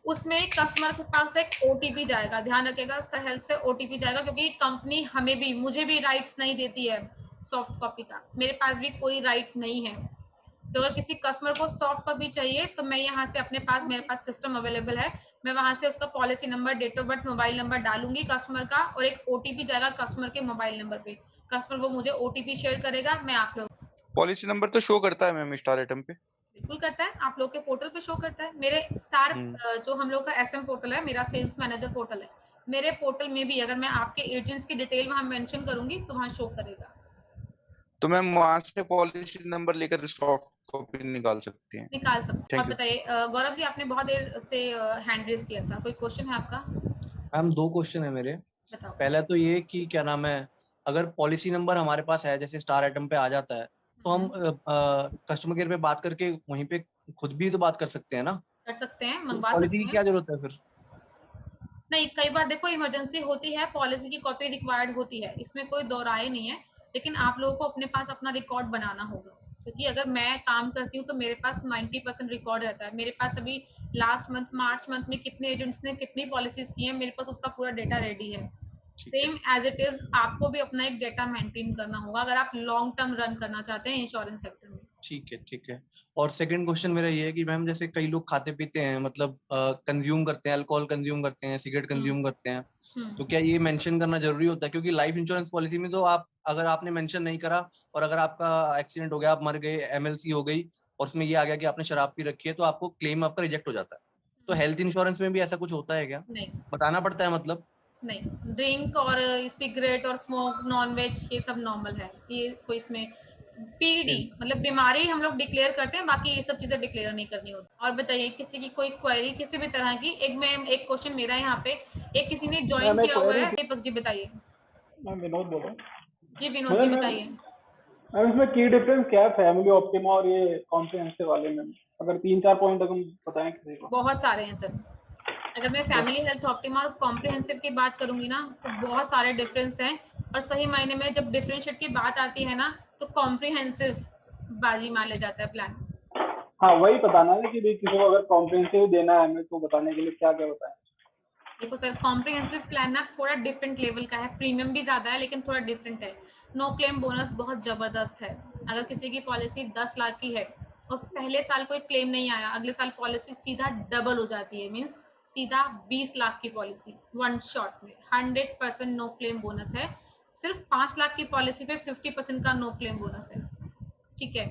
उसमें कस्टमर के पास एक ओटीपी जाएगा, ध्यान रखिएगा स्टार हेल्थ से ओटीपी जाएगा, क्योंकि कंपनी हमें भी मुझे भी राइट्स नहीं देती है सॉफ्ट कॉपी का, मेरे पास भी कोई राइट नहीं है। तो अगर किसी कस्टमर को सॉफ्ट कॉपी चाहिए तो मैं यहाँ से अपने पास, मेरे पास सिस्टम अवेलेबल है, मैं वहां से उसका policy number, date of birth, mobile number डालूंगी कस्टमर का और एक ओटीपी जाएगा कस्टमर के मोबाइल नंबर पे, कस्टमर वो मुझे ओटीपी शेयर करेगा, मैं आप लोग पॉलिसी नंबर तो शो करता है मैम स्टार आइटम पे। बिल्कुल करता है, आप लोग के पोर्टल पे शो करता है। मेरे स्टार हम्म। जो हम लोग का एसएम पोर्टल है, मेरा सेल्स मैनेजर पोर्टल है, मेरे पोर्टल में भी अगर मैं आपके एजेंट्स की डिटेल वहां मेंशन करूंगी तो वहां शो करेगा। तो मैम वहां से पॉलिसी नंबर लेकर सॉफ्ट कॉपी निकाल सकते हैं। निकाल सकते। और थैंक यू। बताइए गौरव जी, आपने बहुत देर से हैंड रेज किया था, कोई क्वेश्चन है आपका? मैम 2 क्वेश्चन है मेरे। बताओ। पहला तो ये कि क्या नाम है, अगर पॉलिसी नंबर हमारे पास है, जैसे स्टार आइटम पे आ जाता है, तो हम कस्टमर केयर पे बात करके वहीं पे खुद भी तो बात कर सकते हैं ना? कर सकते हैं, तो मंगवा पॉलिसी सकते की हैं। क्या जरूरत है फिर? नहीं, कई बार देखो इमरजेंसी होती है, पॉलिसी की कॉपी रिक्वायर्ड होती है, इसमें कोई दो राय नहीं है। लेकिन आप लोगों को अपने पास अपना रिकॉर्ड बनाना होगा, क्योंकि अगर मैं काम करती हूँ तो मेरे पास 90% रिकॉर्ड रहता है। मेरे पास अभी लास्ट मंथ मार्च मंथ में कितने एजेंट्स ने कितनी पॉलिसीज की हैं, मेरे पास उसका पूरा डेटा रेडी है। ठीक है, सेम एज इट इज आपको भी अपना एक डेटा मेंटेन करना होगा अगर आप लॉन्ग टर्म रन करना चाहते हैं इंश्योरेंस सेक्टर में। ठीक है, ठीक है। और सेकंड क्वेश्चन मेरा ये है कि मैम जैसे कई लोग खाते पीते हैं, मतलब कंज्यूम करते हैं, अल्कोहल कंज्यूम करते हैं, सिगरेट कंज्यूम करते हैं, तो हम्म क्या ये मेंशन करना जरूरी होता है? क्योंकि लाइफ इंश्योरेंस पॉलिसी में तो आप, अगर आपने मेंशन नहीं करा और अगर आपका एक्सीडेंट हो गया, आप मर गए, एमएलसी हो गई और उसमें ये आ गया कि आपने शराब पी रखी है, तो आपको क्लेम आपका रिजेक्ट हो जाता है। तो हेल्थ इंश्योरेंस में भी ऐसा कुछ होता है क्या? नहीं, बताना पड़ता है मतलब? नहीं, ड्रिंक और सिगरेट और स्मोक नॉन वेज ये सब नॉर्मल है, ये कोई इसमें पीडी मतलब बीमारी हम लोग डिक्लेयर करते हैं, बाकी ये सब चीजें डिक्लेयर नहीं करनी होती। और बताइए किसी की कोई क्वेरी किसी भी तरह की? एक क्वेश्चन मेरा यहाँ पे, एक किसी ने ज्वाइन मैम एक किया हुआ क्वेरी है, दीपक जी बताइए। मैं विनोद बोल रहा हूँ। जी विनोद मुझे जी मैम बताइए। मैम इसमें की डिफरेंस क्या है फैमिली ऑप्टिमा और ये कॉम्प्रिहेंसिव वाले में? अगर 3-4 पॉइंट अगर बताएं किसी को। बहुत सारे हैं सर। अगर मैं फैमिली हेल्थ ऑप्टिमा और कॉम्प्रिहेंसिव की बात करूंगी ना, तो बहुत सारे डिफरेंस हैं। और सही मायने में जब डिफरेंशिएट की बात आती है ना, तो कॉम्प्रिहेंसिव बाजी मान ले जाता है प्लान। हाँ वही बताना है कि भाई किसी को अगर कॉम्प्रिहेंसिव देना है हमें तो बताने के लिए क्या क्या बताएं। देखो सर, कॉम्प्रिहेंसिव प्लान ना थोड़ा डिफरेंट लेवल का है, प्रीमियम भी ज्यादा है लेकिन थोड़ा डिफरेंट है। नो क्लेम बोनस बहुत जबरदस्त है। अगर किसी की पॉलिसी 10 लाख की है और पहले साल कोई क्लेम नहीं आया, अगले साल पॉलिसी सीधा डबल हो जाती है, मीन्स सीधा 20 लाख की पॉलिसी वन शॉट में। 100% नो क्लेम बोनस है। सिर्फ 5 लाख की पॉलिसी पे 50% का नो क्लेम बोनस है। ठीक है।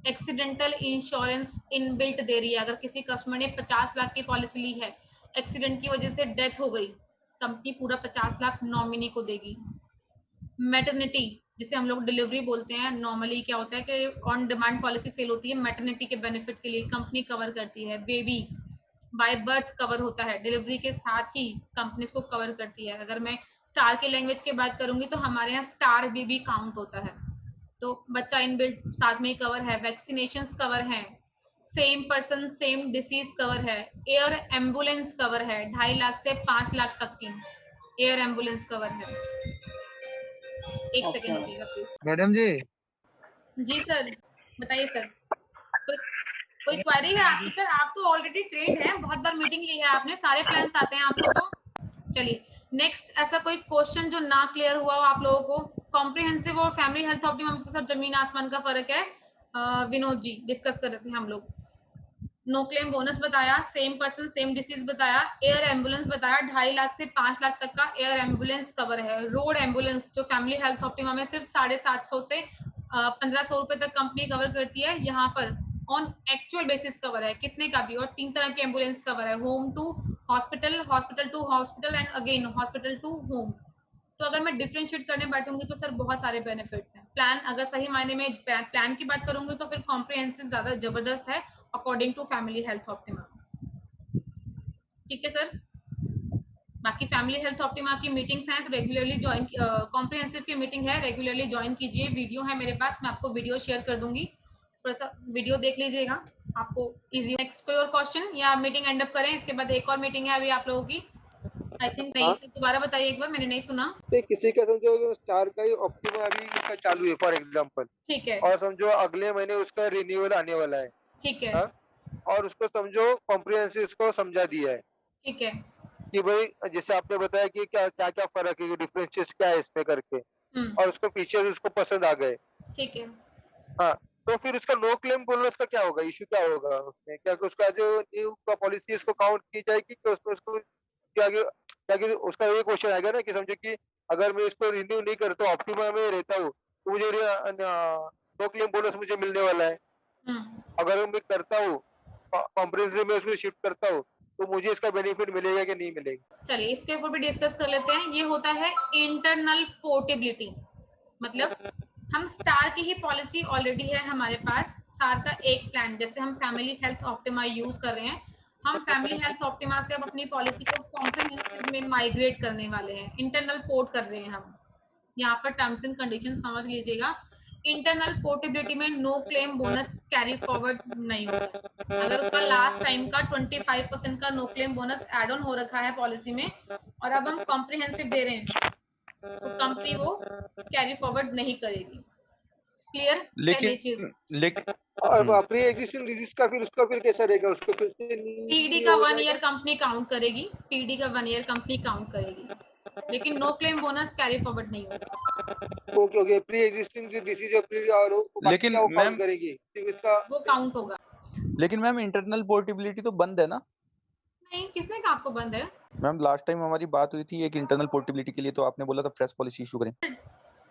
एक्सीडेंटल इंश्योरेंस इनबिल्ट दे रही है। अगर किसी कस्टमर ने 50 लाख की पॉलिसी ली है, एक्सीडेंट की वजह से डेथ हो गई, कंपनी पूरा 50 लाख नॉमिनी को देगी। मैटरनिटी जिसे हम लोग डिलीवरी बोलते हैं, नॉर्मली क्या होता है कि ऑन डिमांड पॉलिसी सेल होती है, मैटरनिटी के बेनिफिट के लिए कंपनी कवर करती है। बेबी बाय बर्थ कवर होता है, डिलीवरी के साथ ही कंपनी इसको कवर करती है। अगर मैं स्टार की लैंग्वेज की बात करूंगी तो हमारे यहाँ स्टार बेबी काउंट होता है, तो बच्चा इनबिल्ट साथ में ही कवर है। वैक्सीनेशन कवर है, same person same disease cover है, एयर एम्बुलेंस कवर है, 2.5 लाख से 5 लाख तक की एयर एम्बुलेंस कवर है। एक सेकेंड अच्छा रुकिएगा प्लीज। मैडम जी, जी सर बताइए सर। कोई कोई क्वेरी है आपकी सर? आप तो ऑलरेडी ट्रेंड हैं, बहुत बार मीटिंग ली है आपने, सारे प्लान्स आते हैं आपको। तो चलिए नेक्स्ट, ऐसा कोई क्वेश्चन जो ना क्लियर हुआ हो आप लोगों को? कॉम्प्रिहेंसिव और फैमिली हेल्थ ऑप्टिमा में तो सर जमीन आसमान का फर्क है। विनोद जी डिस्कस कर रहे थे हम लोग। नो क्लेम बोनस बताया, सेम पर्सन सेम डिसीज बताया, एयर एम्बुलेंस बताया, 2.5 लाख से 5 लाख तक का एयर एम्बुलेंस कवर है। रोड एम्बुलेंस जो फैमिली हेल्थ ऑप्टिमा में सिर्फ 750 से 1500 रुपए तक कंपनी कवर करती है, यहाँ पर ऑन एक्चुअल बेसिस कवर है कितने का भी। और 3 तरह की एम्बुलेंस कवर है, home to hospital, hospital to hospital and again hospital to home. तो अगर मैं डिफरेंशिएट करने बैठूंगी तो सर बहुत सारे बेनिफिट्स हैं। प्लान अगर सही मायने में प्लान की बात करूंगी तो फिर कॉम्प्रिहेंसिव ज्यादा जबरदस्त है according to Family Health Optima. ठीक है सर। बाकी फैमिली हेल्थ ऑप्टिमा की मीटिंग्स हैं तो रेगुलरली ज्वाइन, कॉम्प्रिहेंसिव की मीटिंग है रेगुलरली ज्वाइन कीजिए। वीडियो है मेरे पास, मैं आपको वीडियो शेयर कर दूंगी, थोड़ा सा वीडियो देख लीजिएगा, आपको इजी। नेक्स्ट कोई और क्वेश्चन या आप मीटिंग एंड अप करें? इसके बाद एक और मीटिंग है अभी आप लोगों की, आई थिंक। नहीं हाँ सर, दोबारा बताइए एक बार, मैंने नहीं सुना। तो किसी का समझो स्टार का ही ऑप्टिमा अभी इसका चालू है फॉर एग्जांपल, ठीक है। और समझो अगले महीने उसका रिन्यूअल आने वाला है। ठीक है। हाँ, और उसको समझो कॉम्प्रिहेंसिव को समझा दिया है ठीक है। कि भाई जैसे आपने बताया कि क्या क्या क्या फर्क है, डिफरेंशिएट क्या है इसमें करके, और उसको फीचर्स उसको पसंद आ गए। ठीक है। हाँ, तो फिर उसका नो क्लेम बोनस का क्या होगा, इशू क्या होगा उसमें? क्या कि उसका जो न्यू का पॉलिसी उसको काउंट की जाएगी कि उसमें उसको क्या क्या कि उसका ये क्वेश्चन आएगा ना कि समझो कि अगर मैं इसको रिन्यू नहीं करता, ऑप्टिमा में रहता हूँ, तो मुझे नो क्लेम बोनस मुझे मिलने वाला है। अगर मैं करता हूँ कॉम्प्रिहेंसिव में उसको शिफ्ट करता हूँ तो मुझे इसका बेनिफिट मिलेगा कि नहीं मिलेगा? चलिए इसके ऊपर भी डिस्कस कर लेते हैं। ये होता है इंटरनल पोर्टेबिलिटी, मतलब हम स्टार की ही पॉलिसी ऑलरेडी है हमारे पास। स्टार का एक प्लान, जैसे हम फैमिली हेल्थ ऑप्टिमा यूज कर रहे हैं, हम फैमिली हेल्थ ऑप्टिमा से अब अपनी पॉलिसी को कॉम्प्रिहेंसिव में माइग्रेट करने वाले हैं, इंटरनल पोर्ट कर रहे हैं हम। यहाँ पर टर्म्स एंड कंडीशन समझ लीजिएगा। इंटरनल पोर्टेबिलिटी में no claim bonus carry forward नहीं होता। अगर उसका लास्ट टाइम का 25% का no claim bonus add on हो रखा है पॉलिसी में और अब हम कॉम्प्रिहेंसिव दे रहे हैं तो कंपनी वो कैरी फॉरवर्ड नहीं करेगी। क्लियर? पहली चीज। लेकिन और प्री एग्जिस्टिंग डिजीज का फिर कैसा रहेगा? उसको फिर से पीडी का 1 ईयर कंपनी काउंट करेगी, पीडी का 1 ईयर कंपनी काउंट करेगी, लेकिन no claim bonus carry forward नहीं होगा। ओके प्री एग्जिस्टिंग डिसीज और लेकिन वो मैम करेगी इसका वो काउंट होगा। लेकिन मैम इंटरनल पोर्टेबिलिटी तो बंद है ना? नहीं, किसने कहा आपको बंद है? मैम लास्ट टाइम हमारी बात हुई थी एक इंटरनल पोर्टेबिलिटी के लिए, तो आपने बोला था फ्रेश पॉलिसी इशू करें।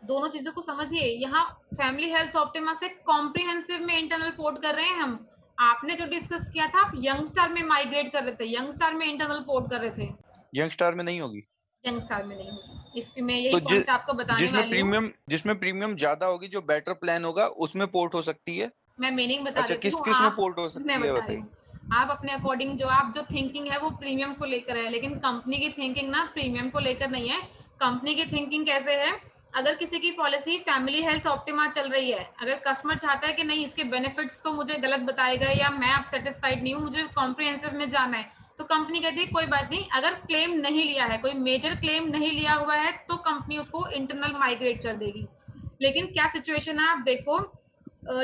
दोनों चीजों को समझिए। यहाँ फैमिली हेल्थ ऑप्टिमा से कॉम्प्रिहेंसिव में इंटरनल पोर्ट कर रहे हैं हम। आपने जो डिस्कस किया था, आप यंग स्टार में माइग्रेट कर रहे थे, यंग स्टार में इंटरनल पोर्ट कर रहे थे। यंग स्टार में नहीं होगी? यंग स्टार में नहीं होगी। इसमें मैं यही तो पॉइंट आपको बताने वाली हूँ। जिसमें प्रीमियम ज्यादा होगी, जो बेटर प्लान होगा उसमें पोर्ट हो सकती है। मैं मीनिंग बता अच्छा, देती हूँ। किस में पोर्ट हो सकती मैं है बता रही बताइए। हूँ। आप अपने अकॉर्डिंग जो थिंकिंग है वो प्रीमियम को लेकर है, लेकिन कंपनी की थिंकिंग ना प्रीमियम को लेकर नहीं है। कंपनी की थिंकिंग कैसे है? अगर किसी की पॉलिसी फैमिली हेल्थ ऑप्टिमा चल रही है, अगर कस्टमर चाहता है कि नहीं इसके बेनिफिट्स तो मुझे गलत बताए गए या मैं अब सेटिस्फाइड नहीं हूँ, मुझे कॉम्प्रिहेंसिव में जाना है, तो कंपनी कहती है कोई बात नहीं, अगर क्लेम नहीं लिया है, कोई मेजर क्लेम नहीं लिया हुआ है, तो कंपनी उसको इंटरनल माइग्रेट कर देगी। लेकिन क्या सिचुएशन है आप देखो,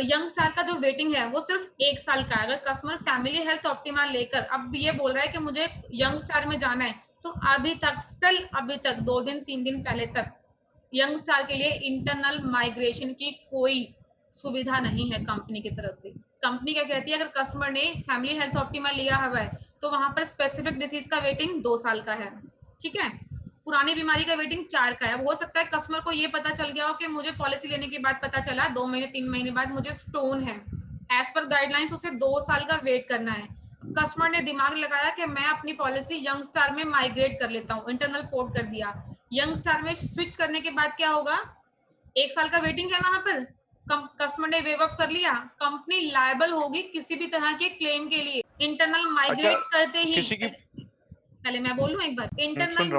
यंग स्टार का जो वेटिंग है वो सिर्फ 1 साल का है। अगर कस्टमर फैमिली हेल्थ ऑप्टिमा लेकर अब ये बोल रहा है कि मुझे यंग स्टार में जाना है, तो अभी तक 2 दिन 3 दिन पहले तक यंग स्टार के लिए इंटरनल माइग्रेशन की कोई सुविधा नहीं है कंपनी की तरफ से। कंपनी क्या कहती है, अगर कस्टमर ने फैमिली हेल्थ ऑप्टिमा लिया हुआ है तो वहां पर स्पेसिफिक डिसीज का वेटिंग 2 साल का है, ठीक है। पुरानी बीमारी का वेटिंग 4 का है। हो सकता है कस्टमर को ये पता चल गया हो कि मुझे पॉलिसी लेने के बाद पता चला 2 महीने 3 महीने बाद मुझे स्टोन है, एज पर गाइडलाइंस उसे 2 साल का वेट करना है। कस्टमर ने दिमाग लगाया कि मैं अपनी पॉलिसी यंग स्टार में माइग्रेट कर लेता हूँ, इंटरनल पोर्ट कर दिया। यंग स्टार में स्विच करने के बाद क्या होगा, 1 साल का वेटिंग है वहां पर, कस्टमर ने वेव ऑफ कर लिया, कंपनी लायबल होगी किसी भी तरह के क्लेम के लिए। इंटरनल माइग्रेट करते ही किसी की पहले मैं बोलूं एक बार, इंटरनल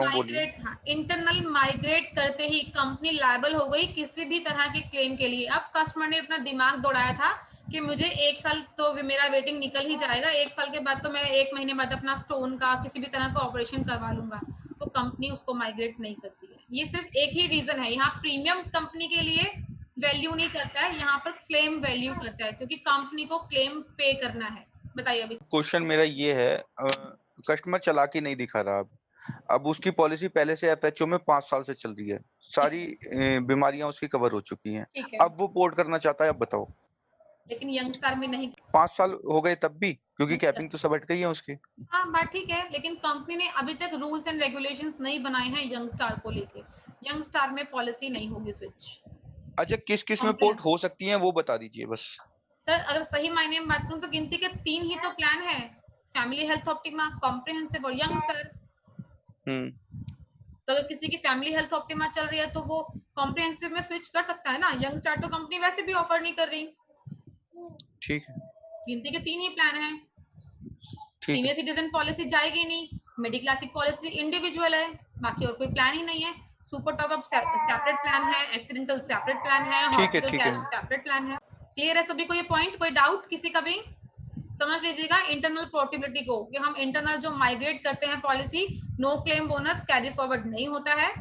माइग्रेट करते ही कंपनी लायबल हो गई किसी भी तरह के क्लेम के लिए। अब कस्टमर ने अपना दिमाग दौड़ाया था कि मुझे 1 साल तो मेरा वेटिंग निकल ही जाएगा, 1 साल के बाद तो मैं 1 महीने बाद अपना स्टोन का किसी भी तरह का ऑपरेशन करवा लूंगा, तो कंपनी उसको माइग्रेट नहीं करती है। ये सिर्फ एक ही रीजन है, यहाँ प्रीमियम कंपनी के लिए वैल्यू नहीं करता है, यहाँ पर क्लेम वैल्यू करता है, क्योंकि कंपनी को क्लेम पे करना है। बताइए अभी। क्वेश्चन मेरा ये है, कस्टमर चालाकी नहीं दिखा रहा। अब उसकी पॉलिसी पहले से एफएचओ में 5 साल से चल रही है, सारी बीमारियां उसकी कवर हो चुकी हैं, अब वो पोर्ट करना चाहता है, अब बताओ। लेकिन यंग स्टार में नहीं, 5 साल हो गए तब भी, क्योंकि कैपिंग तो सब हट गई है उसकी। हाँ बात ठीक है, लेकिन कंपनी ने अभी तक रूल्स एंड रेगुलेशंस नहीं बनाए हैं यंग स्टार को लेके। यंग स्टार में पॉलिसी नहीं होगी स्विच। अच्छा, किस किस में पोर्ट हो सकती हैं वो बता दीजिए बस। सर अगर सही मायने में बात करूं तो गिनती के 3 ही तो प्लान है, फैमिली हेल्थ ऑप्टिमा, कॉम्प्रिहेंसिव और यंग स्टार। तो अगर किसी की फैमिली हेल्थ ऑप्टिमा चल रही है तो वो कॉम्प्रिहेंसिव में स्विच कर सकता है ना, यंग स्टार तो कंपनी वैसे भी ऑफर नहीं कर रही। ठीक है, गिनती के 3 ही प्लान है। सीनियर सिटीजन पॉलिसी जाएगी नहीं, मिडिल क्लासिक पॉलिसी इंडिविजुअल है, बाकी और कोई प्लान ही नहीं है। Super top up separate plan है, एक्सीडेंटल सेपरेट प्लान है, हॉस्पिटल कैश सेपरेट प्लान है। क्लियर है सभी को ये पॉइंट? कोई डाउट किसी का भी? समझ लीजिएगा इंटरनल पोर्टेबिलिटी को, कि हम इंटरनल जो माइग्रेट करते हैं policy, no claim bonus carry forward नहीं होता है।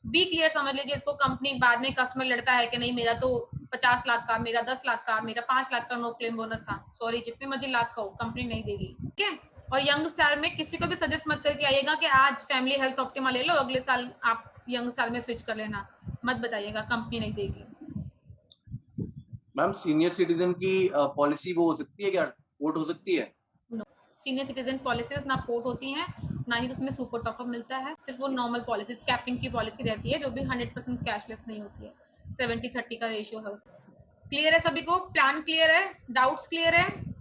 बी क्लियर समझ लीजिए इसको। कंपनी बाद में कस्टमर लड़ता है कि नहीं मेरा तो 50 लाख का, मेरा 10 लाख का, मेरा 5 लाख का नो क्लेम बोनस था, सॉरी जितने मर्जी लाख का हो कंपनी नहीं देगी, ठीक है। और यंग स्टार में किसी को भी सजेस्ट मत करके आइएगा कि आज फैमिली हेल्थ ऑप्टिमा ले लो, अगले साल आप यंग स्टार में स्विच कर लेना, मत बताइएगा, कंपनी नहीं देगी। मैम सीनियर सिटीजन की पॉलिसी वो हो सकती है क्या, पोर्ट हो सकती है? सीनियर सिटीजन पॉलिसीज ना पोर्ट होती हैं, ना ही उसमें सुपर टॉपअप मिलता है। सिर्फ वो नॉर्मल पॉलिसीज, कैपिंग की पॉलिसी रहती है जो भी 100% कैशलेस नहीं होती है, 70-30 का रेशियो है उसमें। क्लियर है सभी को? प्लान क्लियर है? डाउट्स क्लियर है?